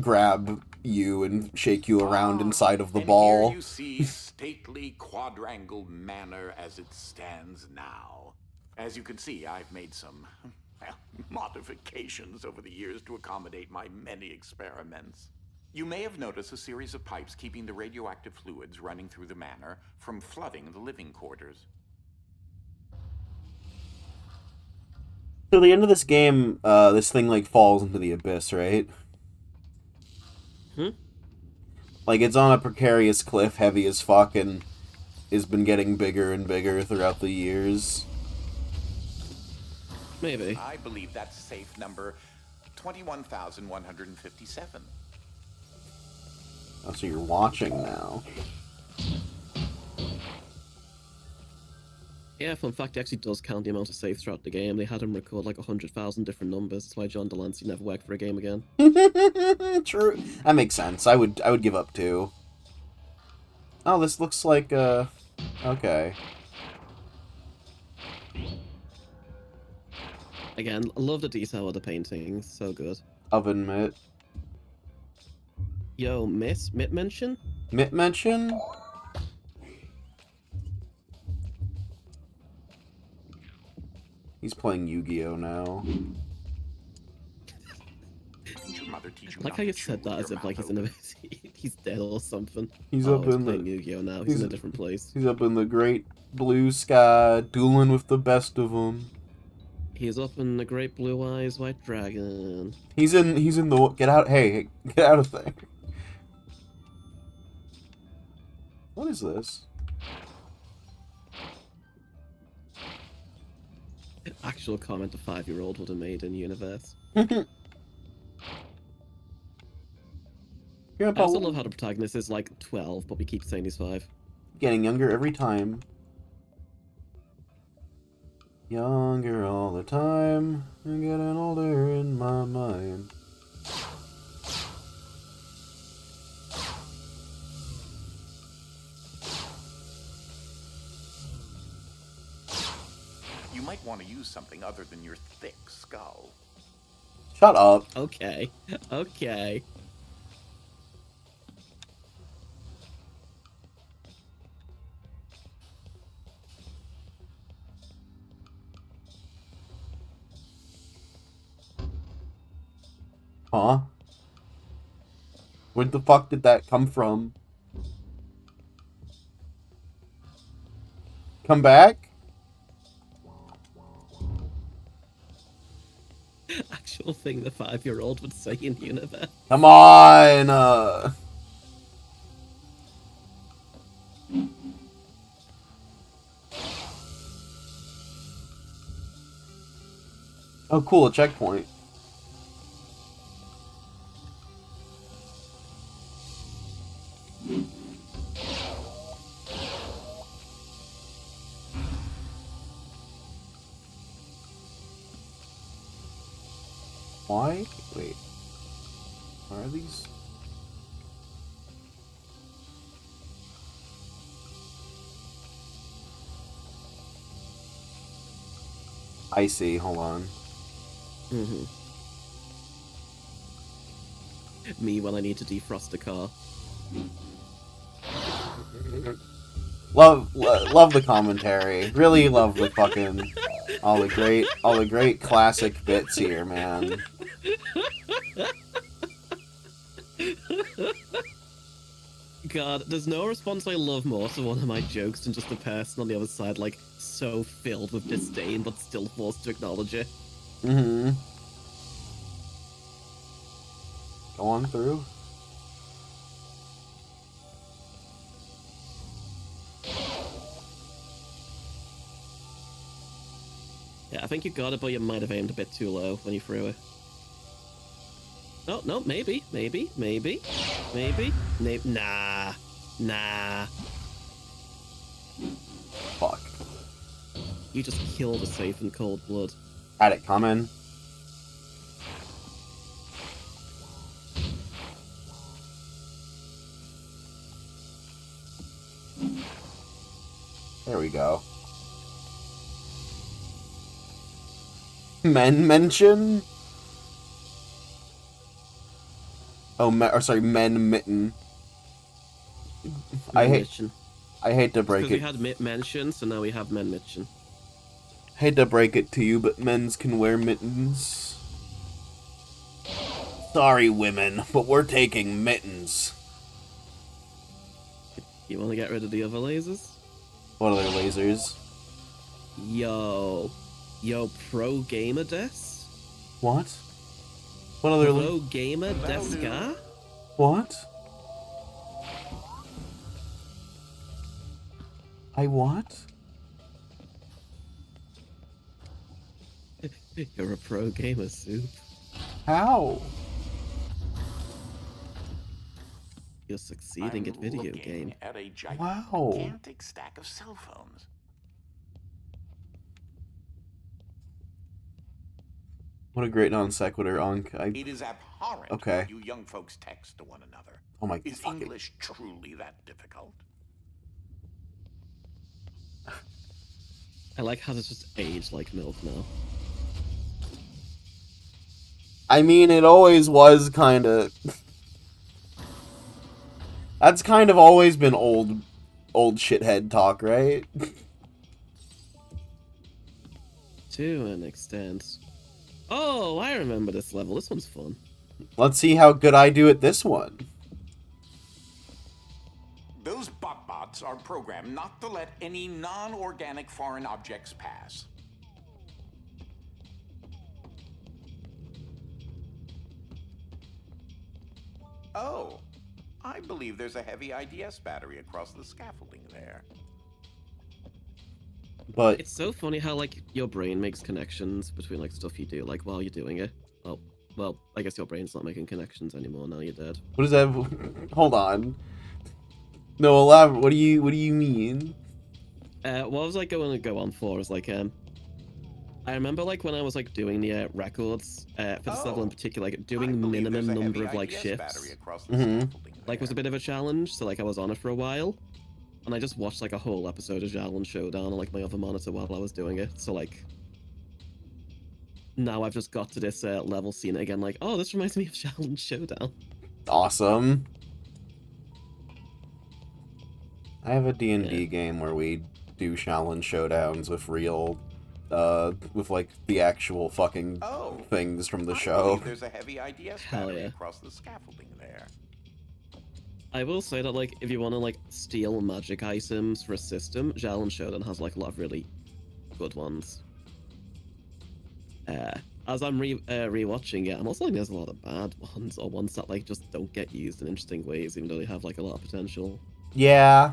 grab you and shake you around inside of the ball. Here you see stately quadrangle manor as it stands now. As you can see, I've made some modifications over the years to accommodate my many experiments. You may have noticed a series of pipes keeping the radioactive fluids running through the manor from flooding the living quarters. So at the end of this game, this thing, like, falls into the abyss, right? Like, it's on a precarious cliff, heavy as fuck, and has been getting bigger and bigger throughout the years. Maybe. I believe that's safe number 21,157. Oh, so you're watching now. Yeah, fun fact, he actually does count the amount of saves throughout the game. They had him record like 100,000 different numbers. That's why John Delancey never worked for a game again. True. That makes sense. I would give up too. Oh, this looks like okay. Again, I love the detail of the paintings. So good. Oven mitt. Yo, Mitt mention? Mitt mention? He's playing Yu-Gi-Oh now. Didn't your mother teach you Like not how to you chew said with that as your if like mouth he's in open? he's dead or something. He's Oh, up he's in playing the Yu-Gi-Oh now. he's- He's in a different place. he's up in the great blue sky, dueling with the best of them. He's up in the Great Blue Eyes White Dragon. He's in the get out. Hey, get out of there. What is this? Actual comment a 5-year-old would have made in universe. I Grandpa, also love how the protagonist is like 12, but we keep saying he's 5. getting younger every time. Younger all the time, and getting older in my mind. You might want to use something other than your thick skull. Shut up. Okay. Okay. Huh? Where the fuck did that come from? Come back? Actual thing the 5-year-old would say in universe. Come on! Oh, cool, a checkpoint. Why? Wait. Why are these? I see, hold on. Me when I need to defrost a car. Love the commentary. Really love the fucking all the great classic bits here, man. God, there's no response I love more to one of my jokes than just the person on the other side, like, so filled with disdain but still forced to acknowledge it. Mm-hmm. Go on through. Yeah, I think you got it, but you might have aimed a bit too low when you threw it. No, maybe. Nah. Fuck. You just killed a safe in cold blood. Had it coming. There we go. Men mention? Oh, men mitten. I hate to break Because we it. had mention, so now we have men mention. Hate to break it to you, but men's can wear mittens. Sorry, women, but we're taking Mittens. You want to get rid of the other lasers? What other lasers? Yo, pro gamer des? What? What other Pro gamer deska? What? I what? You're a pro gamer, Soup. How? You're succeeding at video game. At a Wow. gigantic stack of cell phones. What a great non sequitur, Unc. It is abhorrent what you young folks text to one another. Oh my Is fucking... English truly that difficult? I like how it's just aged like milk now. I mean, it always was kind of... That's kind of always been old shithead talk, right? To an extent. Oh, I remember this level. This one's fun. Let's see how good I do at this one. Those bot-bots are programmed not to let any non-organic foreign objects pass. Oh, I believe there's a heavy IDS battery across the scaffolding there. But it's so funny how like your brain makes connections between like stuff you do like while you're doing it. Oh, well, I guess your brain's not making connections anymore now you're dead. What does that? Hold on. No, elaborate. What do you mean? What I was like going to go on for is like I remember like when I was like doing the records for this level in particular, like doing minimum number of like shifts. Like was a bit of a challenge, so like I was on it for a while. And I just watched like a whole episode of Xiaolin Showdown on like my other monitor while I was doing it. So like now I've just got to this level, seeing it again, like, oh, this reminds me of Xiaolin Showdown. Awesome. I have a D&D game where we do Xiaolin Showdowns with real, with like the actual fucking things from the show. There's a heavy IDS battery across the scaffolding there. I will say that, like, if you want to, like, steal magic items for a system, Xiaolin Showdown has, like, a lot of really good ones. As I'm rewatching it, I'm also like, there's a lot of bad ones, or ones that, like, just don't get used in interesting ways, even though they have, like, a lot of potential. Yeah.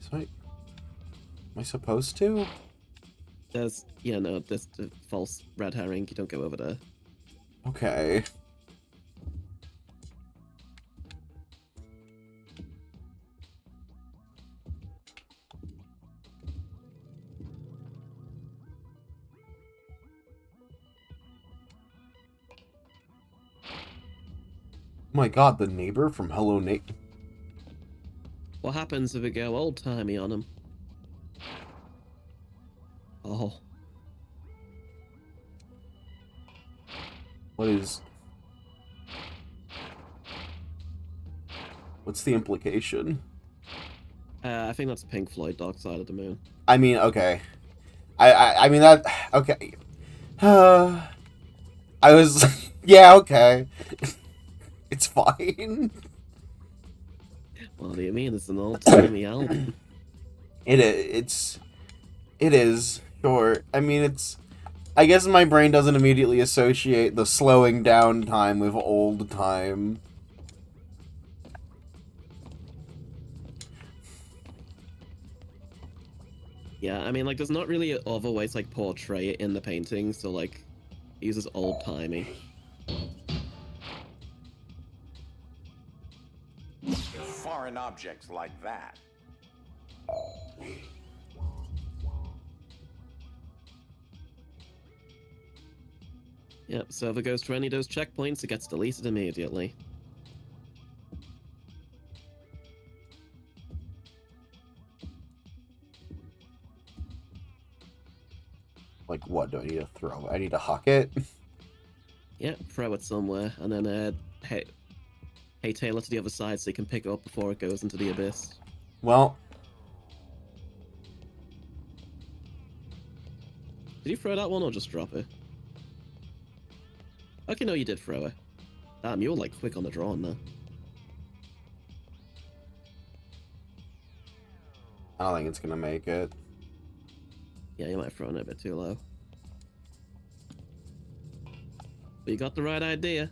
So am I supposed to? There's, yeah, no, there's the false red herring, you don't go over there. Okay. Oh my god, the neighbor from Hello Neighbor. What happens if we go old-timey on him? Oh. What's the implication? I think that's Pink Floyd, Dark Side of the Moon. I mean, okay. I mean that, okay. I was, yeah, okay. It's fine. What do you mean? It's an old-timey album. It is, sure. I mean, I guess my brain doesn't immediately associate the slowing down time with old time. Yeah, I mean, like, there's not really other ways to, like, portray it in the painting, so, like, it uses old-timey. Foreign objects like that. Yep, so if it goes to any of those checkpoints, it gets deleted immediately. Like, what do I need to throw? I need to huck it? Yeah, throw it somewhere, and then, hey, tail it to the other side so you can pick it up before it goes into the abyss. Well. Did you throw that one or just drop it? Okay, no, you did throw it. Damn, you were like quick on the draw on that. I don't think it's gonna make it. Yeah, you might have thrown it a bit too low. But you got the right idea.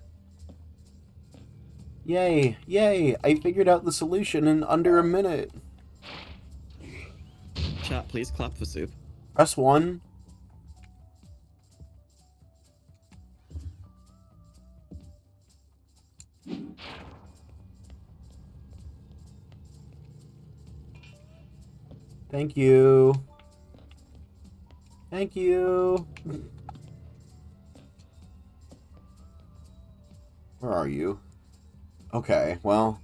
Yay, yay, I figured out the solution in under a minute. Chat, please clap for Soup. Press 1. Thank you. Thank you. Where are you? Okay, well.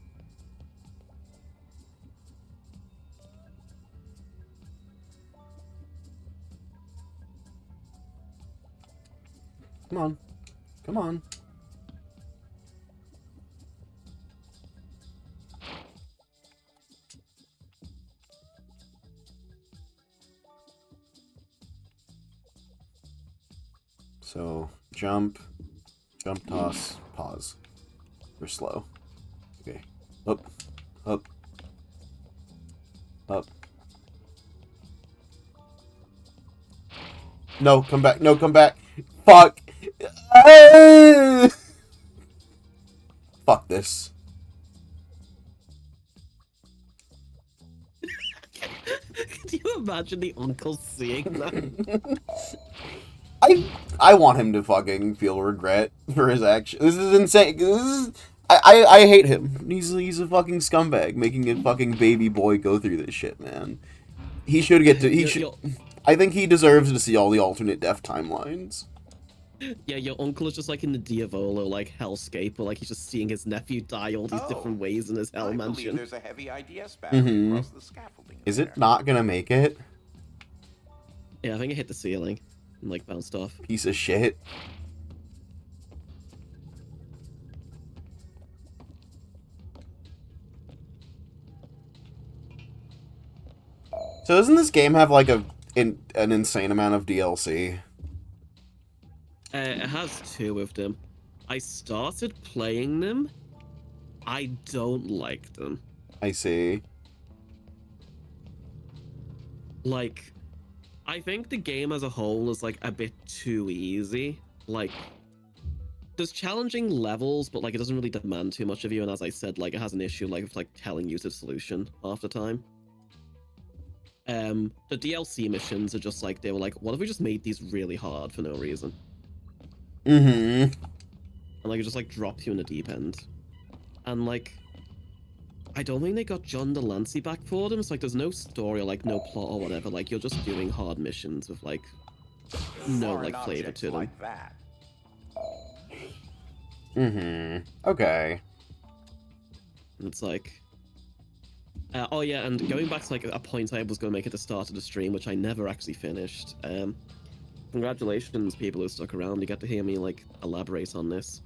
Come on. Come on. So, jump, toss, pause. We're slow. Okay. Up, up, up. No, come back. No, come back. Fuck. Fuck this. Can you imagine the uncle seeing that? I want him to fucking feel regret for his action. This is insane. I hate him. He's a fucking scumbag making a fucking baby boy go through this shit, man. He should get to I think he deserves to see all the alternate death timelines. Yeah, your uncle is just like in the Diavolo like hellscape, or like he's just seeing his nephew die all these different ways in his hell I mansion. believe there's a heavy IDS battery across the scaffolding. Is it not gonna make it? Yeah, I think it hit the ceiling and like bounced off. Piece of shit. So doesn't this game have like an insane amount of DLC? It has 2 of them. I started playing them. I don't like them. I see. Like, I think the game as a whole is like a bit too easy. Like, there's challenging levels, but like it doesn't really demand too much of you. And as I said, like it has an issue like of like telling you the solution half the time. The DLC missions are just like, they were like, what if we just made these really hard for no reason? Mm-hmm. And like it just like drops you in the deep end. And like, I don't think they got John Delancey back for them. So like there's no story or like no plot or whatever. Like you're just doing hard missions with like no like flavor to them. Like that. Mm-hmm. Okay. And it's like, oh yeah, and going back to like a point I was going to make at the start of the stream, which I never actually finished. Congratulations, people who stuck around. You get to hear me like elaborate on this.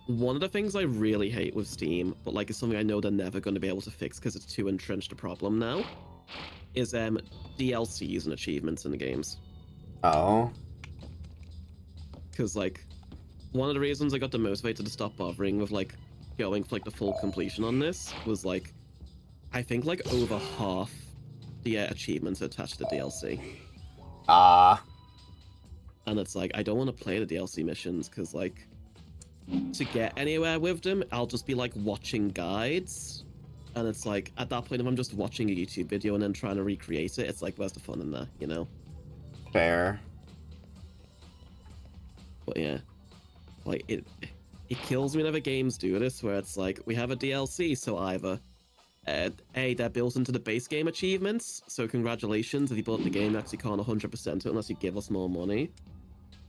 One of the things I really hate with Steam, but like it's something I know they're never going to be able to fix because it's too entrenched a problem now, is DLCs and achievements in the games. Oh. Because like, one of the reasons I got demotivated to stop bothering with like going for like the full completion on this was like, I think like over half the achievements are attached to the DLC. And it's like, I don't want to play the DLC missions because like, to get anywhere with them, I'll just be like watching guides. And it's like, at that point, if I'm just watching a YouTube video and then trying to recreate it, it's like, where's the fun in that, you know? Fair. But yeah, like it kills me whenever games do this, where it's like, we have a DLC, so either A, they're built into the base game achievements, so congratulations, if you bought the game, you actually can't 100% it unless you give us more money.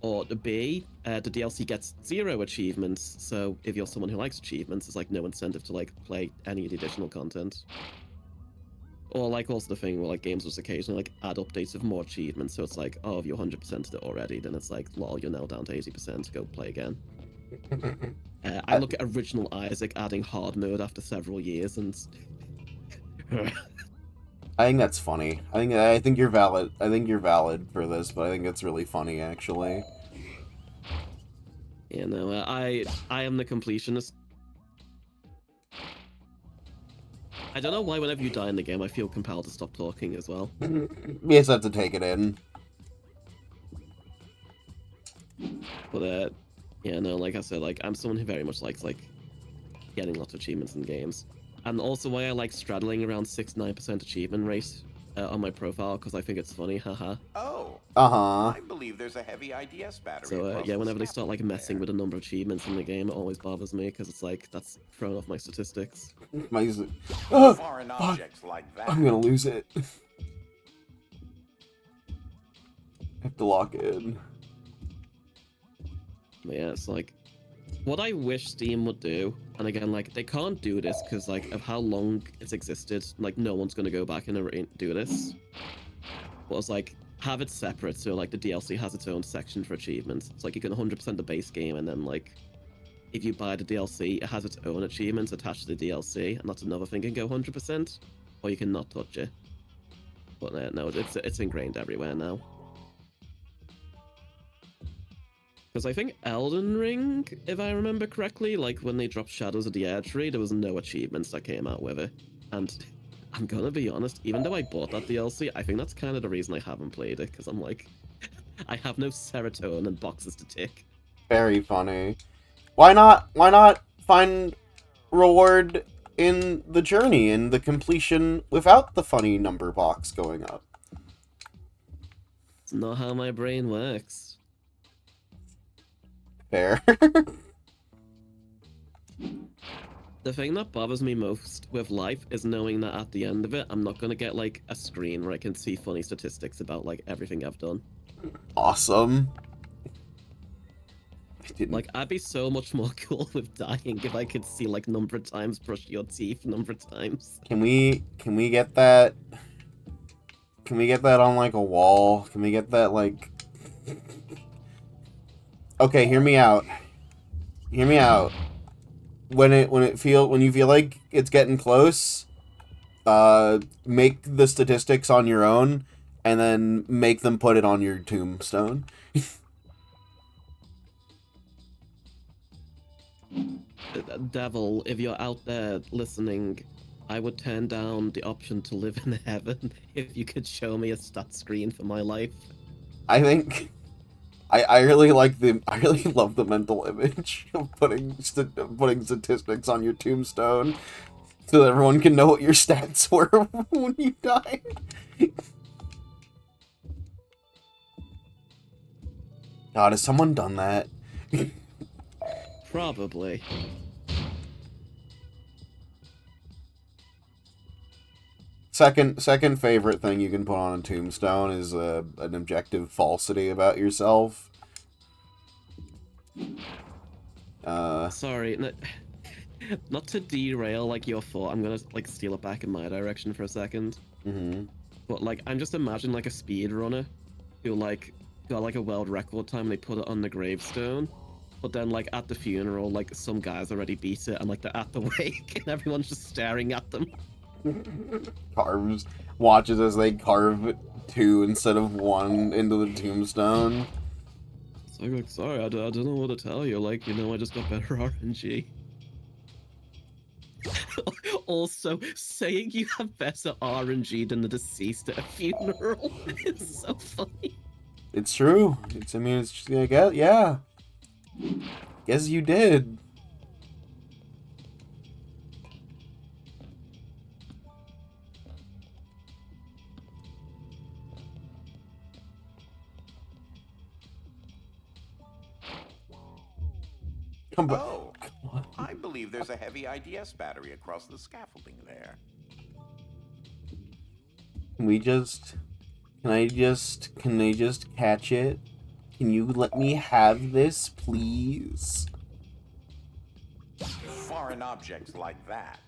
Or the B, the DLC gets 0 achievements, so if you're someone who likes achievements, there's like no incentive to like play any of the additional content. Or like also the thing where like games just occasionally like add updates with more achievements, so it's like, oh, if you're 100%ed it already, then it's like, lol, you're now down to 80%, go play again. I look at Original Isaac adding hard mode after several years, and I think that's funny. I think you're valid. I think you're valid for this, but I think it's really funny actually. You know, I am the completionist. I don't know why whenever you die in the game, I feel compelled to stop talking as well. Yes, I have to take it in. But yeah, no, like I said, like I'm someone who very much likes like getting lots of achievements in games, and also why I like straddling around 6-9% achievement rate on my profile because I think it's funny, haha. Oh, Uh-huh. I believe there's a heavy IDS battery So across yeah, the whenever they start like scaffolding messing there. with the number of achievements in the game, it always bothers me because it's like that's throwing off my statistics. My... Oh, Foreign fuck. objects like that. I'm gonna lose it. I have to lock in. But yeah, it's like what I wish Steam would do, and again, like they can't do this because like of how long it's existed. Like no one's gonna go back and do this. But it's like have it separate, so like the DLC has its own section for achievements. It's like you can 100% the base game, and then like if you buy the DLC, it has its own achievements attached to the DLC, and that's another thing you can go 100%, or you can not touch it. But no, it's ingrained everywhere now. Because I think Elden Ring, if I remember correctly, like when they dropped Shadows of the Erdtree, there was no achievements that came out with it. And I'm gonna be honest, even though I bought that DLC, I think that's kind of the reason I haven't played it, because I'm like, I have no serotonin boxes to tick. Very funny. Why not find reward in the journey and the completion without the funny number box going up? It's not how my brain works. Fair. The thing that bothers me most with life is knowing that at the end of it, I'm not gonna get like a screen where I can see funny statistics about like everything I've done. Awesome. I didn't... Like, I'd be so much more cool with dying if I could see like number of times brush your teeth, number of times. Can we get that? Can we get that on like a wall? Can we get that like? Okay, hear me out. Hear me out. When you feel like it's getting close, make the statistics on your own, and then make them put it on your tombstone. Devil, if you're out there listening, I would turn down the option to live in heaven if you could show me a stat screen for my life. I think I really love the mental image of putting statistics on your tombstone so that everyone can know what your stats were when you died. God, has someone done that? Probably. Second favorite thing you can put on a tombstone is an objective falsity about yourself. Sorry, not to derail like your thought. I'm gonna like steal it back in my direction for a second. Mm-hmm. But like, I'm just imagining like a speedrunner who like got like a world record time. And they put it on the gravestone, but then like at the funeral, like some guys already beat it, and like they're at the wake, and everyone's just staring at them. Watches as they carve 2 instead of 1 into the tombstone. So I'm like, sorry, I don't know what to tell you. Like, you know, I just got better RNG. Also, saying you have better RNG than the deceased at a funeral is so funny. It's true. I mean, it's just, I guess, yeah. Guess you did. Oh, I believe there's a heavy IDS battery across the scaffolding there. Can I just catch it? Can you let me have this, please? Foreign objects like that.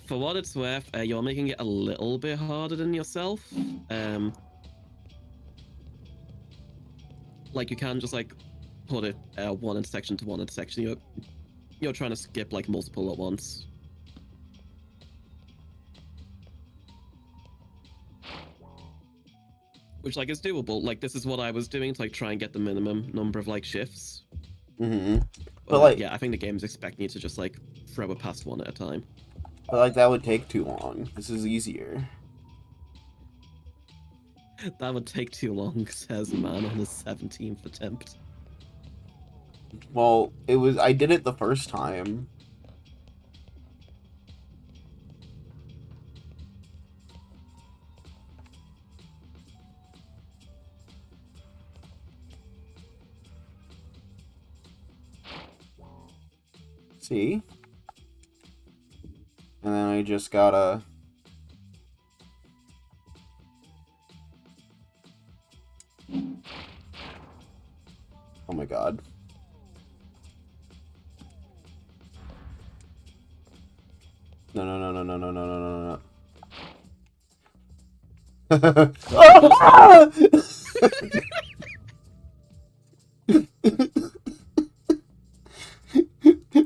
For what it's worth, you're making it a little bit harder than yourself. Like you can just like put it one intersection to one intersection. You're trying to skip like multiple at once. which like is doable. Like this is what I was doing to like try and get the minimum number of like shifts. Mm-hmm. But like, yeah, I think the game's expecting you to just like throw it past one at a time. but like that would take too long. This is easier. That would take too long, says man on his 17th attempt. Well, it was. I did it the first time. See? And then I just gotta... Oh my god. No, no, no, no, no, no, no, no, no, no.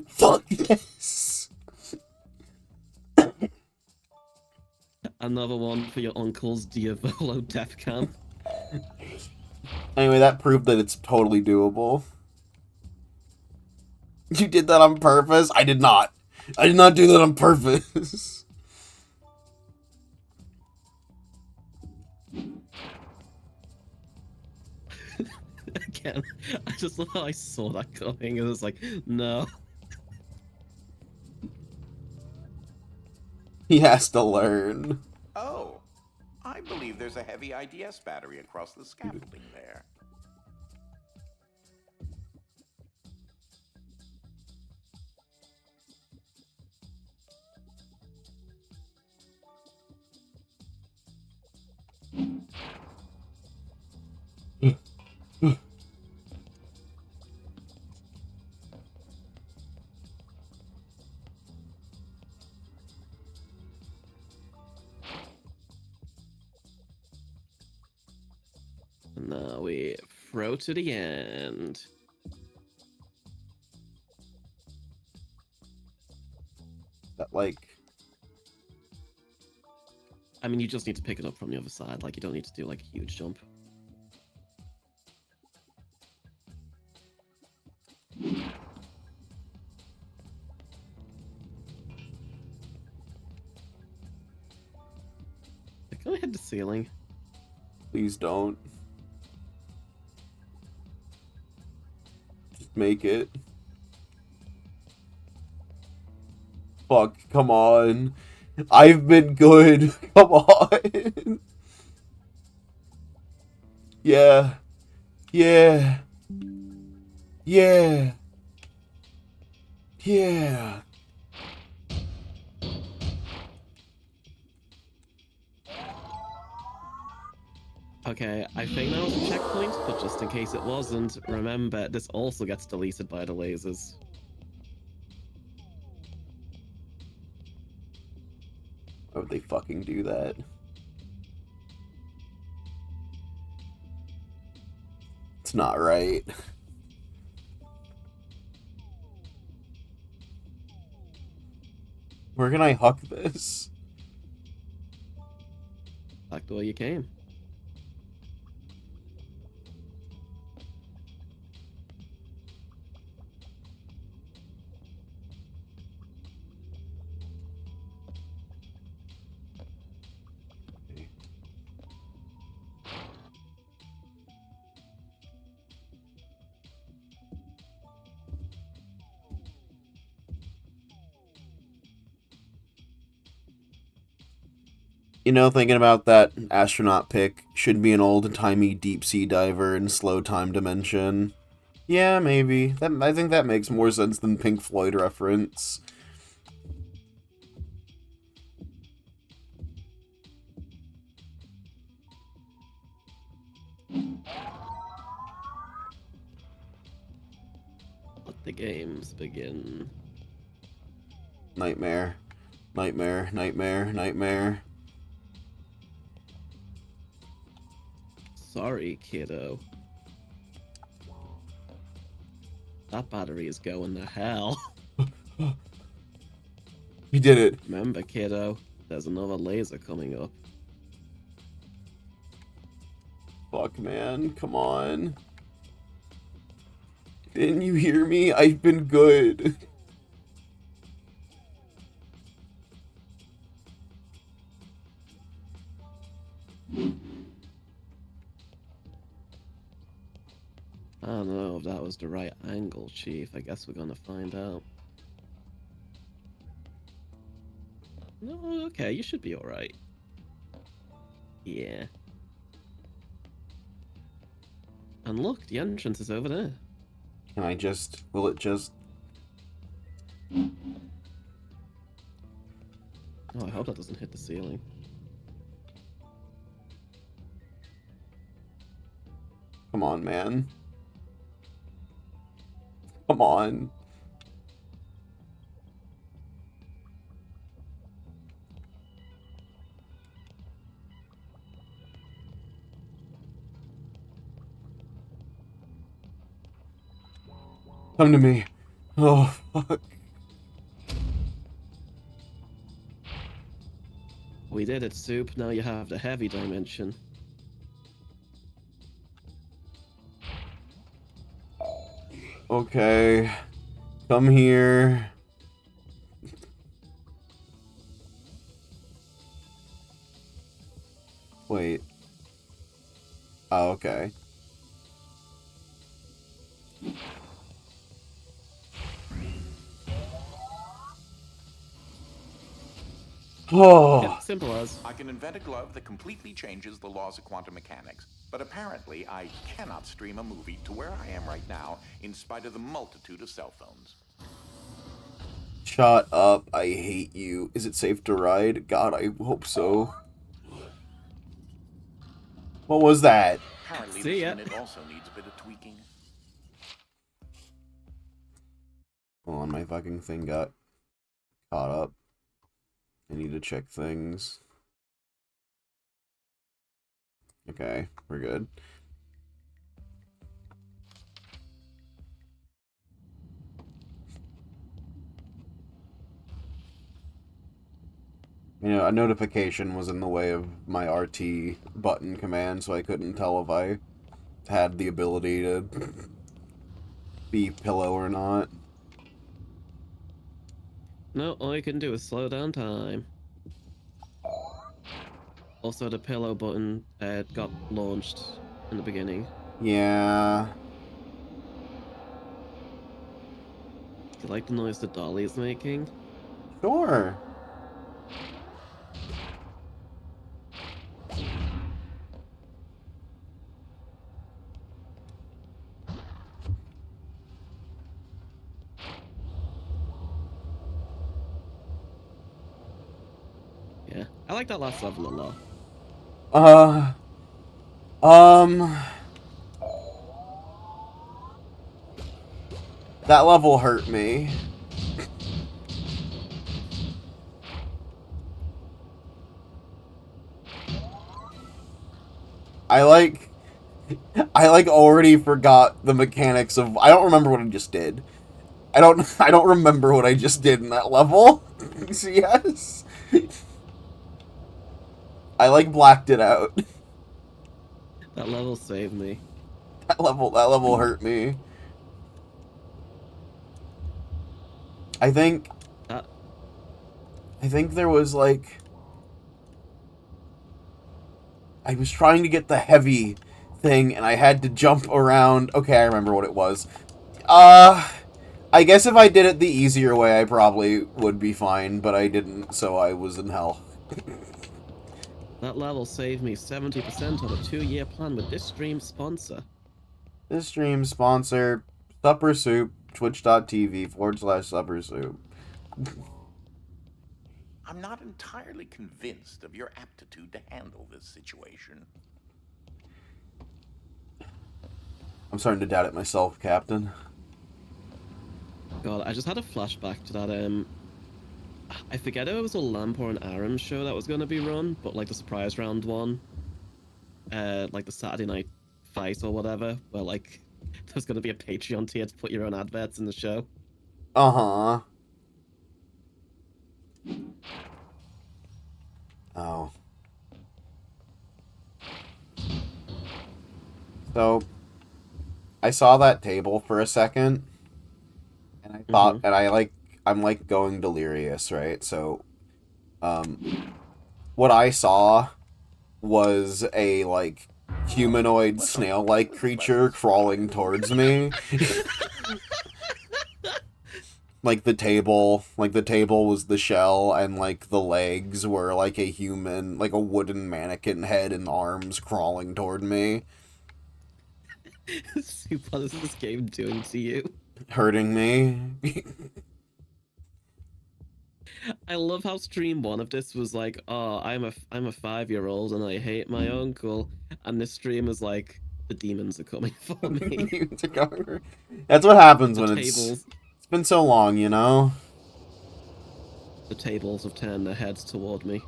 Fuck this. Another one for your uncle's Diavolo death cam. Anyway, that proved that it's totally doable. You did that on purpose? I did not. I did not do that on purpose. Again, I just love how I saw that coming and it was like, no. He has to learn. Oh, I believe there's a heavy IDS battery across the scaffolding there. Now we throw to the end. That, like... I mean, you just need to pick it up from the other side. Like, you don't need to do, like, a huge jump. Can I hit the ceiling? Please don't. Just make it. Fuck, come on. I've been good. Come on. Yeah. Yeah. Yeah. Yeah. Okay, I think that was a checkpoint, but just in case it wasn't, remember, this also gets deleted by the lasers. Why would they fucking do that? It's not right. Where can I huck this? Back the way you came. You know, thinking about that astronaut pick, should be an old-timey deep-sea diver in slow time dimension. Yeah, maybe. I think that makes more sense than Pink Floyd reference. Let the games begin. Nightmare. Nightmare, nightmare, nightmare. Sorry, kiddo. That battery is going to hell. He did it. Remember, kiddo, there's another laser coming up. Fuck, man. Come on. Didn't you hear me? I've been good. I don't know if that was the right angle, Chief. I guess we're gonna find out. No, okay, you should be alright. Yeah. And look, the entrance is over there. Can I just... Will it just... Oh, I hope that doesn't hit the ceiling. Come on, man. Come on. Come to me. Oh, fuck. We did it, Soup. Now you have the heavy dimension. Okay. Come here. Wait. Oh, okay. Oh. Yeah, simple as. I can invent a glove that completely changes the laws of quantum mechanics, but apparently I cannot stream a movie to where I am right now in spite of the multitude of cell phones. Shut up. I hate you. Is it safe to ride? God, I hope so. What was that? Apparently See this ya. unit also needs a bit of tweaking. Hold on, my fucking thing got caught up. I need to check things. Okay, we're good. You know, a notification was in the way of my RT button command, so I couldn't tell if I had the ability to be pillow or not. No, all you can do is slow down time. Also, the pillow button got launched in the beginning. Yeah. Do you like the noise the dolly is making? Sure. Yeah, I like that last level a lot. That level hurt me. I already forgot the mechanics of... I don't remember what I just did. I don't remember what I just did in that level. Yes. I blacked it out. That level saved me. That level hurt me. I think there was I was trying to get the heavy thing and I had to jump around. Okay, I remember what it was. I guess if I did it the easier way, I probably would be fine, but I didn't, so I was in hell. That level saved me 70% on a 2-year plan with this stream sponsor. This stream sponsor, Supper Soup, twitch.tv/Supper Soup. I'm not entirely convinced of your aptitude to handle this situation. I'm starting to doubt it myself, Captain. God, I just had a flashback to that, I forget if it was a Lamp or an Aram show that was going to be run, but like the surprise round one, like the Saturday night fight or whatever, where like there's going to be a Patreon tier to put your own adverts in the show. Uh-huh. Oh. So, I saw that table for a second, and I thought, and I'm like going delirious, right? So, what I saw was a like humanoid snail-like creature crawling towards me. Like the table was the shell, and like the legs were like a human, like a wooden mannequin head and arms crawling toward me, See, what is this game doing to you? hurting me. I love how stream one of this was like, oh, I'm a 5-year-old and I hate my uncle, and this stream is like, the demons are coming for me. That's what happens The when tables, it's been so long, you know? the tables have turned their heads toward me.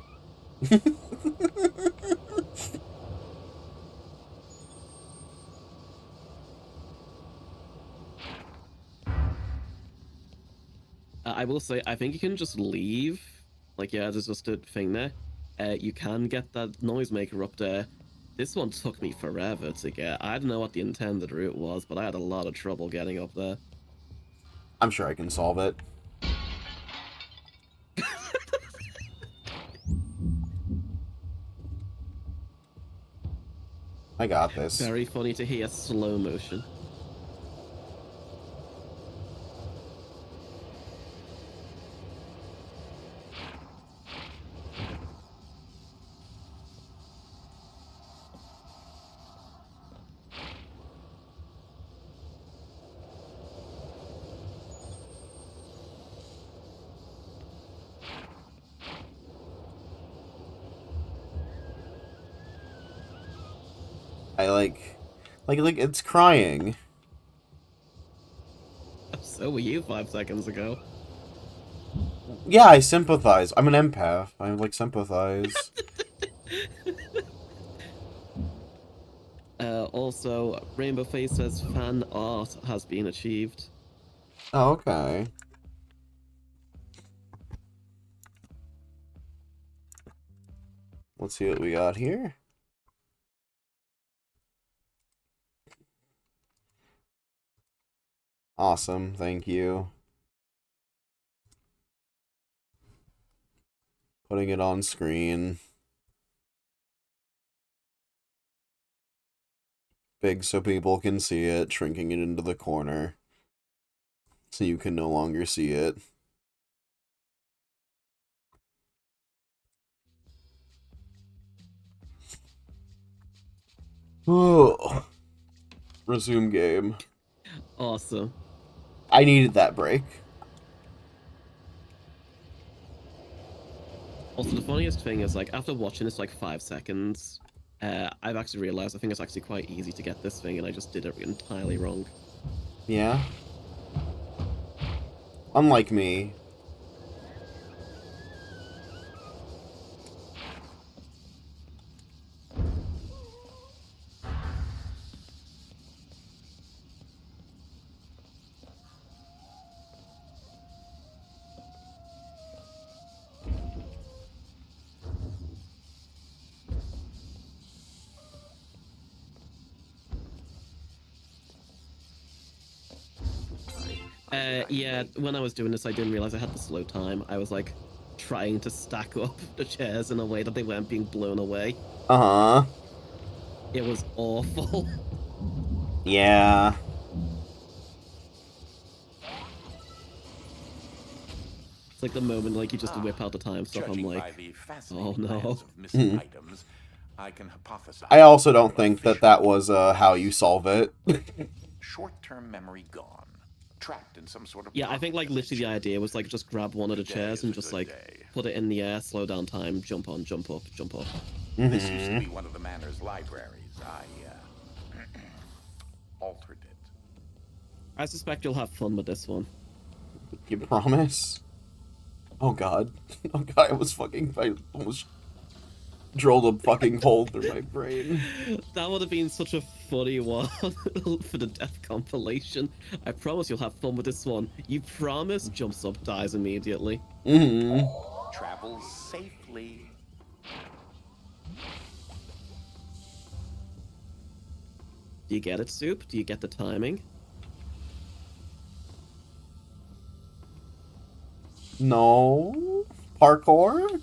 I will say, I think you can just leave. Like, yeah, there's just a thing there. You can get that noisemaker up there. This one took me forever to get. I don't know what the intended route was, but I had a lot of trouble getting up there. I'm sure I can solve it. I got this. Very funny to hear slow motion. I like it's crying. So were you 5 seconds ago. Yeah, I sympathize. I'm an empath. I like sympathize. Also, Rainbow Face says fan art has been achieved. Oh, okay. Let's see what we got here. Awesome, thank you. Putting it on screen. Big so people can see it, shrinking it into the corner. So you can no longer see it. Oh. Resume game. Awesome. I needed that break. Also, the funniest thing is, like, after watching this like 5 seconds, I've actually realized I think it's actually quite easy to get this thing, and I just did it entirely wrong. Yeah. Unlike me. Yeah, when I was doing this, I didn't realize I had the slow time. I was like trying to stack up the chairs in a way that they weren't being blown away. Uh-huh. It was awful. Yeah. It's like the moment like you just whip out the time stuff. I'm like, oh no. Items, I can hypothesize. I also don't think that was how you solve it. Short-term memory gone. Trapped in some sort of Yeah, I think like literally the idea was like just grab one of the chairs and just like put it in the air, slow down time, jump on, jump up, jump up. This used to be one of the manor's libraries. I altered it. I suspect you'll have fun with this one. You promise? Oh god. Oh god, I almost drilled a fucking hole through my brain. That would have been such a funny one for the death compilation. I promise you'll have fun with this one. You promise? Jumps up, dies immediately. Travel safely. Do you get it, Soup? Do you get the timing? No. Parkour?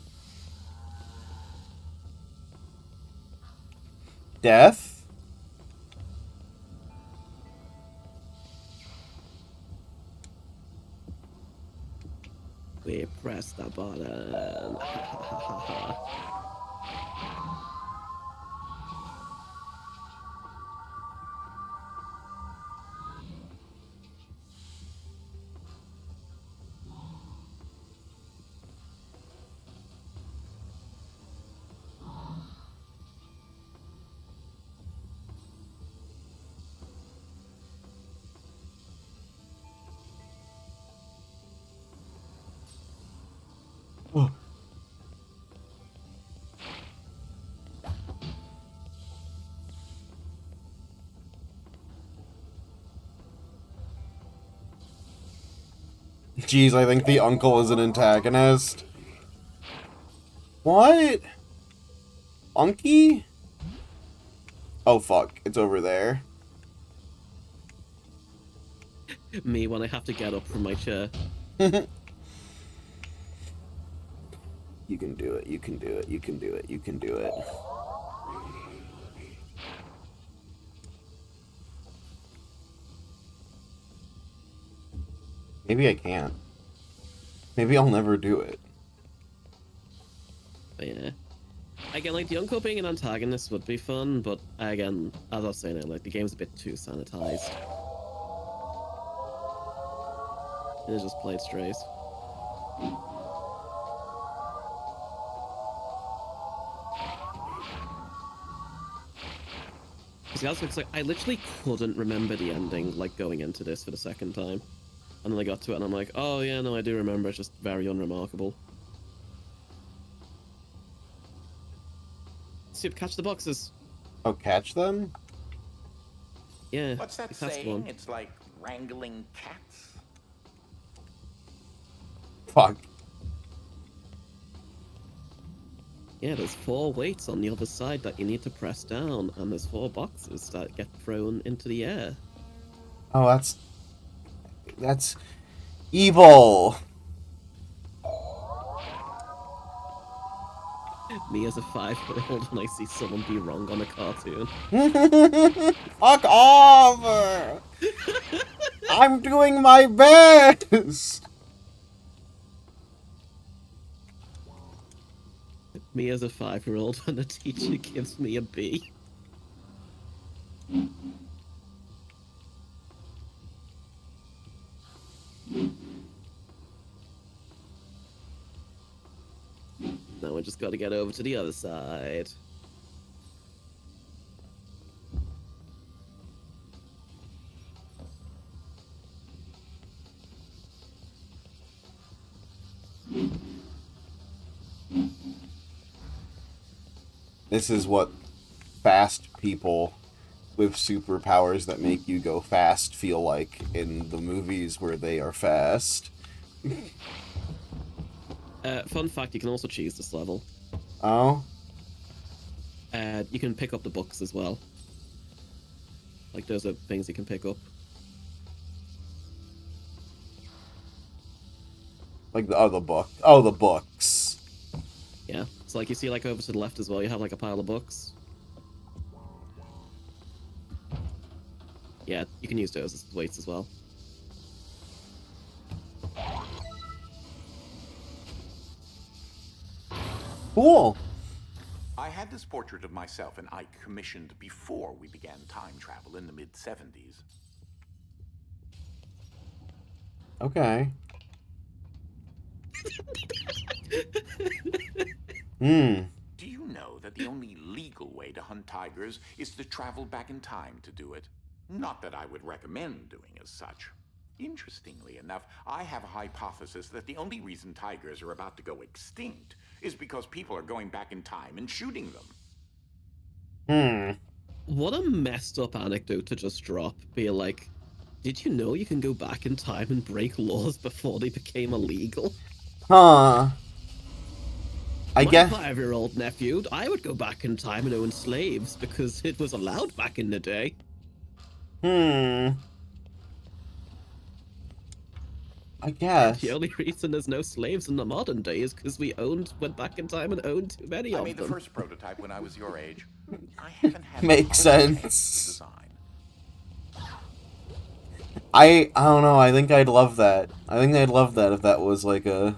Death? We press the button. Jeez, I think the uncle is an antagonist. What? Unky? Oh fuck, it's over there. Me when I have to get up from my chair. You can do it, you can do it, you can do it, you can do it. Maybe I can't. Maybe I'll never do it. But yeah. Again, like, the Uncle being an antagonist would be fun, but again, as I was saying, like, the game's a bit too sanitized. It's just played straight. See, that's like, I literally couldn't remember the ending, like, going into this for the second time. And then I got to it and I'm like, oh yeah, no, I do remember, it's just very unremarkable. Soup, catch the boxes. Oh, catch them? Yeah. What's that you catched saying? one. It's like wrangling cats? Fuck. Yeah, there's 4 weights on the other side that you need to press down, and there's 4 boxes that get thrown into the air. Oh, that's evil. Me as a 5-year-old when I see someone be wrong on a cartoon. Fuck off! I'm doing my best! Me as a 5-year-old when the teacher gives me a B. Now I just gotta get over to the other side. This is what fast people with superpowers that make you go fast feel like in the movies where they are fast. Fun fact, you can also choose this level. Oh? You can pick up the books as well. Like, those are things you can pick up. Like the book. Oh, the books. Yeah. So, like, you see, like, over to the left as well, you have, like, a pile of books. Yeah, you can use those as weights as well. Cool. I had this portrait of myself and Ike commissioned before we began time travel in the mid-70s. Okay. Hmm. Do you know that the only legal way to hunt tigers is to travel back in time to do it? Not that I would recommend doing as such. Interestingly enough, I have a hypothesis that the only reason tigers are about to go extinct is because people are going back in time and shooting them. What a messed up anecdote to just drop. Be like, did you know you can go back in time and break laws before they became illegal? Huh. I My guess. 5-year-old nephew, I would go back in time and own slaves because it was allowed back in the day. I guess. The only reason there's no slaves in the modern day is because we went back in time and owned too many I of made the them. first prototype when I was your age. I haven't had Makes the heart sense. design. I don't know. I think I'd love that. I think I'd love that if that was like a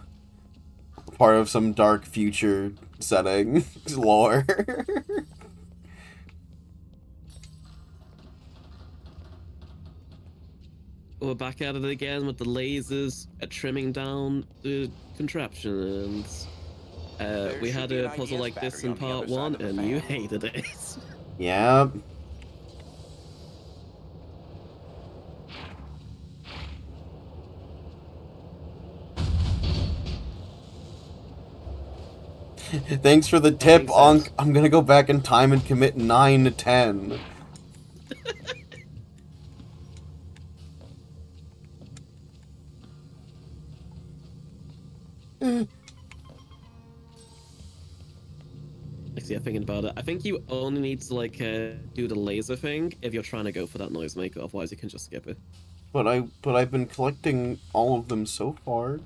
part of some dark future setting lore. We're back at it again with the lasers, trimming down the contraptions. We had a puzzle like this in part 1, and you hated it. Yep. Thanks for the tip, Onk. I'm gonna go back in time and commit 9 to 10. See, I'm thinking about it. I think you only need to like do the laser thing if you're trying to go for that noisemaker. Otherwise, you can just skip it. But I've been collecting all of them so far.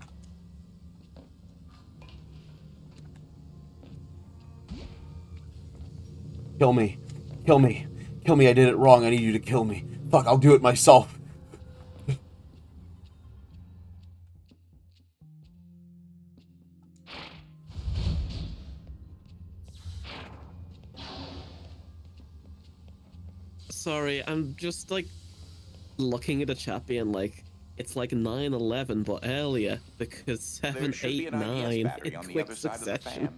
Kill me. Kill me. Kill me, I did it wrong. I need you to kill me. Fuck, I'll do it myself. Sorry, I'm just like looking at the chat being like, it's like 9/11 but earlier because 7, 8, 9 in quick succession.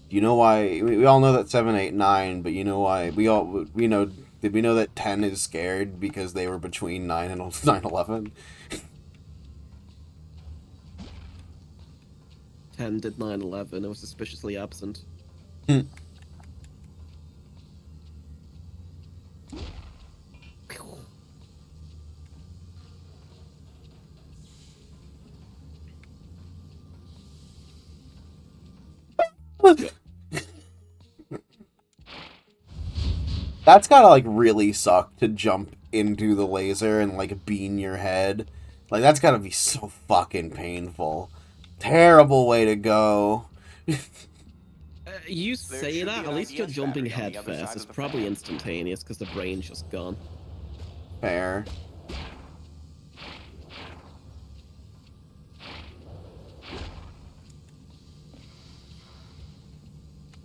You know why? We all know that 7, 8, 9, but you know why? We know. Did we know that 10 is scared because they were between 9 and 9/11? 10 did 9/11. It was suspiciously absent. That's gotta, like, really suck to jump into the laser and, like, beam your head. Like, that's gotta be so fucking painful. Terrible way to go. You say that, at least you're jumping head first. It's probably instantaneous because the brain's just gone. Fair.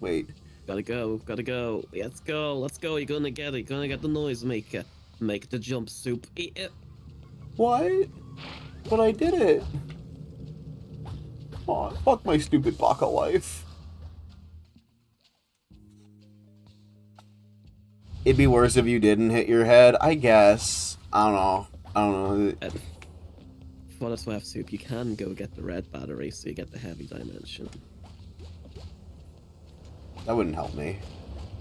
Wait. Gotta go, gotta go. Let's go, let's go. You're gonna get it. You're gonna get the noisemaker. Make the jump soup. Eat it. What? But I did it. Aw, fuck my stupid baka life. It'd be worse if you didn't hit your head, I guess. I don't know. I don't know. For the Swift soup, you can go get the red battery so you get the heavy dimension. That wouldn't help me.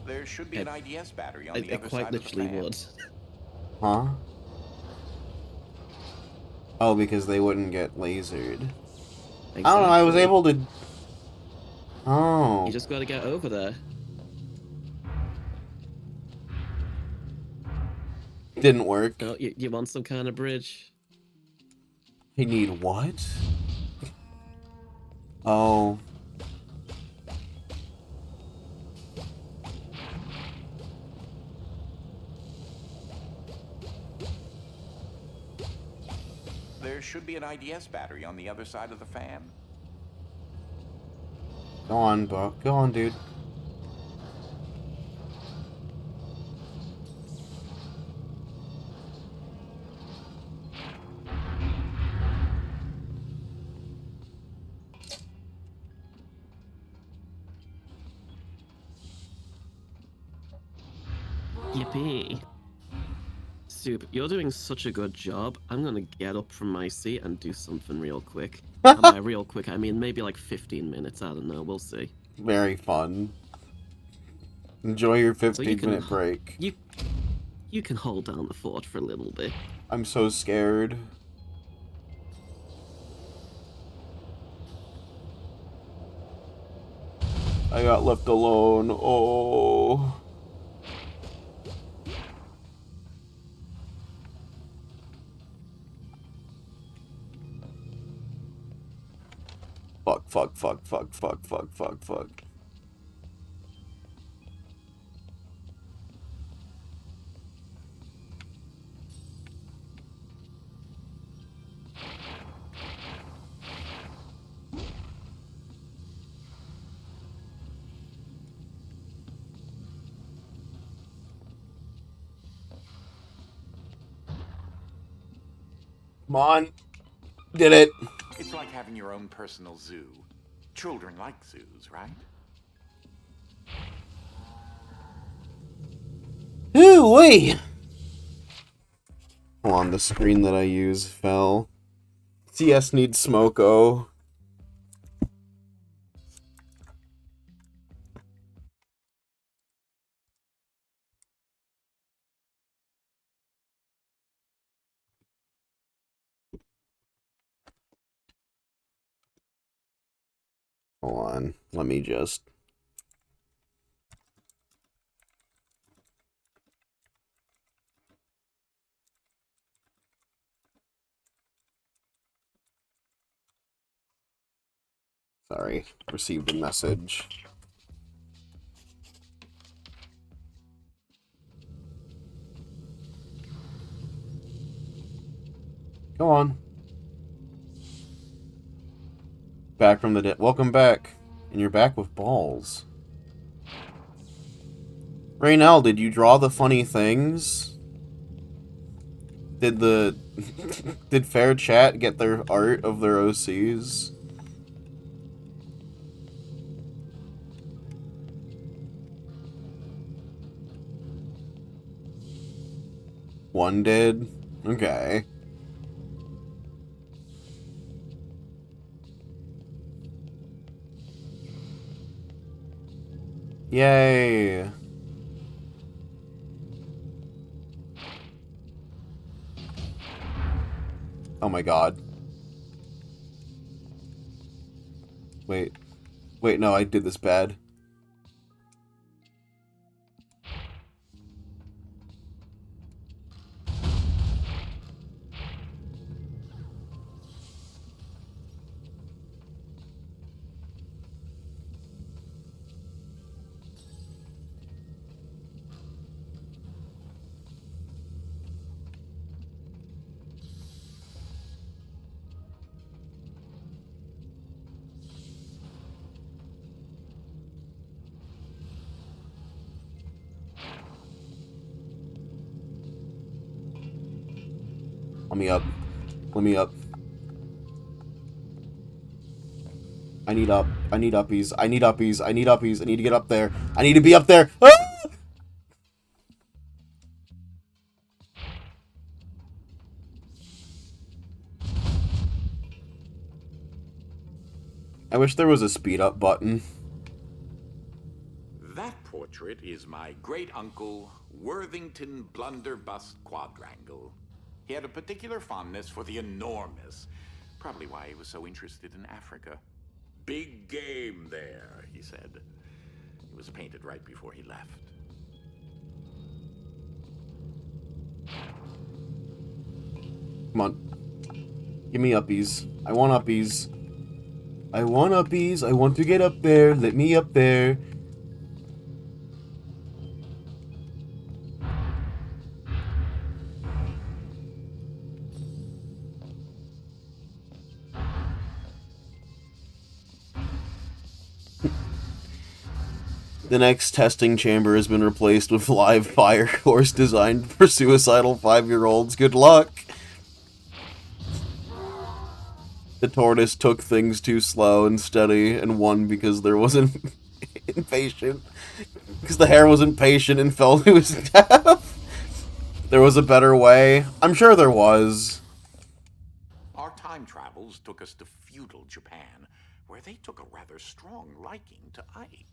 There should be an IDS battery on the It other quite side of the literally fan. would. Huh? Oh, because they wouldn't get lasered. Exactly. I don't know, I was able to... Oh. You just gotta get over there. Didn't work. No, you want some kind of bridge? I need what? Oh. There should be an IDS battery on the other side of the fan. Go on, Buck. Go on, dude. Yippee. Soup, you're doing such a good job. I'm gonna get up from my seat and do something real quick. And by real quick, I mean maybe like 15 minutes. I don't know. We'll see. Very fun. Enjoy your 15-minute break. You can hold down the fort for a little bit. I'm so scared. I got left alone. Oh. Fuck, fuck, fuck, fuck, fuck, fuck, fuck, fuck. Come on. Did it. It's like having your own personal zoo. Children like zoos, right? Ooh, wait. Hold on, the screen that I use fell. CS needs smoko. Hold on, let me just... Sorry, received a message. Go on. Back from the dead. Welcome back. And you're back with balls. Raynell, did you draw the funny things? Did the... did Fair Chat get their art of their OCs? One did? Okay. Yay! Oh my god. Wait. Wait, no, I did this bad. Let me up. Let me up. I need up. I need uppies. I need uppies. I need uppies. I need to get up there. I need to be up there. Ah! I wish there was a speed up button. That portrait is my great-uncle, Worthington Blunderbuss Quadrangle. He had a particular fondness for the enormous, probably why he was so interested in Africa. Big game there, he said. It was painted right before he left. Come on. Give me uppies. I want uppies. I want uppies. I want to get up there. Let me up there. The next testing chamber has been replaced with live fire course designed for suicidal 5-year-olds. Good luck! The tortoise took things too slow and steady and won because there wasn't impatient. Because the hare wasn't patient and fell to his death. There was a better way. I'm sure there was. Our time travels took us to feudal Japan, where they took a rather strong liking to Ike.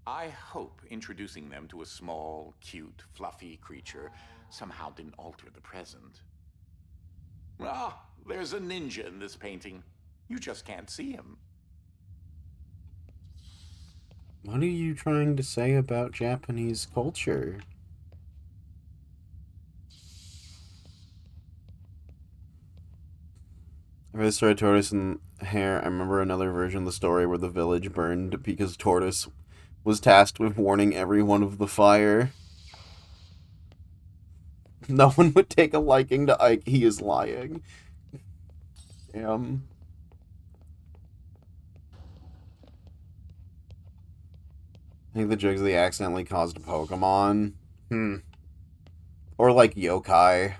I hope introducing them to a small, cute, fluffy creature somehow didn't alter the present. Ah, there's a ninja in this painting. You just can't see him. What are you trying to say about Japanese culture? I read the story of Tortoise and Hare. I remember another version of the story where the village burned because Tortoise was tasked with warning everyone of the fire. No one would take a liking to Ike. He is lying. Damn. I think the joke is they accidentally caused a Pokemon. Or like yokai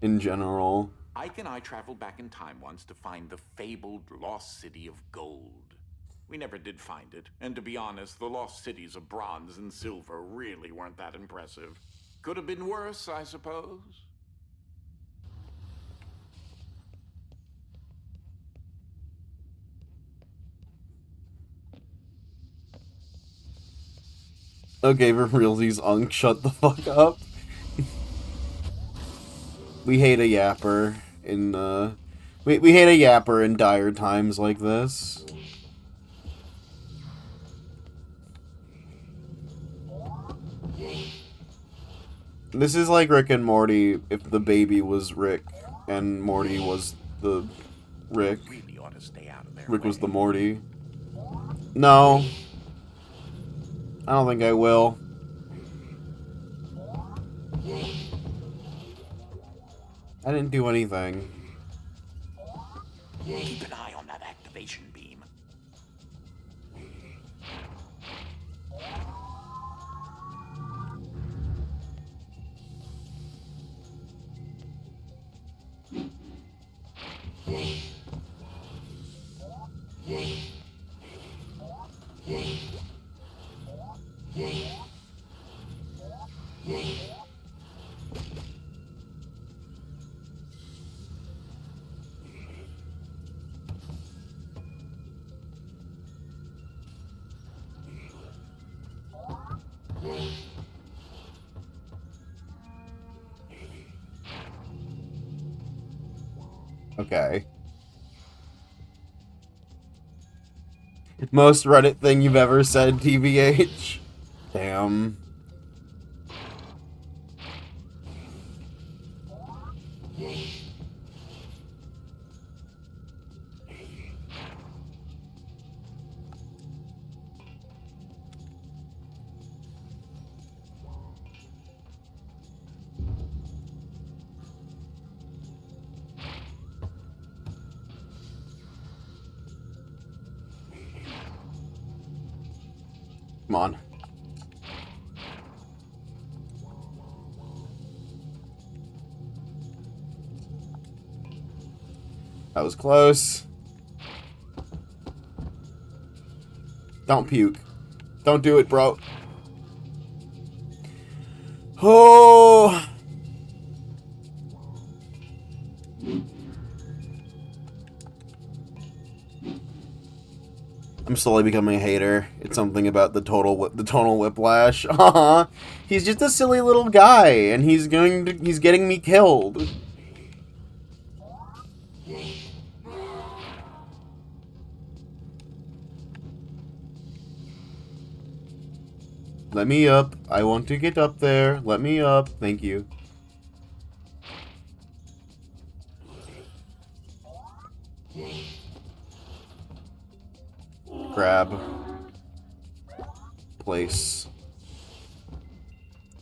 in general. Ike and I traveled back in time once to find the fabled lost city of gold. We never did find it, and to be honest, the lost cities of bronze and silver really weren't that impressive. Could have been worse, I suppose. Okay, for realsies, Unk, shut the fuck up. We hate a yapper in, we hate a yapper in dire times like this. This is like Rick and Morty if the baby was Rick and Morty was the Rick. Really ought to stay out of their Rick way. was the Morty. No. I don't think I will. I didn't do anything. Keep an eye on that activation beam. Okay. Most Reddit thing you've ever said, TBH. Damn. Come on. That was close. Don't puke. Don't do it, bro. Oh! I'm slowly becoming a hater. It's something about the tonal whiplash. He's just a silly little guy, and he's getting me killed. Let me up. I want to get up there. Let me up. Thank you. Grab. Place.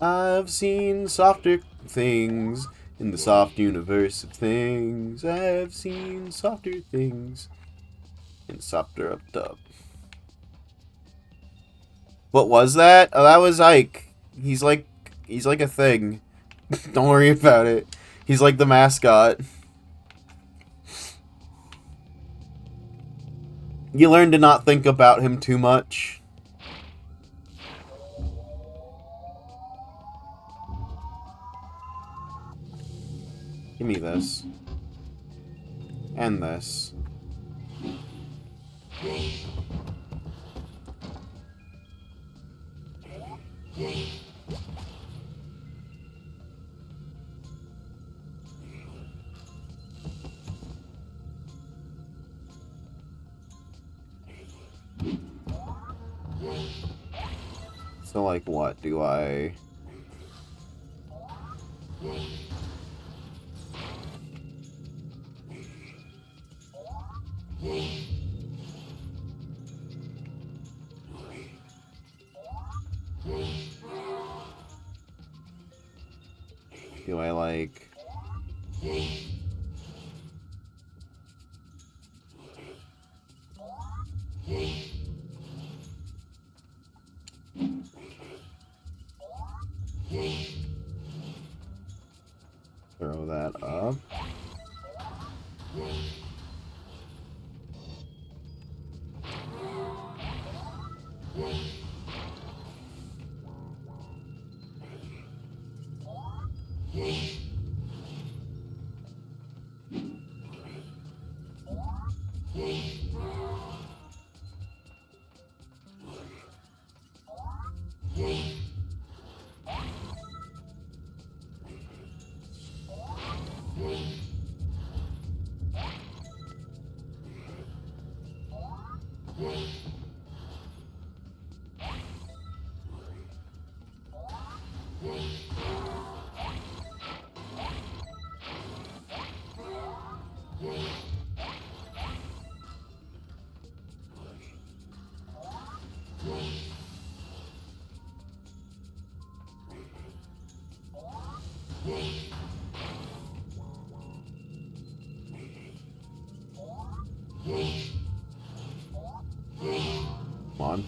I've seen softer things in the soft universe of things. I've seen softer things in softer up dub. What was that? Oh, that was Ike. He's like a thing. Don't worry about it. He's like the mascot. You learn to not think about him too much. Give me this. And this. So, like, what do I... Do I, like... throw that up? Come on.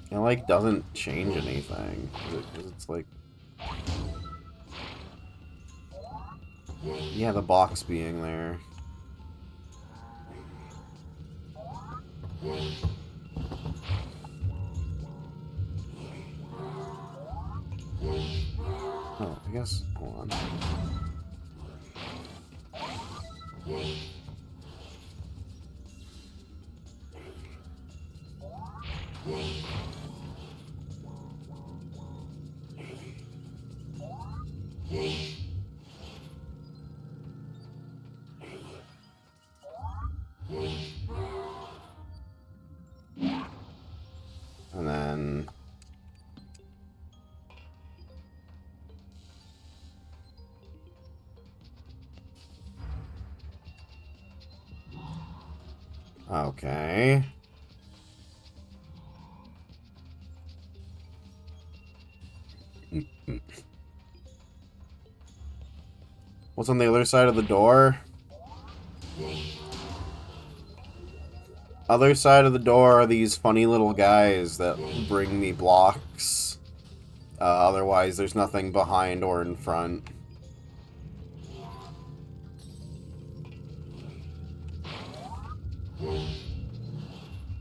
It, like, doesn't change anything. 'Cause it's like... Yeah, the box being there. Oh, I guess... Hold on. And then... Okay. What's on the other side of the door? Other side of the door are these funny little guys that bring me blocks. Otherwise, there's nothing behind or in front.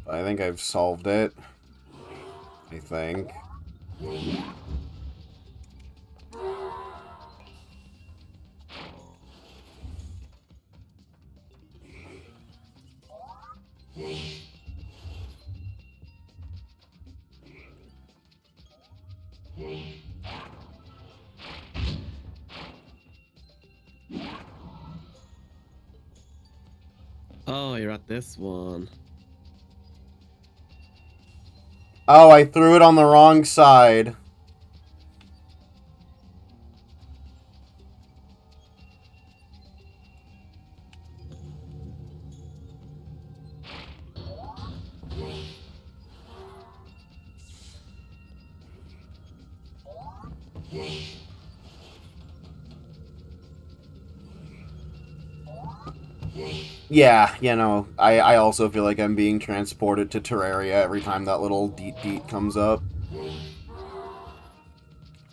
I think I've solved it. I think. Oh, you're at this one. Oh, I threw it on the wrong side. Yeah, you know, I also feel like I'm being transported to Terraria every time that little deet deet comes up.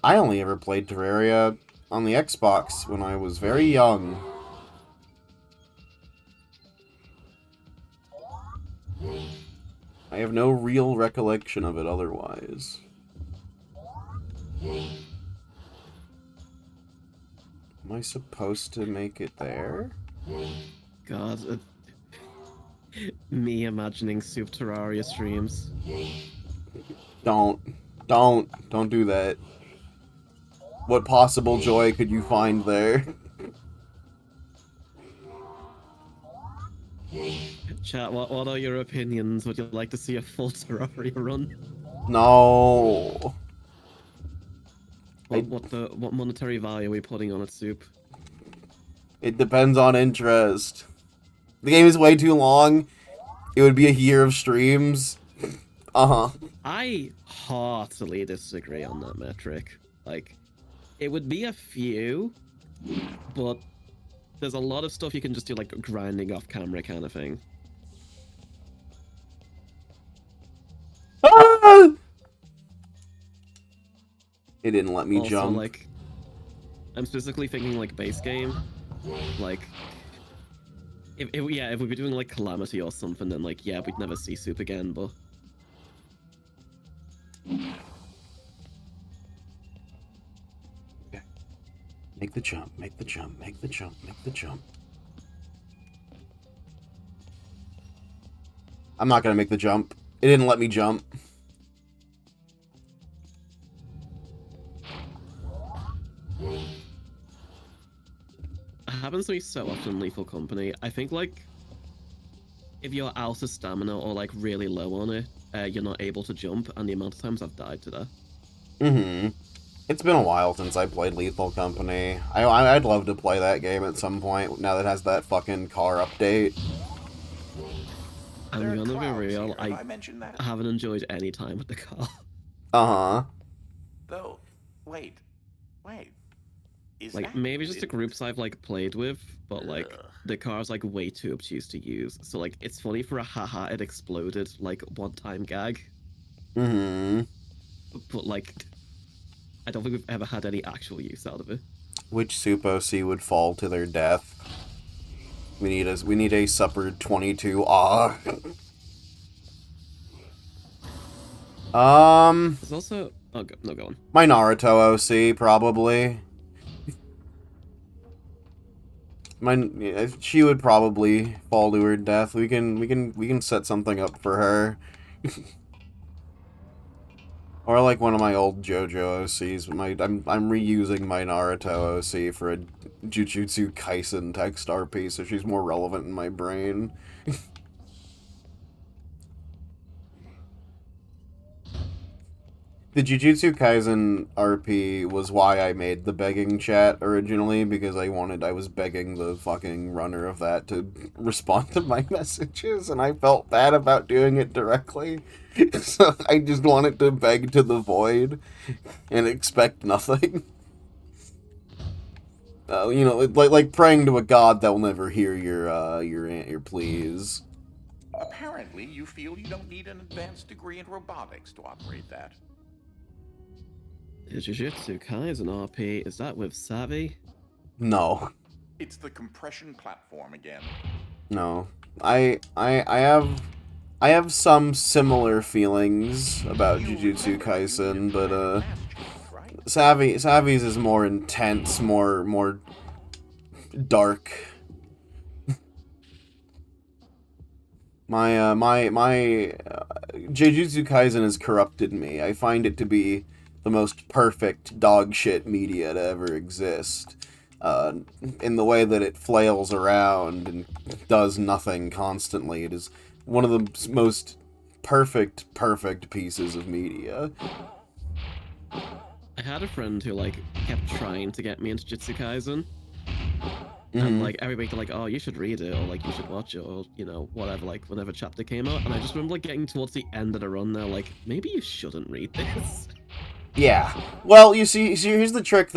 I only ever played Terraria on the Xbox when I was very young. I have no real recollection of it otherwise. Am I supposed to make it there? God, me imagining Soup Terraria streams. Don't do that. What possible joy could you find there? Chat, what are your opinions? Would you like to see a full Terraria run? No. What monetary value are we putting on it, Soup? It depends on interest. The game is way too long. It would be a year of streams. Uh-huh. I heartily disagree on that metric. Like, it would be a few, but there's a lot of stuff you can just do, like grinding off camera kind of thing. Ah! It didn't let me Also, jump. like, I'm specifically thinking like base game. Like, if we were doing like Calamity or something, then like, yeah, we'd never see Soup again, but... Okay. Make the jump, make the jump, make the jump, make the jump. I'm not gonna make the jump. It didn't let me jump. It happens to me so often in Lethal Company. I think, like, if you're out of stamina or, like, really low on it, you're not able to jump, and the amount of times I've died to that. Mm-hmm. It's been a while since I played Lethal Company. I'd love to play that game at some point, now that it has that fucking car update. I'm gonna be real, I haven't enjoyed any time with the car. Uh-huh. Though, wait. Is Like, that maybe just the it? groups I've, like, played with, but, like, the car's, like, way too obtuse to use. So, like, it's funny for a haha, it exploded, like, one-time gag. Mm-hmm. But, like, I don't think we've ever had any actual use out of it. Which Soup OC would fall to their death? We need a Supper 22 Ah. There's also... Oh, no, go on. My Naruto OC, probably. She would probably fall to her death. We can set something up for her. Or like one of my old JoJo OCs. I'm reusing my Naruto OC for a Jujutsu Kaisen text RP, so she's more relevant in my brain. The Jujutsu Kaisen RP was why I made the begging chat originally, because I was begging the fucking runner of that to respond to my messages, and I felt bad about doing it directly. So I just wanted to beg to the void and expect nothing. You know, like praying to a god that will never hear your pleas. Apparently, you feel you don't need an advanced degree in robotics to operate that. Jujutsu Kaisen RP, is that with Savvy? No. It's the compression platform again. No. I have some similar feelings about Jujutsu Kaisen, but Savvy's is more intense, more dark. My Jujutsu Kaisen has corrupted me. I find it to be the most perfect dog shit media to ever exist. In the way that it flails around and does nothing constantly. It is one of the most perfect pieces of media. I had a friend who, like, kept trying to get me into Jujutsu Kaisen. Mm-hmm. And, like, everybody like, oh, you should read it, or, like, you should watch it, or, you know, whatever, like, whenever chapter came out. And I just remember, like, getting towards the end of the run there, like, maybe you shouldn't read this. Yeah. Well, you see, here's the trick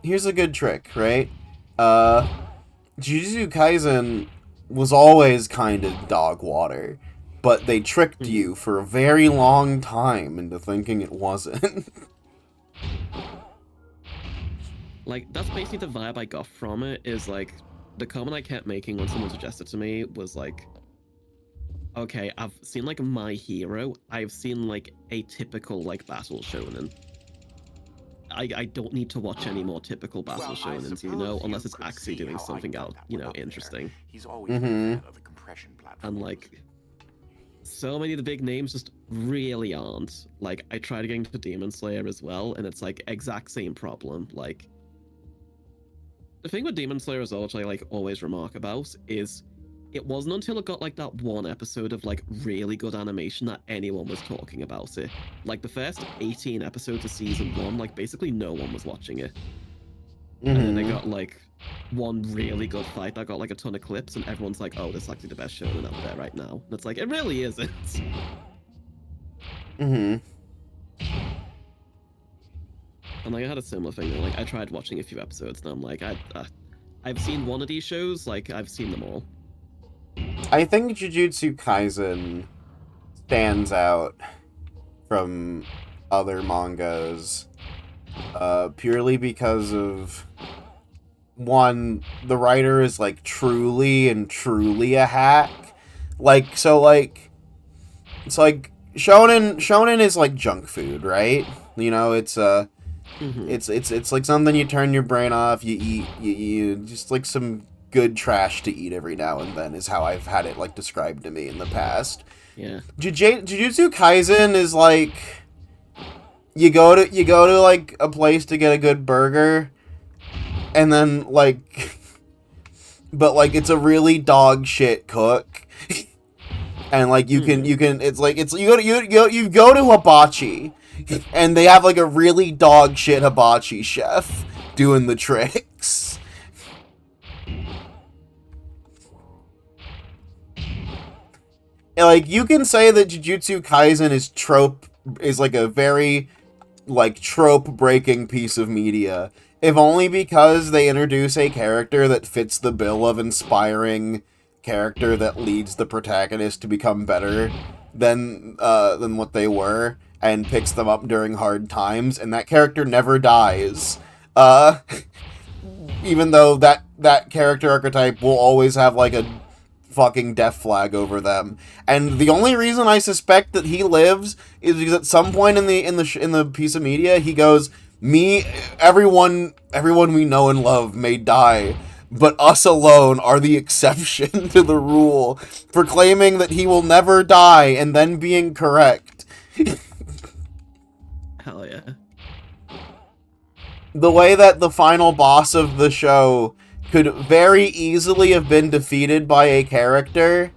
here's a good trick, right? Jujutsu Kaisen was always kind of dog water, but they tricked you for a very long time into thinking it wasn't. Like, that's basically the vibe I got from it, is, like, the comment I kept making when someone suggested to me was, like, okay, I've seen, like, My Hero. I've seen, like, a typical, like, battle shonen. I don't need to watch any more typical battle shonens, you know, unless it's actually doing something out, you know, interesting. He's always been a fan of the compression platform. And, like, so many of the big names just really aren't. Like, I tried getting to Demon Slayer as well, and it's like exact same problem. Like, the thing with Demon Slayer as well, which I like always remark about, is it wasn't until it got like that one episode of like really good animation that anyone was talking about it. Like the first 18 episodes of season 1, like basically no one was watching it. And then they got like one really good fight that got like a ton of clips, and everyone's like, "Oh, this is actually the best shonen out there right now." And it's like, it really isn't. Mm-hmm. And like I had a similar thing. Like I tried watching a few episodes, and I'm like, I've seen one of these shows. Like I've seen them all. I think Jujutsu Kaisen stands out from other mangas purely because of, one, the writer is like truly a hack. Like, so like, it's like shonen is like junk food, right? You know, it's it's like something you turn your brain off, you eat, you just like some good trash to eat every now and then is how I've had it like described to me in the past. Yeah. Jujutsu Kaisen is like, you go to like a place to get a good burger, and then like but like it's a really dog shit cook. And like you can it's like it's you go to hibachi, and they have like a really dog shit hibachi chef doing the tricks. And like you can say that Jujutsu Kaisen is like a very like trope breaking piece of media, if only because they introduce a character that fits the bill of inspiring character that leads the protagonist to become better than what they were, and picks them up during hard times, and that character never dies. Even though that character archetype will always have like a fucking death flag over them, and the only reason I suspect that he lives is because at some point in the piece of media he goes, everyone we know and love may die, but us alone are the exception to the rule, proclaiming that he will never die and then being correct. Hell yeah. The way that the final boss of the show could very easily have been defeated by a character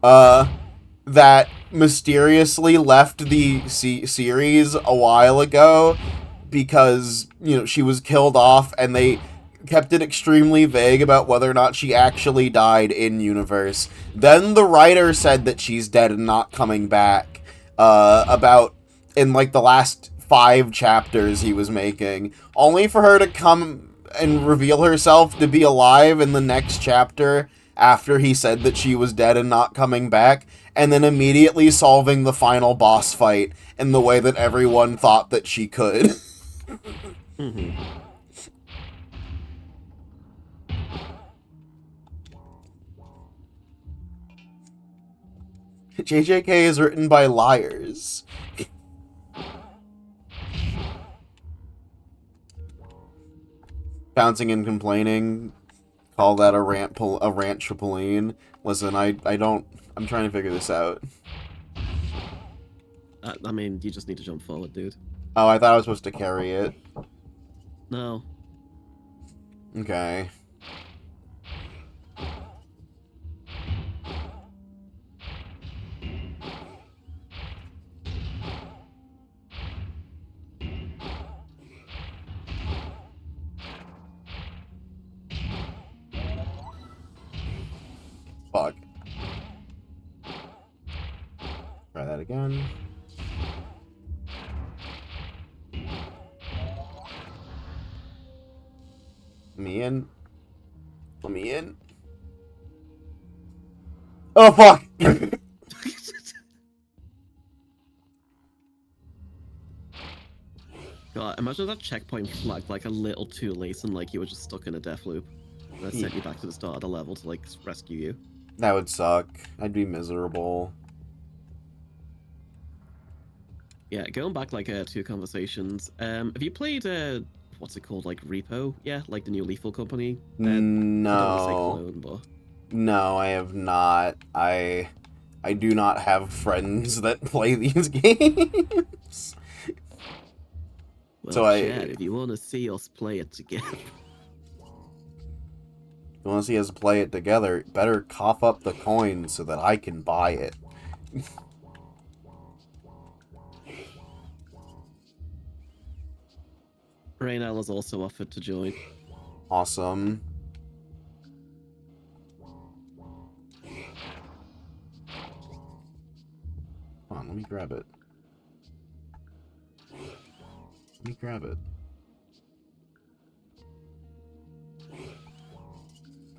that mysteriously left the series a while ago because, you know, she was killed off, and they kept it extremely vague about whether or not she actually died in universe. Then the writer said that she's dead and not coming back about in like the last 5 chapters he was making, only for her to come and reveal herself to be alive in the next chapter after he said that she was dead and not coming back, and then immediately solving the final boss fight in the way that everyone thought that she could. Mm-hmm. JJK is written by liars. Bouncing and complaining, call that a rant Chapulin. Listen, I'm trying to figure this out. I mean, you just need to jump forward, dude. Oh, I thought I was supposed to carry it. No. Okay. Fuck. Try that again. Let me in. Let me in. Oh, fuck! God, imagine that checkpoint flagged like a little too late, and like you were just stuck in a death loop. And that sent you back to the start of the level to like rescue you. That would suck. I'd be miserable. Yeah, going back like 2 conversations. Have you played what's it called, like Repo? Yeah, like the new Lethal Company. I don't want to say No. clone, but No, I have not. I I do not have friends that play these games. Well, So Chad, if you want to see us play it together. If you want to see us play it together, better cough up the coins so that I can buy it. Raynell has also offered to join. Awesome. Hold on, let me grab it. Let me grab it.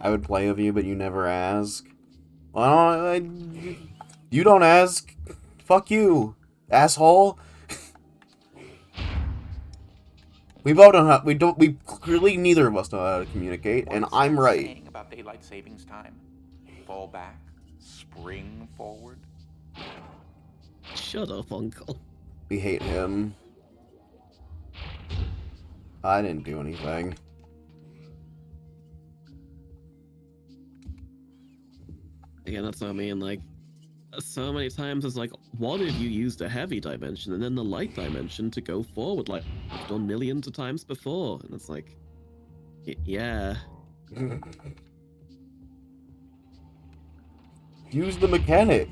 I would play with you, but you never ask. Well, you don't ask. Fuck you, asshole. We both don't have. We clearly neither of us know how to communicate, and What's I'm that right. saying about daylight savings time? Fall back, spring forward. Shut up, Uncle. We hate him. I didn't do anything. Again, that's what I mean. Like, so many times it's like, what if you use the heavy dimension and then the light dimension to go forward, like I've done millions of times before? And it's like, yeah. Use the mechanic.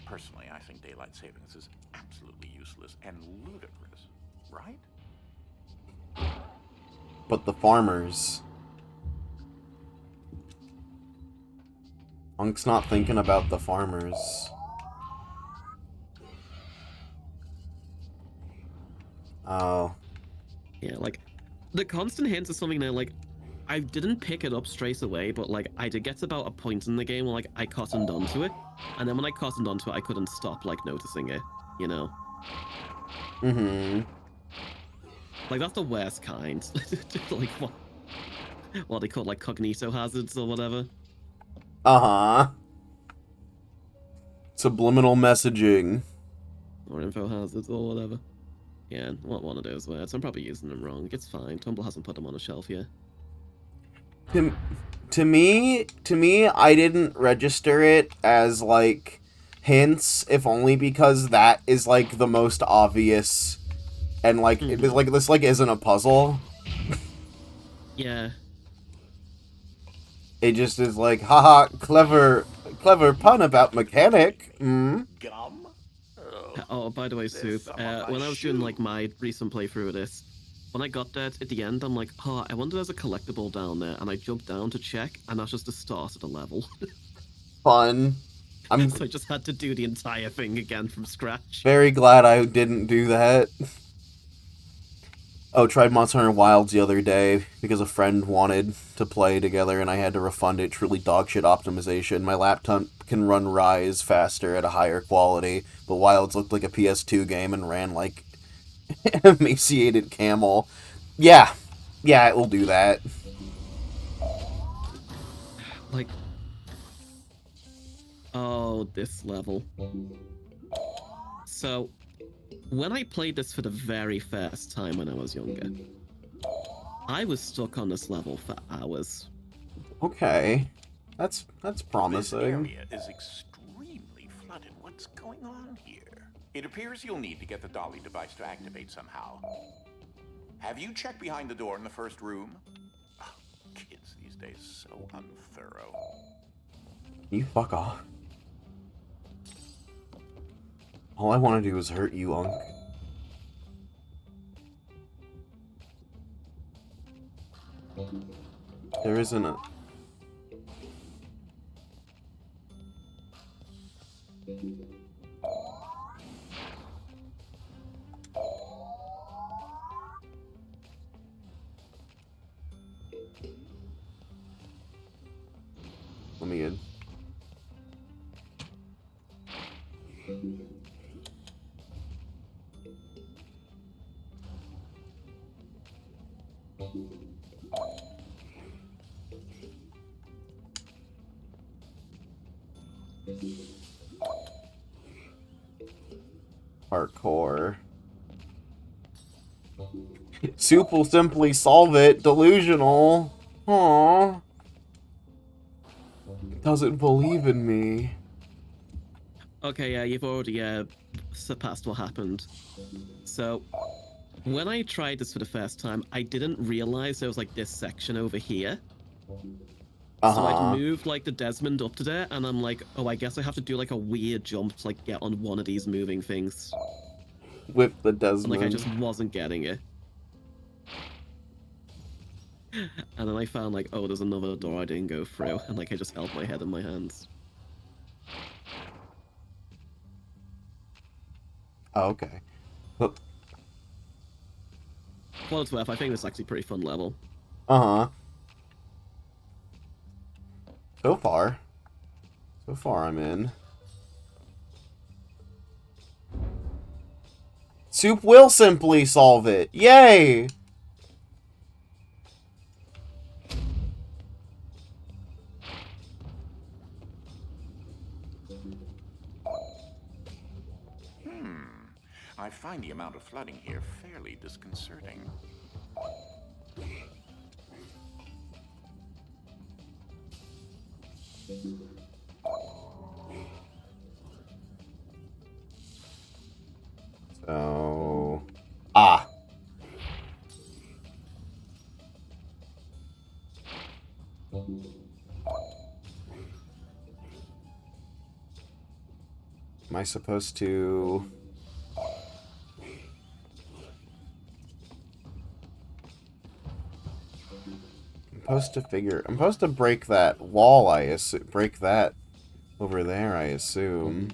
Personally, I think daylight savings is absolutely useless and ludicrous, right? But the farmers. Unk's not thinking about the farmers. Oh. Yeah, like, the constant hints is something that, like, I didn't pick it up straight away, but, like, I did get to about a point in the game where, like, I cottoned onto it. And then when I cottoned onto it, I couldn't stop, like, noticing it, you know? Mm-hmm. Like, that's the worst kind. Like, what they call, like, cognito hazards or whatever. Uh-huh. Subliminal messaging. Or info hazards or whatever. Yeah, one of those words. I'm probably using them wrong. It's fine. Tumble hasn't put them on a shelf yet. To me, I didn't register it as, like, hints, if only because that is, like, the most obvious, and, like, it is, like, this, like, isn't a puzzle. Yeah. It just is like, haha, clever pun about mechanic. Gum? Oh, by the way, Soup, when I was doing, like, my recent playthrough of this, when I got there at the end, I'm like, oh, I wonder there's a collectible down there, and I jumped down to check, and that's just the start of the level. Fun. I'm So I just had to do the entire thing again from scratch. very glad I didn't do that. Oh, tried Monster Hunter Wilds the other day because a friend wanted to play together and I had to refund it. Truly dogshit optimization. My laptop can run Rise faster at a higher quality, but Wilds looked like a PS2 game and ran like an emaciated camel. Yeah, it will do that. Like, oh, this level. So, when I played this for the very first time when I was younger, I was stuck on this level for hours. Okay, that's promising. This area is extremely flooded. What's going on here? It appears you'll need to get the dolly device to activate somehow. Have you checked behind the door in the first room? Oh, kids these days so unthorough. You fuck off. All I want to do is hurt you, Unk. There isn't a... Let me in. Hardcore. Soup will simply solve it. Delusional. Aww. Doesn't believe in me. Okay, yeah, you've already surpassed what happened. So, when I tried this for the first time, I didn't realize there was like this section over here. So I'd Uh-huh. moved like the Desmond up to there, and I'm like, oh, I guess I have to do like a weird jump to like get on one of these moving things. With the And like I Desmond. just wasn't getting it. And then I found like, oh, there's another door I didn't go through, and like I just held my head in my hands. Oh, okay. Well, For what it's worth, I think this is actually a pretty fun level. uh-huh. So far. So far, I'm in. Soup will simply solve it. Yay! I find the amount of flooding here fairly disconcerting. So... Ah. Am I supposed to... I'm supposed to break that wall, I assume. Break that over there, I assume.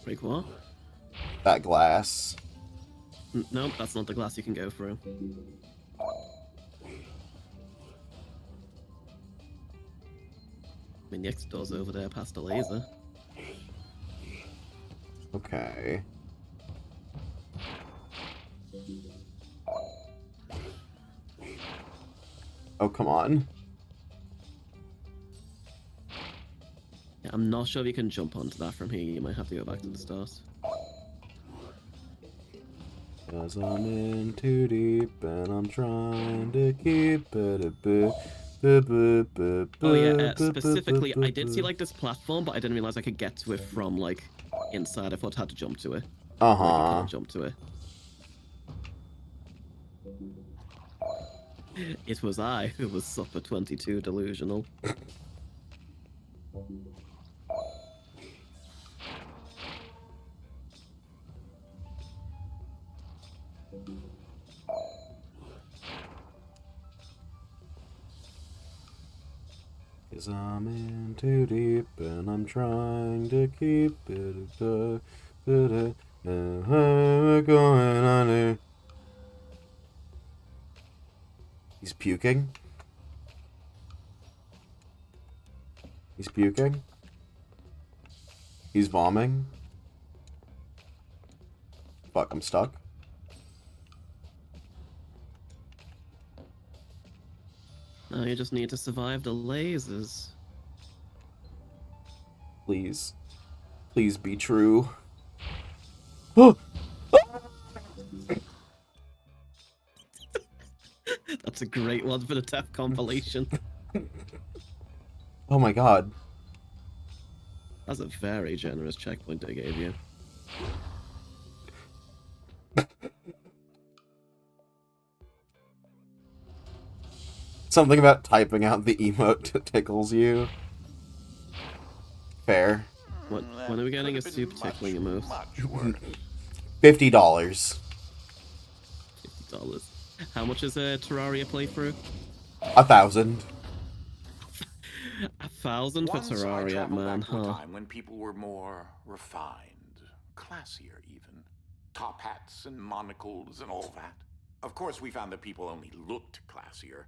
Break what? That glass. No, that's not the glass you can go through. I mean, the exit door's over there past the laser. Okay. Oh, come on. Yeah, I'm not sure if you can jump onto that from here. You might have to go back to the start. Cause I'm in too deep and I'm trying to keep it a bit. Oh yeah, specifically, I did see like this platform, but I didn't realize I could get to it from like inside. I thought I had to jump to it. Like, I can't jump to it. It was I who was Supper 22 delusional. Cause I'm in too deep and I'm trying to keep it a bit. We're going under. He's puking. He's puking. He's vomiting. Fuck, I'm stuck. Now you just need to survive the lasers. Please. Please be true. Oh! That's a great one for the TEF compilation. Oh my god. That's a very generous checkpoint they gave you. Something about typing out the emote tickles you. Fair. When are we getting a soup tickling emote? $50. $50. How much is a Terraria playthrough? 1,000. 1,000 for Once I Terraria, traveled man, back to a huh? time when people were more refined, classier even. Top hats and monocles and all that. Of course, we found that people only looked classier.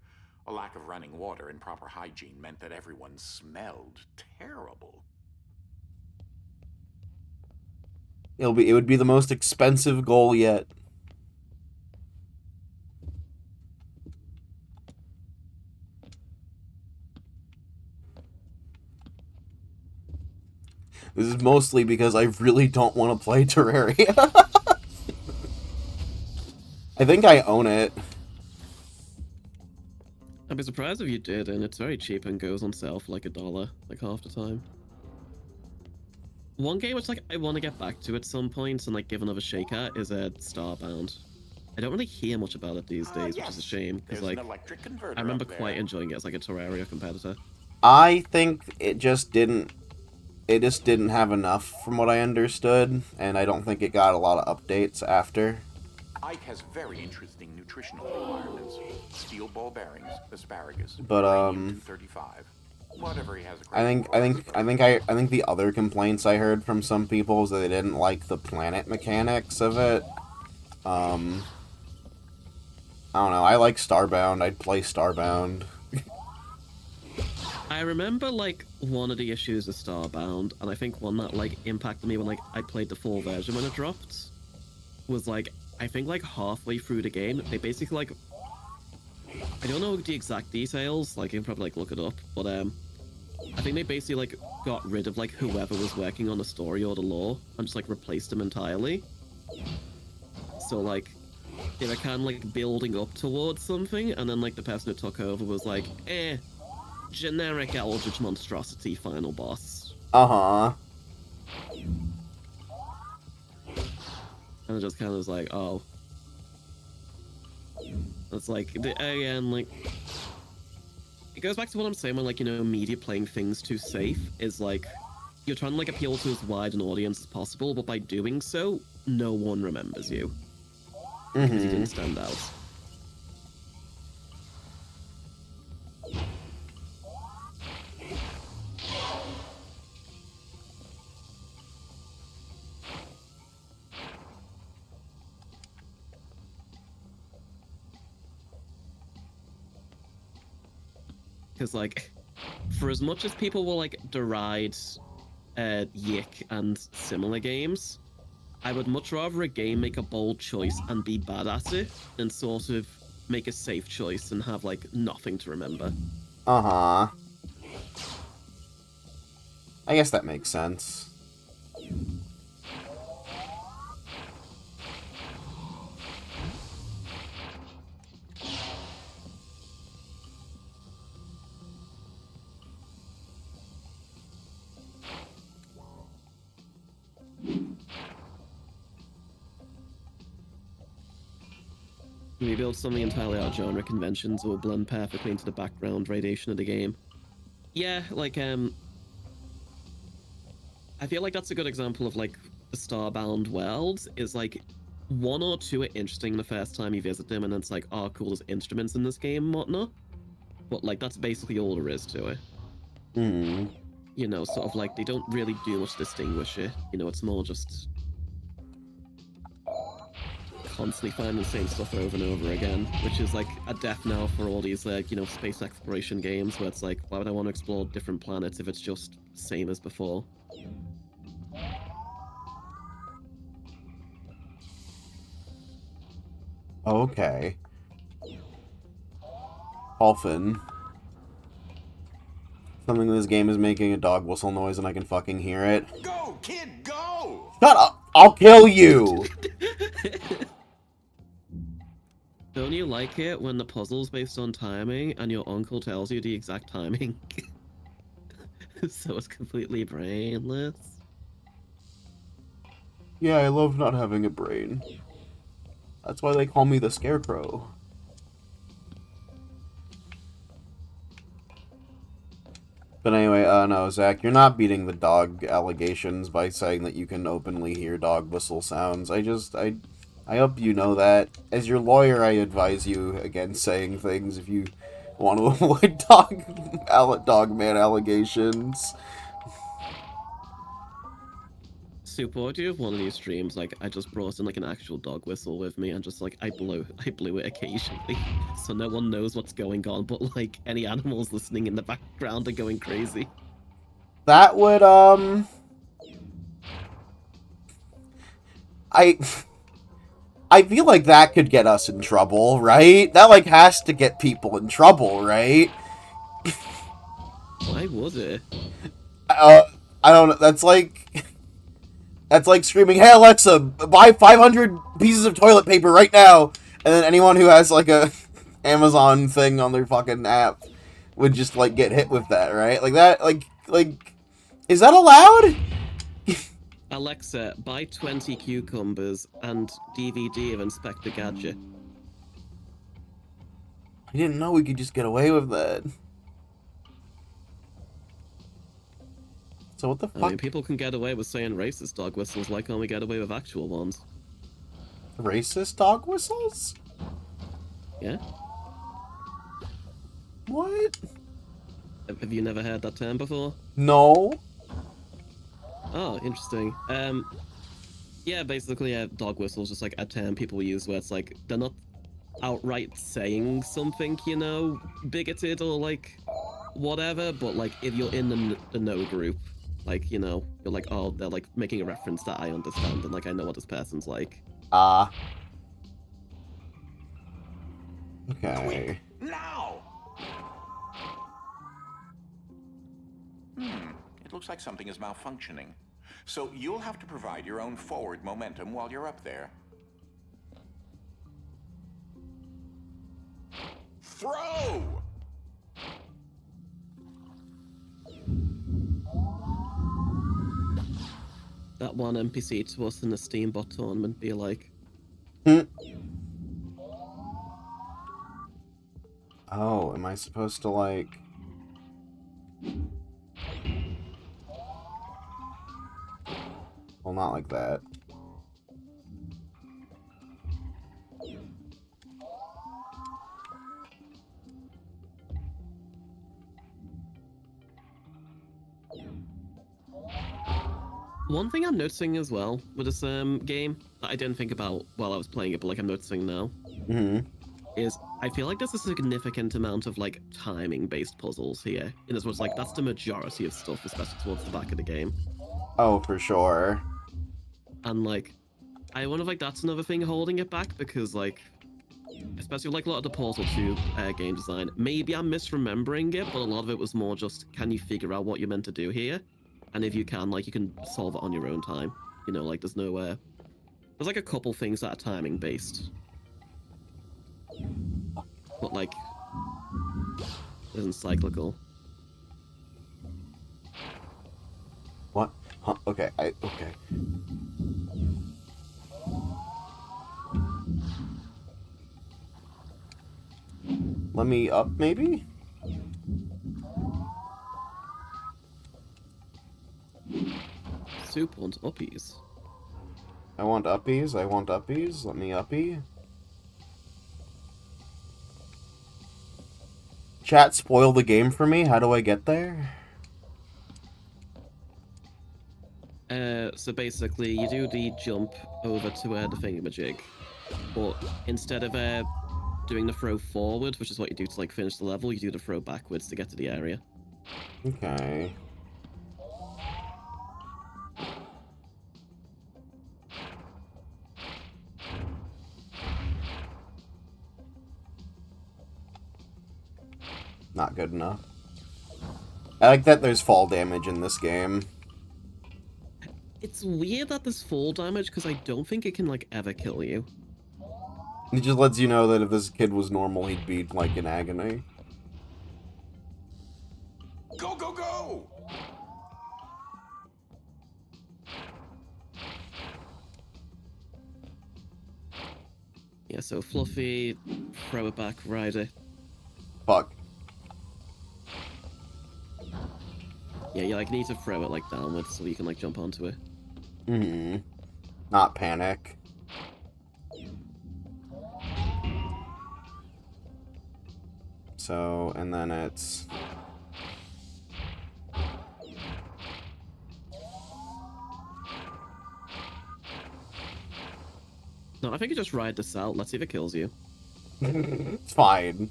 A lack of running water and proper hygiene meant that everyone smelled terrible. It would be the most expensive goal yet. This is mostly because I really don't want to play Terraria. I think I own it. I'd be surprised if you did, and it's very cheap and goes on sale for like $1, like half the time. One game which like I want to get back to at some point and like give another shake at is Starbound. I don't really hear much about it these days, which is a shame because There's like an electric converter I remember up quite there. enjoying it as like a Terraria competitor. I think it just didn't have enough from what I understood, and I don't think it got a lot of updates after. Ike has very interesting nutritional requirements. Steel ball bearings, asparagus, But, uranium 235. Whatever he has a I think the other complaints I heard from some people is that they didn't like the planet mechanics of it. I don't know. I like Starbound. I'd play Starbound. I remember like one of the issues with Starbound, and I think one that like impacted me when like I played the full version when it dropped, was like I think like halfway through the game they basically like I don't know the exact details, like you can probably like look it up, but I think they basically like got rid of like whoever was working on the story or the lore and just like replaced them entirely. So like they were kind of like building up towards something, and then like the person who took over was like, generic Eldritch monstrosity final boss. Uh-huh. And it just kind of was like, oh. It's like, again, like, it goes back to what I'm saying when, like, you know, media playing things too safe is like, you're trying to, like, appeal to as wide an audience as possible, but by doing so, no one remembers you. Because you didn't stand out. Because, like, for as much as people will, like, deride Yick and similar games, I would much rather a game make a bold choice and be bad at it than sort of make a safe choice and have, like, nothing to remember. Uh-huh. I guess that makes sense. We build something entirely out of genre conventions will blend perfectly into the background radiation of the game. Yeah, like, I feel like that's a good example of, like, the Starbound world, is, like, one or two are interesting the first time you visit them, and then it's like, oh, cool, there's instruments in this game and whatnot. But, like, that's basically all there is to it. You know, sort of like, they don't really do much to distinguish it. You know, it's more just constantly finding the same stuff over and over again, which is like a death knell for all these like, you know, space exploration games where it's like, why would I want to explore different planets if it's just same as before? Okay. Dolphin. Something in this game is making a dog whistle noise and I can fucking hear it. Go, kid, go! Shut up! I'll kill you! Don't you like it when the puzzle's based on timing and your uncle tells you the exact timing? So it's completely brainless. Yeah, I love not having a brain. That's why they call me the Scarecrow. But anyway, no, Zach, you're not beating the dog allegations by saying that you can openly hear dog whistle sounds. I hope you know that. As your lawyer, I advise you against saying things if you want to avoid dogman allegations. Super, what do you have one of these streams? Like, I just brought in like an actual dog whistle with me and just like I blew it occasionally, so no one knows what's going on. But like any animals listening in the background are going crazy. That would I feel like that could get us in trouble, right? That, like, has to get people in trouble, right? Why would it? I don't know. That's like screaming, "Hey, Alexa, buy 500 pieces of toilet paper right now!" And then anyone who has, like, a Amazon thing on their fucking app would just, like, get hit with that, right? Like, that, like, is that allowed? Alexa, buy 20 cucumbers and DVD of Inspector Gadget. I didn't know we could just get away with that. So what the fuck? I mean, people can get away with saying racist dog whistles. Why can't we get away with actual ones? Racist dog whistles? Yeah? What? Have you never heard that term before? No. Oh, interesting. Yeah, basically, dog whistles just like a term people use where it's like they're not outright saying something, you know, bigoted or like whatever, but like if you're in the no group, like, you know, you're like, oh, they're like making a reference that I understand and like I know what this person's like. Ah. Okay. Now! It looks like something is malfunctioning. So you'll have to provide your own forward momentum while you're up there. Throw! That one NPC to us in the Steambot tournament be like, Oh, am I supposed to, like... Well, not like that. one thing I'm noticing as well with this game that I didn't think about while I was playing it, but like I'm noticing now, is I feel like there's a significant amount of like timing-based puzzles here. In as much like that's the majority of stuff, especially towards the back of the game. Oh, for sure. And like, I wonder if like that's another thing holding it back because like, especially like a lot of the Portal 2 game design, maybe I'm misremembering it, but a lot of it was more just, can you figure out what you're meant to do here? And if you can, like, you can solve it on your own time. You know, like, there's nowhere. There's like a couple things that are timing based. But like, isn't cyclical. What? Huh? Okay, okay. Let me up, maybe? Soup wants uppies. I want uppies, I want uppies. Let me uppie. Chat, spoil the game for me. How do I get there? So basically, you do the jump over to the thingamajig, but instead of doing the throw forward, which is what you do to like finish the level, you do the throw backwards to get to the area. Okay. Not good enough. I like that there's fall damage in this game. It's weird that there's fall damage because I don't think it can like ever kill you. It just lets you know that if this kid was normal, he'd be like in agony. Go, go, go! Yeah, so Fluffy, throw it back, ride it. Fuck. Yeah, you like need to throw it like downwards so you can like jump onto it. Not panic. So, and then it's... No, I think you just ride this out. Let's see if it kills you. It's fine.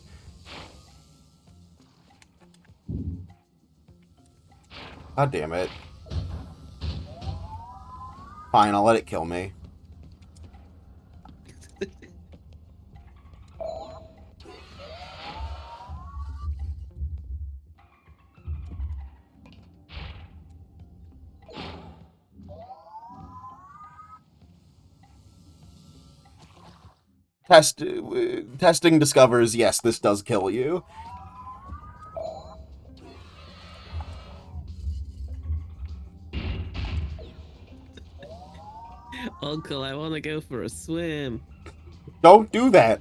God damn it. Fine, I'll let it kill me. Testing discovers, yes, this does kill you. Uncle, I want to go for a swim. Don't do that.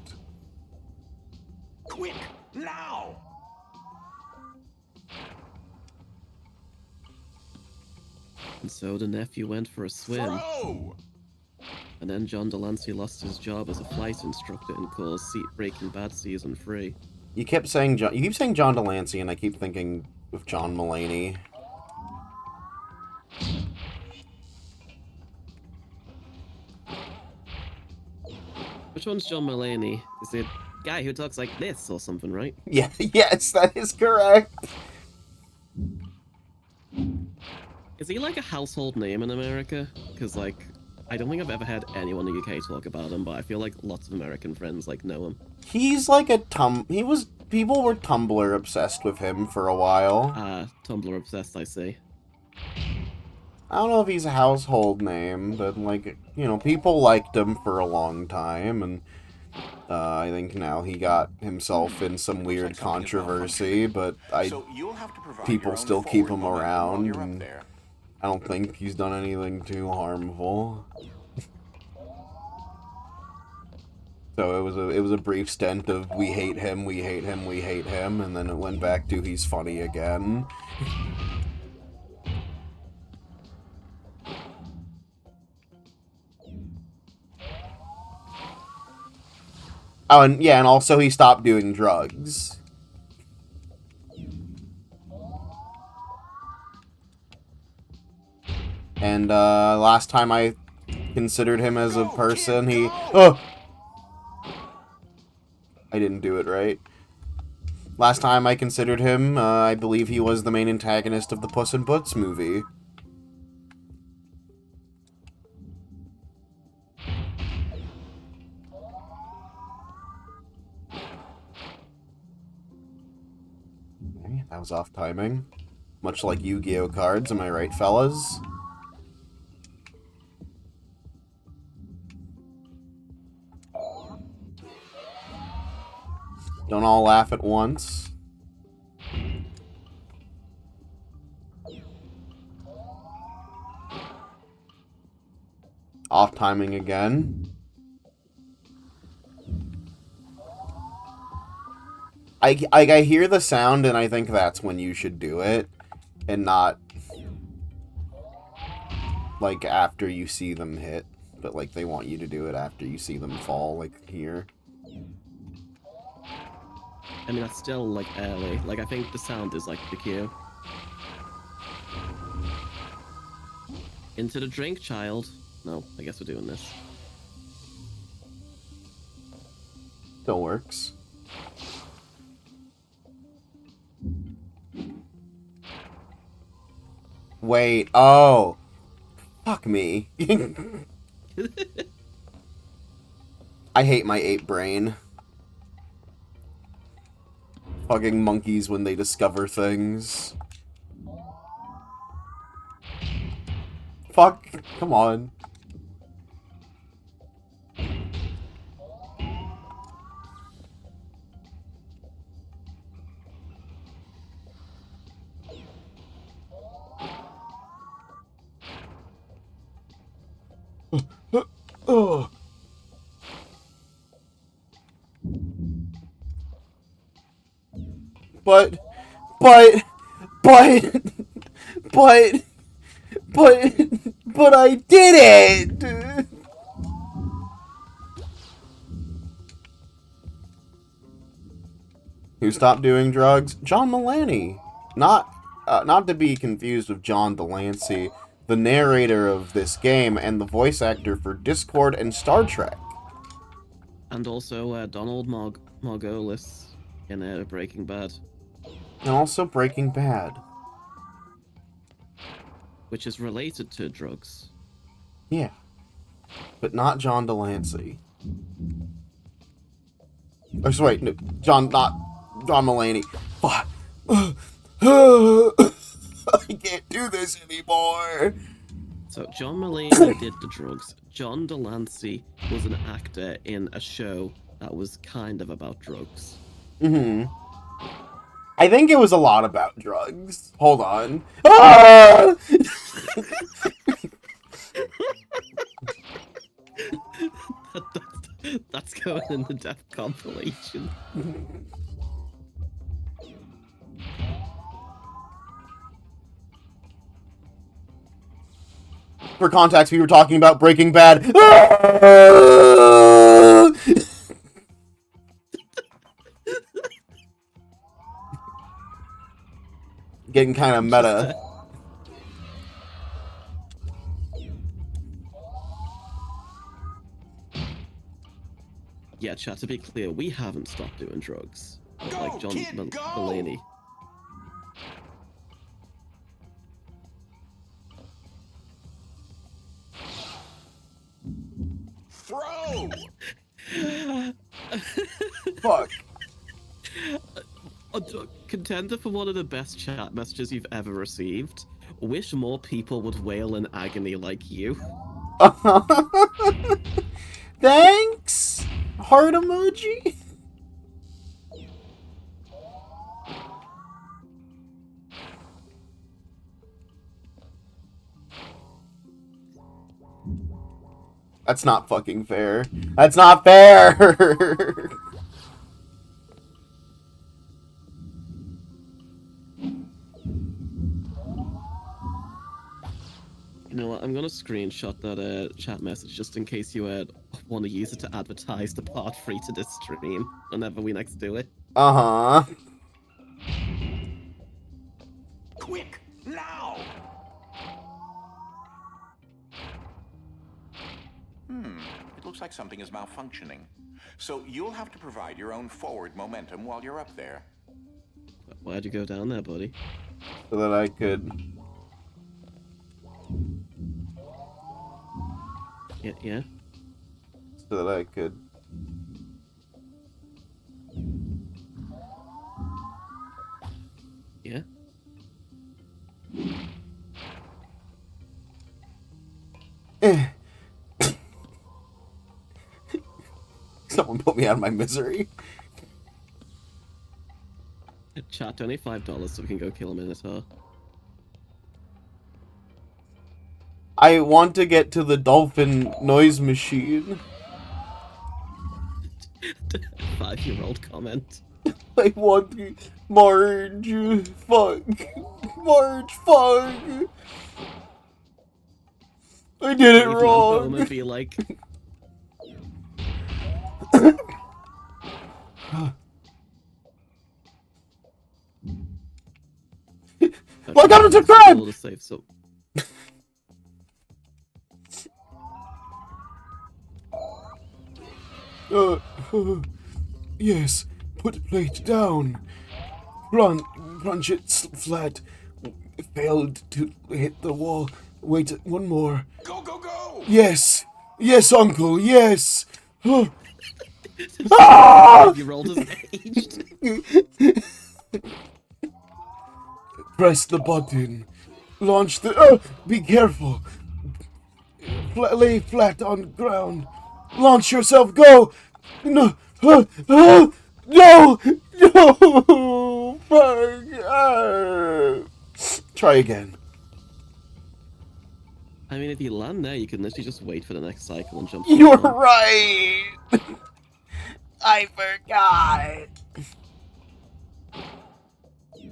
Quick, now! And so the nephew went for a swim. Throw! And then John Delancey lost his job as a flight instructor and caused Breaking Bad season 3. You keep saying John Delancey, and I keep thinking of John Mulaney. Which one's John Mulaney? Is it guy who talks like this or something, right? Yeah, yes, that is correct. Is he like a household name in America? Because like, I don't think I've ever had anyone in the UK talk about him, but I feel like lots of American friends like know him. He's like a people were Tumblr obsessed with him for a while. Tumblr obsessed, I see. I don't know if he's a household name, but like, you know, people liked him for a long time, and I think now he got himself in some weird controversy, but people still keep him around, and I don't think he's done anything too harmful. So it was a brief stint of we hate him, we hate him, we hate him, and then it went back to he's funny again. Oh, and yeah, and also he stopped doing drugs. And last time I considered him as a person, he... Oh! I didn't do it right. Last time I considered him, I believe he was the main antagonist of the Puss in Boots movie. Okay, that was off timing. Much like Yu-Gi-Oh cards, am I right, fellas? Don't all laugh at once. Off timing again. I hear the sound and I think that's when you should do it, and not like after you see them hit, but like they want you to do it after you see them fall, like here. I mean, that's still, like, early. Like, I think the sound is, like, the cue. Into the drink, child. No, I guess we're doing this. Still works. Wait, oh. Fuck me. I hate my ape brain. Fucking monkeys when they discover things. Fuck, come on. Oh. But I did it! Who stopped doing drugs? John Mulaney. Not to be confused with John Delancey, the narrator of this game and the voice actor for Discord and Star Trek. And also Donald Margolis in Breaking Bad. And also Breaking Bad. Which is related to drugs. Yeah. But not John Delancey. Or sorry, no, John Mulaney. Fuck. I can't do this anymore. So John Mulaney did the drugs. John Delancey was an actor in a show that was kind of about drugs. Mm-hmm. I think it was a lot about drugs. Hold on. Ah! That's going in the death compilation. For context, we were talking about Breaking Bad. Getting kind of meta. Yeah, chat, to be clear, we haven't stopped doing drugs. Go, Like John kid, go! Mulaney. Throw! Fuck. Contender for one of the best chat messages you've ever received. Wish more people would wail in agony like you. Thanks. Heart emoji. That's not fucking fair. That's not fair. You know what? I'm gonna screenshot that chat message just in case you want to use it to advertise the part 3 to this stream whenever we next do it. Uh-huh. Quick, now! It looks like something is malfunctioning. So you'll have to provide your own forward momentum while you're up there. Why'd you go down there, buddy? So that I could... Yeah? So that I could... Yeah? Someone put me out of my misery. Chat, donate $5 so we can go kill a Minotaur. I want to get to the dolphin noise machine. 5-year-old comment. I want to... Marge, fuck. Marge, fuck. I did it Leave wrong. home and be like, Welcome to subscribe! to save so Yes, put plate down. Plunge it flat. Failed to hit the wall. Wait, one more. Go, go, go! Yes! Yes, uncle, yes! Ah! 5-year-old is aged. Press the button. Launch the... be careful. Lay flat on ground. Launch yourself, go! No! No! No! Fuck! Try again. I mean, if you land there, you can literally just wait for the next cycle and jump. You're down. right! I forgot!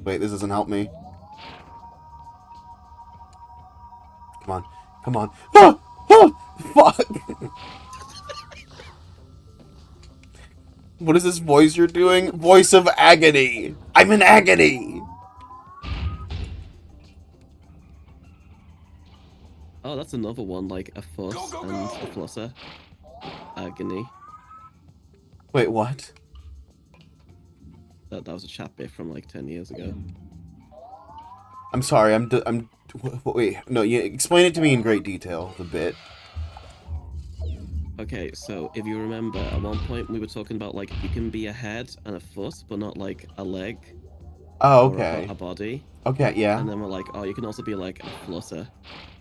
Wait, this doesn't help me. Come on. Come on. Ah! Ah! Fuck! What is this voice you're doing? Voice of agony! I'm in agony! Oh, that's another one, like a fuss Go, go, and go! a flusser. Agony. Wait, what? That was a chat bit from like 10 years ago. I'm sorry, wait, no, you explain it to me in great detail, the bit. Okay, so if you remember, at one point we were talking about like you can be a head and a foot, but not like a leg. Oh, Or okay. a body. Okay, yeah. And then we're like, oh, you can also be like a flusser.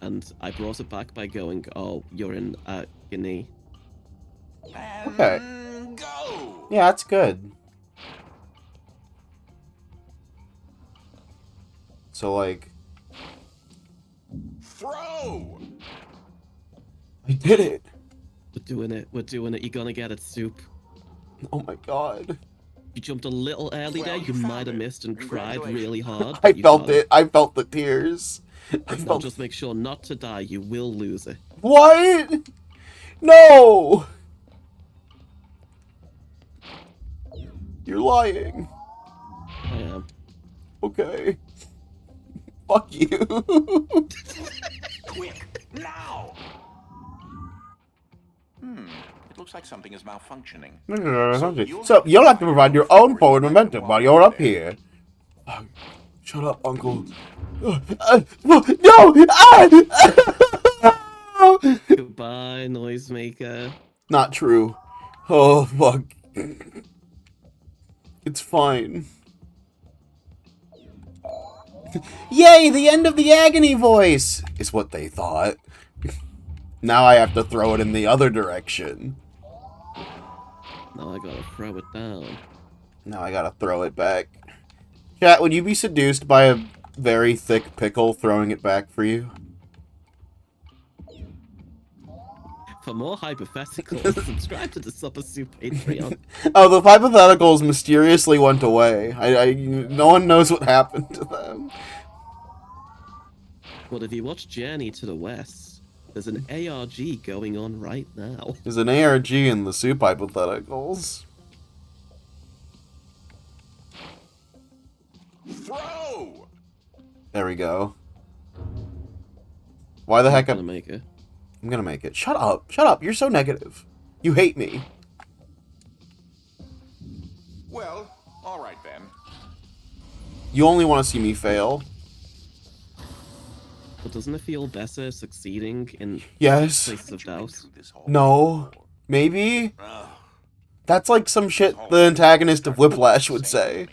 And I brought it back by going, oh, you're in agony. And Okay. go! Yeah, that's good. So, like... Throw! I did it! We're doing it. We're doing it. You're gonna get it, Soup. Oh my god. You jumped a little early there. Well, You you might found have it. missed and cried really hard. I but you felt got it. I felt the tears. I Now felt... just make sure not to die. You will lose it. What? No! You're lying. I am. Okay. Fuck you. Quick, now! It looks like something is malfunctioning. So you'll have to provide your own forward momentum while you're up here. Shut up, Uncle. No! Goodbye, noisemaker. Not true. Oh, fuck. It's fine. Yay, the end of the agony voice! Is what they thought. Now I have to throw it in the other direction. Now I gotta throw it down. Now I gotta throw it back. Chat, would you be seduced by a very thick pickle throwing it back for you? For more hypotheticals, subscribe to the Supper Soup Patreon. Oh, the hypotheticals mysteriously went away. No one knows what happened to them. But if you watch Journey to the West, there's an ARG going on right now. There's an ARG in the soup hypotheticals. Throw! There we go. Why the heck I'm gonna make it. I'm gonna make it. Shut up. Shut up. You're so negative. You hate me. Well, alright then. You only want to see me fail. But doesn't it feel better succeeding in Yes. places of doubt? No. Maybe? That's like some shit the antagonist of Whiplash would say.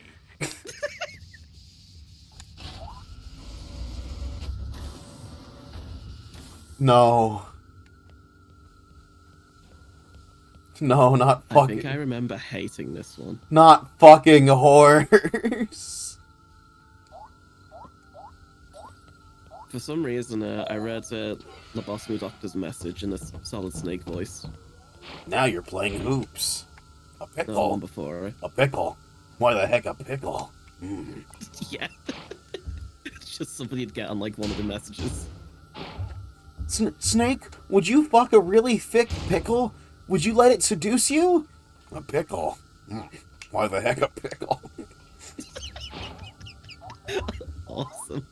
No. No, not I fucking... think I remember hating this one. Not fucking horrors. For some reason, I read Labosmu Doctor's message in a Solid Snake voice. Now you're playing hoops. A No pickle. one before. A pickle. Why the heck a pickle? Mm. Yeah. It's just somebody'd get on like one of the messages. Snake, would you fuck a really thick pickle? Would you let it seduce you? A pickle? Mm. Why the heck a pickle? Awesome.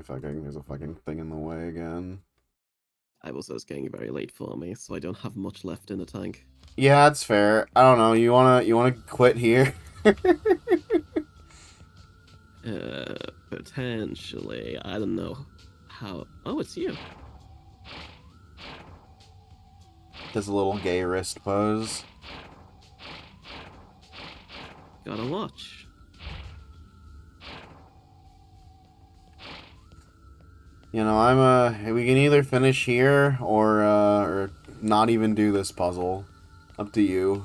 There's a fucking thing in the way again. I was just getting very late for me, so I don't have much left in the tank. Yeah, that's fair. I don't know. You wanna quit here? Potentially. I don't know how. Oh, it's you. Does a little gay wrist pose. Gotta watch. You know, we can either finish here or not even do this puzzle. Up to you.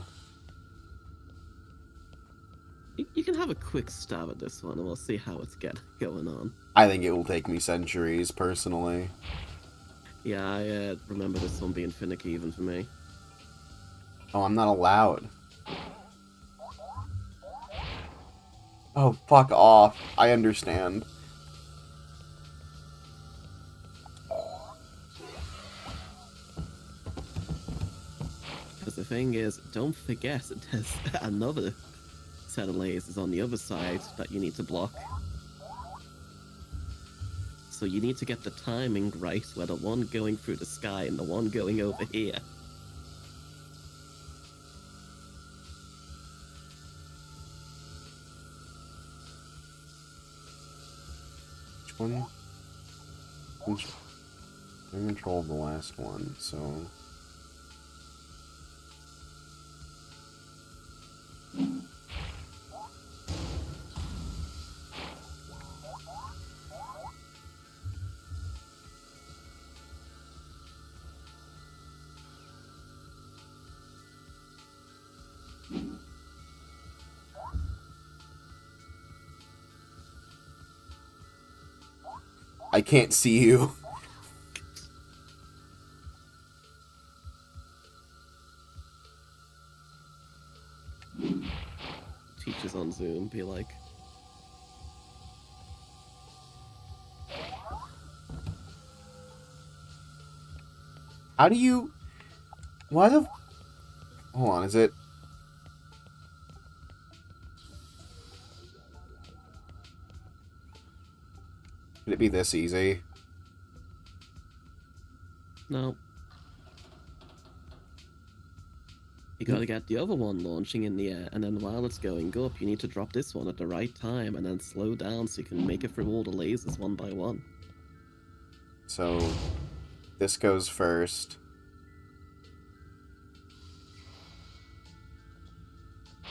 You can have a quick stab at this one, and we'll see how it's going on. I think it will take me centuries, personally. Yeah, I remember this one being finicky even for me. Oh, I'm not allowed. Oh, fuck off. I understand. Because the thing is, don't forget there's another set of lasers on the other side that you need to block. So you need to get the timing right, where the one going through the sky and the one going over here. Which one? I control the last one, so... I can't see you. teachers on Zoom be like. How do you... Why the... Hold on, is it... Could it be this easy? No. You gotta get the other one launching in the air, and then while it's going up, you need to drop this one at the right time, and then slow down so you can make it through all the lasers one by one. So, this goes first.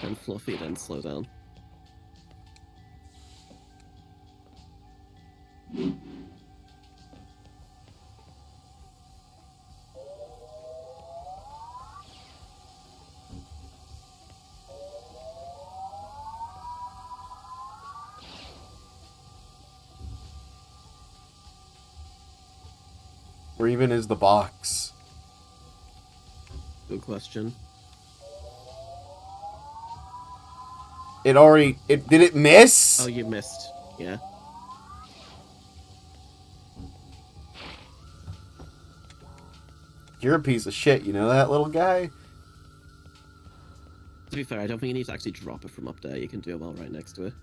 Then Fluffy, then slow down. Where even is the box? Good question. It already... Did it miss? Oh, you missed. Yeah. You're a piece of shit, you know that, little guy? To be fair, I don't think you need to actually drop it from up there. You can do it while right next to it.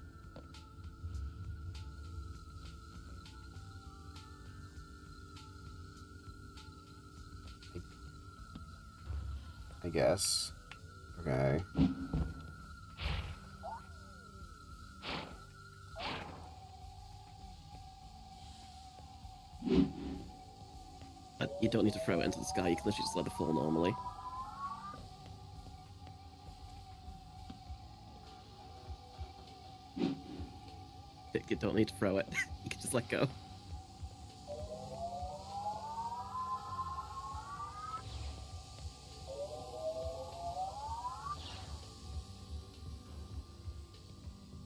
I guess. Okay. But you don't need to throw it into the sky. You can literally just let it fall normally. You don't need to throw it. You can just let go.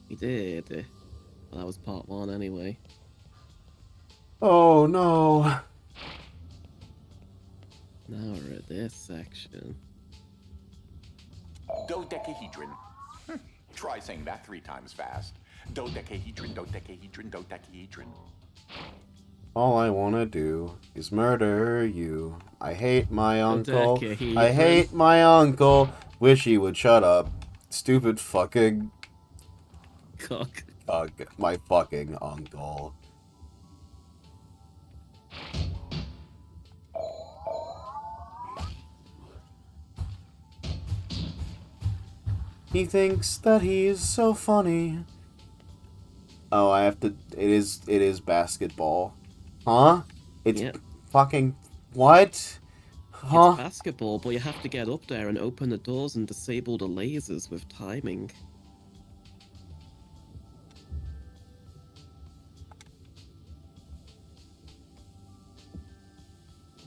We did. Well, that was part one anyway. Oh, no. Now we're at this section. Dodecahedron. Try saying that 3 times fast. Dodecahedron, dodecahedron, dodecahedron. All I wanna do is murder you. I hate my uncle. I Dodecahedron. hate my uncle. Wish he would shut up. Stupid fucking... Cock. my fucking uncle. He thinks that he's so funny. Oh, I have to... It is basketball. Huh? It's Yeah. fucking... What? Huh? It's basketball, but you have to get up there and open the doors and disable the lasers with timing.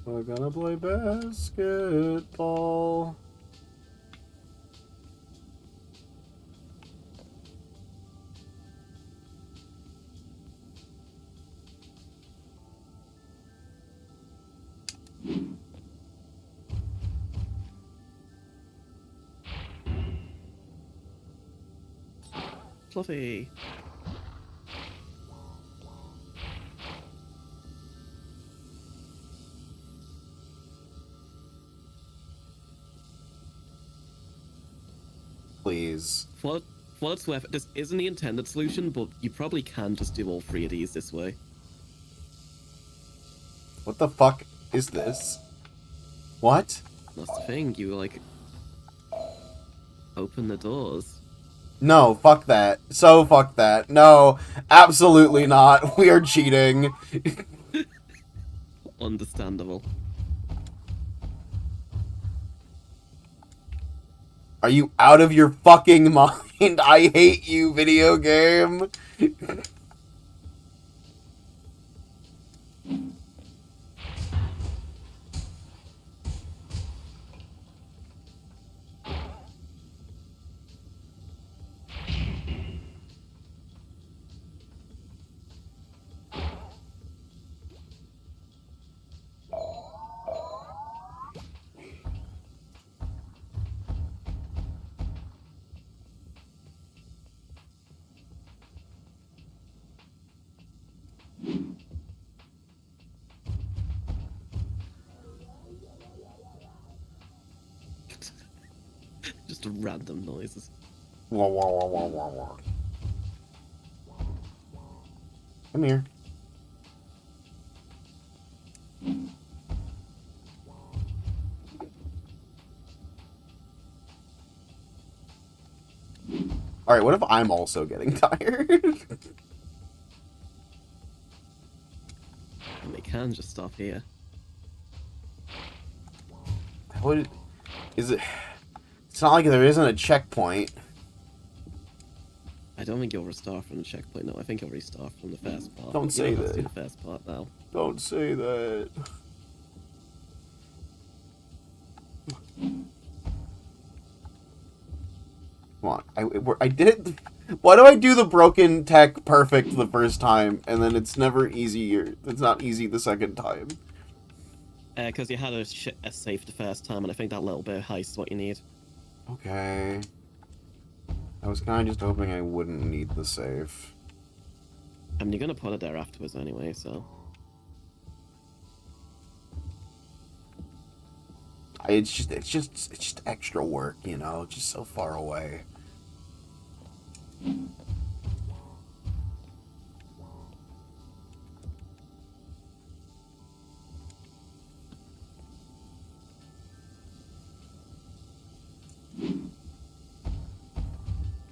We're gonna play basketball. Fluffy. Please. For what it's worth, this isn't the intended solution, but you probably can just do all 3 of these this way. What the fuck is this? What? That's the thing, you like open the doors. No, fuck that. So fuck that. No, absolutely not. We are cheating. Understandable. Are you out of your fucking mind? I hate you, video game. Just random noises. Wah, wah, wah, wah, wah, wah. Come here. Alright, what if I'm also getting tired? And we can just stop here. What is it? It's not like there isn't a checkpoint. I don't think you'll restart from the checkpoint, no. I think you'll restart from the first part. Don't say Let's that. do the first part now. Don't say that. Come on, I did it. Why do I do the broken tech perfect the first time, and then it's never easier? It's not easy the second time. Because you had a safe the first time, and I think that little bit of heist is what you need. Okay. I was kind of just hoping I wouldn't need the safe. I mean, you're gonna put it there afterwards anyway, so... It's just extra work, you know? It's just so far away.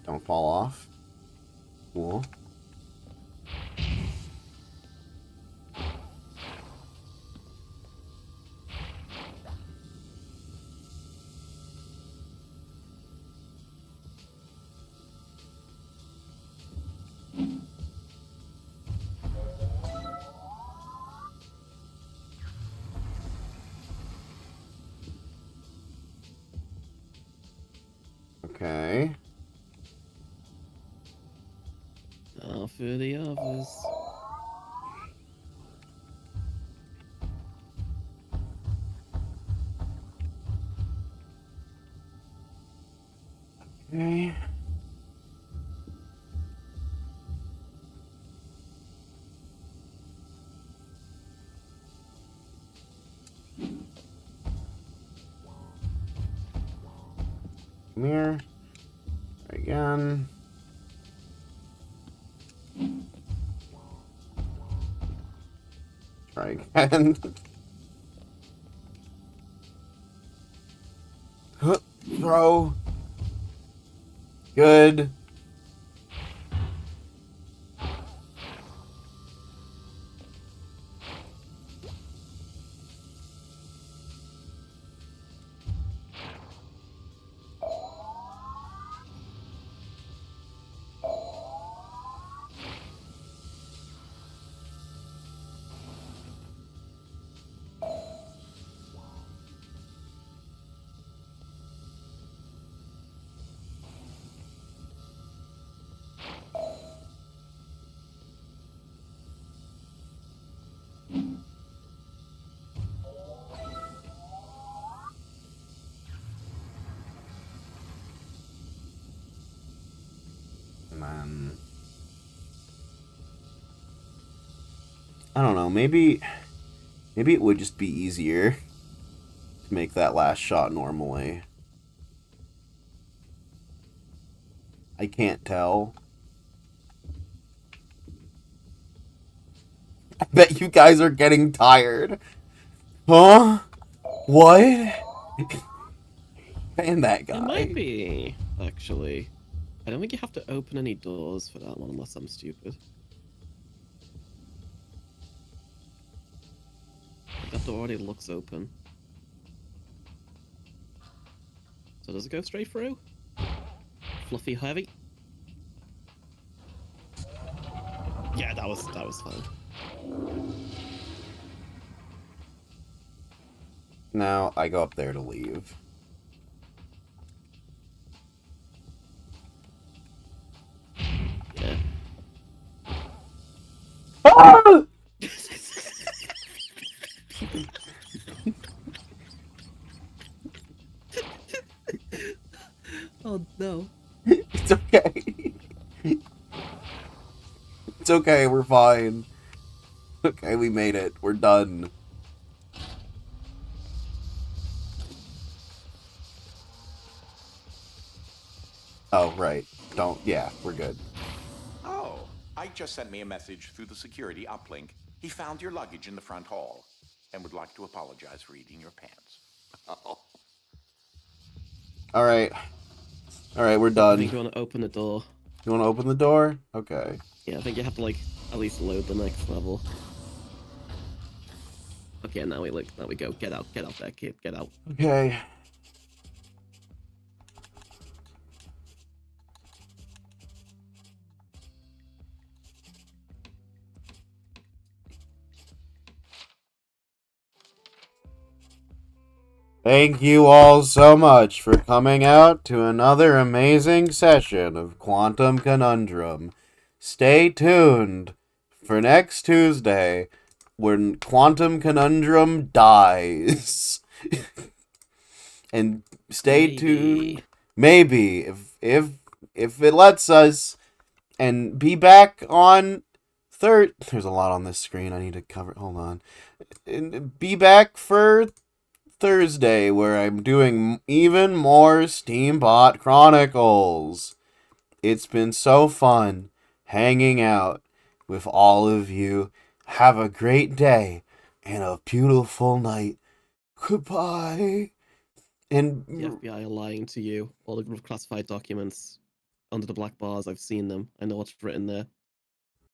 Don't fall off. Cool. Okay. Now for the others. Okay. Come here. Again. Try again. Throw. Good. Man. I don't know, maybe it would just be easier to make that last shot normally. I can't tell. I bet you guys are getting tired. Huh? What? And that guy. It might be, actually. I don't think you have to open any doors for that one unless I'm stupid. That door already looks open. So does it go straight through? Fluffy heavy? Yeah, that was fine. Now I go up there to leave. Yeah. Ah! Oh no. It's okay. It's okay, we're fine. Okay, we made it. We're done. Oh, right. Don't. Yeah, we're good. Oh, Ike just sent me a message through the security uplink. He found your luggage in the front hall and would like to apologize for eating your pants. Oh. All right. All right, we're I done. think you want to open the door. You want to open the door? Okay. Yeah, I think you have to like at least load the next level. Okay, now we go. Get out there, kid. Get out. Okay. Thank you all so much for coming out to another amazing session of Quantum Conundrum. Stay tuned for next Tuesday when Quantum Conundrum dies. And stay tuned. Maybe if it lets us, and be back on There's a lot on this screen I need to cover. Hold on. And be back for Thursday, where I'm doing even more Steambot Chronicles. It's been so fun hanging out with all of you. Have a great day and a beautiful night. Goodbye. And The FBI are lying to you. All the classified documents under the black bars, I've seen them. I know what's written there.